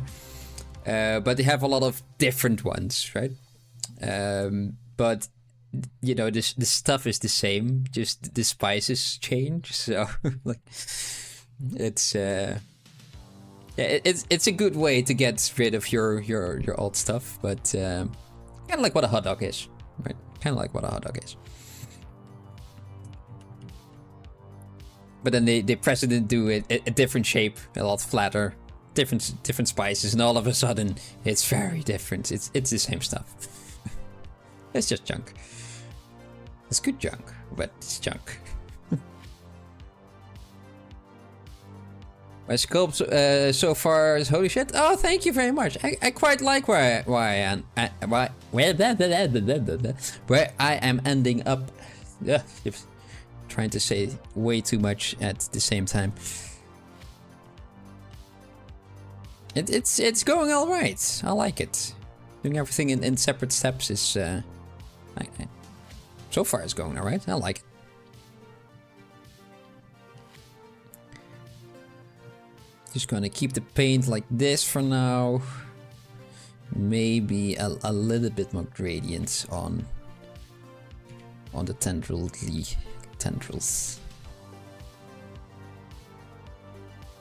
But they have a lot of different ones, right? But you know, the stuff is the same, just the spices change. So like, it's it's a good way to get rid of your old stuff, but kind of like what a hot dog is, right? Kind of like what a hot dog is. But then they press it into a different shape, a lot flatter, different spices, and all of a sudden it's very different. It's the same stuff. It's just junk. It's good junk, but it's junk. My sculpt so far is holy shit. Oh, thank you very much. I quite like where I am ending up. Trying to say way too much at the same time. It's going all right. I like it. Doing everything in separate steps is so far it's going all right. I like it. Just gonna keep the paint like this for now. Maybe a little bit more gradients on the tendrils.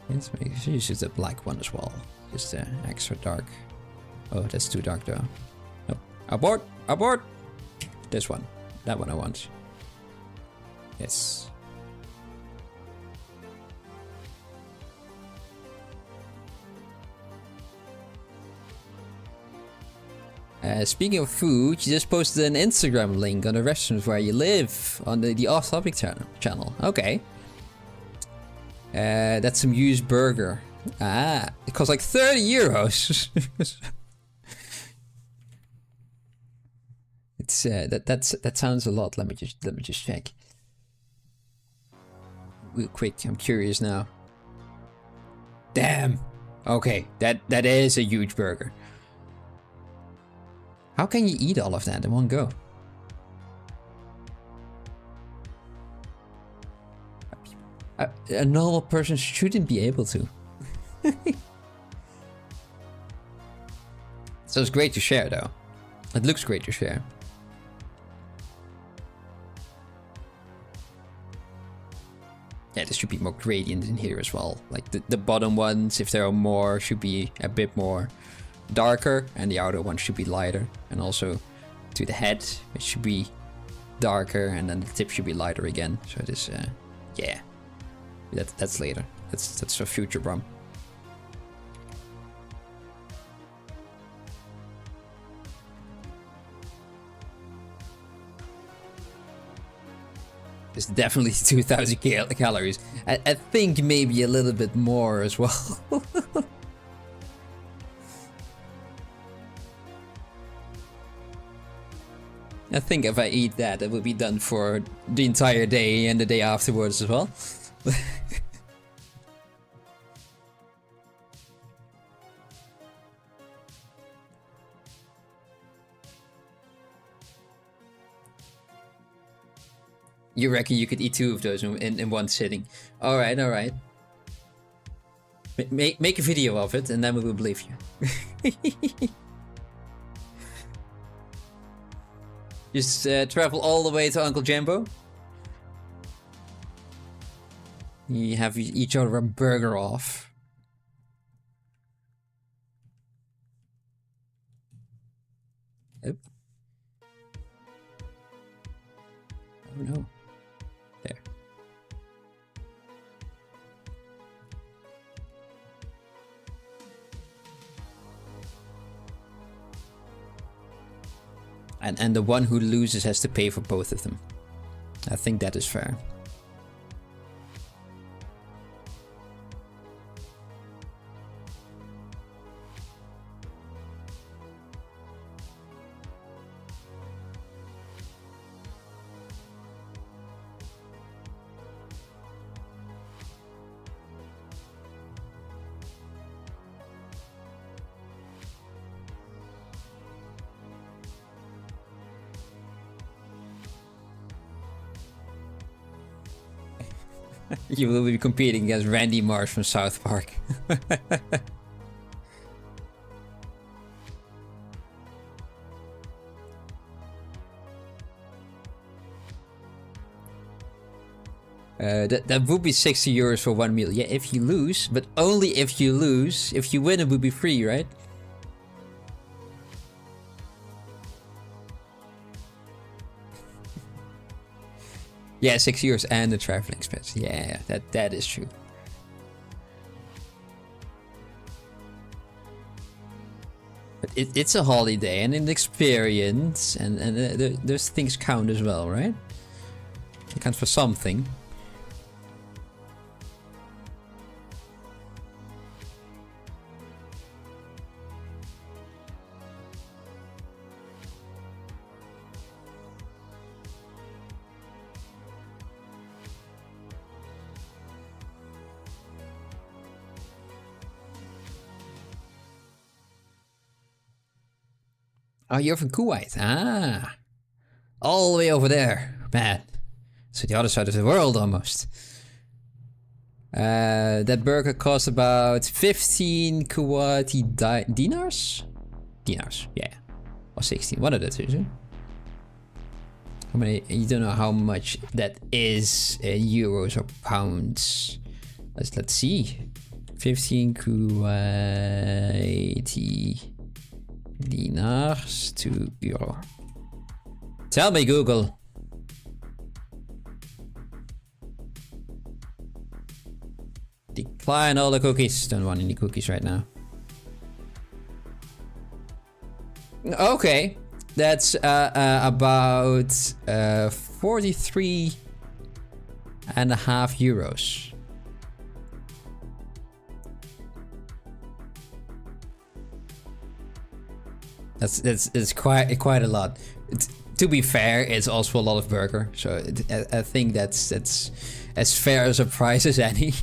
Let's use the black one as well. Just extra dark. Oh, that's too dark though. No. Abort! Abort! This one. That one I want. Yes. Speaking of food, you just posted an Instagram link on the restaurant where you live on the Off Topic channel. Okay. That's some used burger. Ah, it costs like 30 euros. It's that sounds a lot. Let me just check. Real quick, I'm curious now. Damn. Okay, that is a huge burger. How can you eat all of that in one go? A normal person shouldn't be able to. So it's great to share though. It looks great to share. Yeah, there should be more gradient in here as well. Like the bottom ones, if there are more, should be a bit more darker, and the outer one should be lighter. And also to the head, it should be darker, and then the tip should be lighter again. So it is, yeah, That's later. That's for future Brum. It's definitely 2,000 calories. I think maybe a little bit more as well. I think if I eat that, it will be done for the entire day and the day afterwards as well. You reckon you could eat 2 of those in one sitting? All right, all right. Make a video of it, and then we will believe you. Just travel all the way to Uncle Jumbo. You have each other a burger off. Oh. Oh no. There. And the one who loses has to pay for both of them. I think that is fair. You will be competing against Randy Marsh from South Park. That would be 60 euros for one meal. Yeah, if you lose, but only if you lose. If you win, it would be free, right? Yeah, 6 euros and the traveling expense. Yeah, that is true. But it's a holiday and an experience, and those things count as well, right? It counts for something. Oh, you're from Kuwait. Ah. All the way over there. Man. So the other side of the world almost. That burger cost about 15 Kuwaiti dinars? Dinars, yeah. Or 16. One of the two. How many? You don't know how much that is in euros or pounds. Let's see. 15 Kuwaiti dinars to euro. Tell me, Google. Decline all the cookies. Don't want any cookies right now. Okay, that's about 43.5 euros. That's quite a lot. To be fair, it's also a lot of burger, so I think that's as fair as a price as any.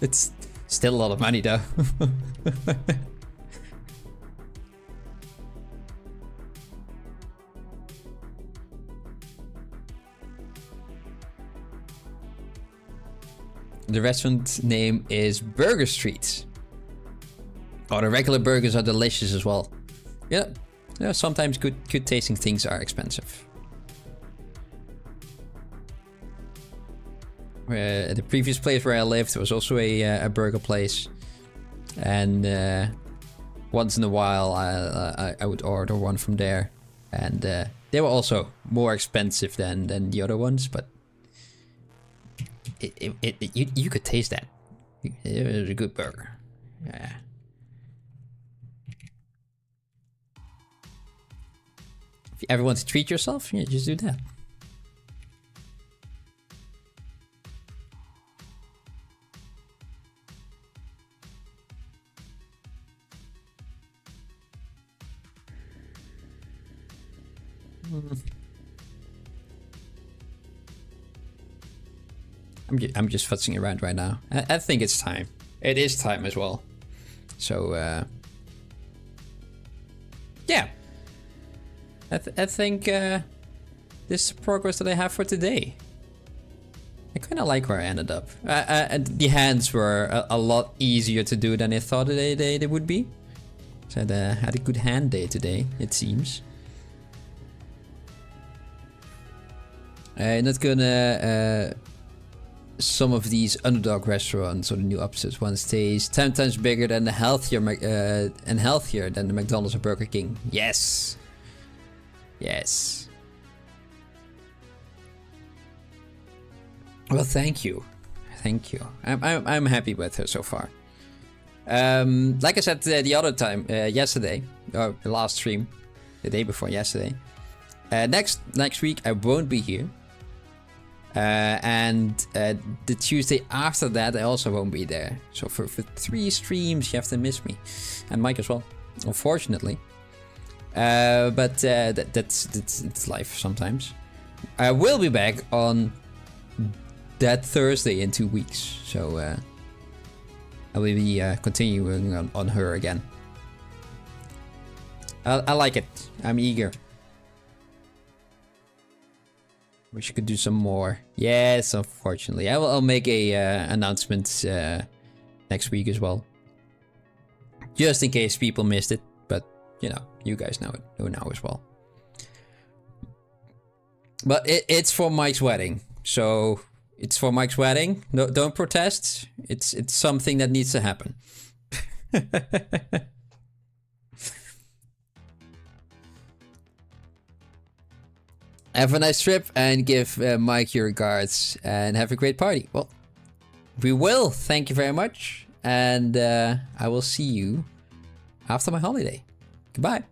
It's still a lot of money though. The restaurant name is Burger Street. Oh, the regular burgers are delicious as well. Yeah. Yeah, sometimes good tasting things are expensive. The previous place where I lived was also a burger place, and once in a while I would order one from there, and they were also more expensive than the other ones, but You could taste that. It was a good burger. Yeah. If you ever want to treat yourself, yeah, just do that. I'm just futzing around right now. I think it's time. It is time as well. So, yeah. I think this is the progress that I have for today. I kind of like where I ended up. The hands were a lot easier to do than I thought they would be. So I had a good hand day today, it seems. Not gonna... some of these underdog restaurants or the new upstairs one stays 10 times bigger than the healthier and healthier than the McDonald's or Burger King. Yes. Yes. Well, thank you. Thank you. I'm happy with her so far. Like I said the other time, yesterday, or the last stream, the day before yesterday. Next week I won't be here. And the Tuesday after that I also won't be there. So for 3 streams you have to miss me. And Mike as well, unfortunately. But that's life sometimes. I will be back on that Thursday in 2 weeks. So I will be continuing on her again. I like it. I'm eager. Wish you could do some more. Yes, unfortunately. I'll make a announcement next week as well. Just in case people missed it. But, you know, you guys know now as well. But it's for Mike's wedding. So, it's for Mike's wedding. No, don't protest. It's something that needs to happen. Have a nice trip and give Mike your regards and have a great party. Well, we will. Thank you very much. And I will see you after my holiday. Goodbye.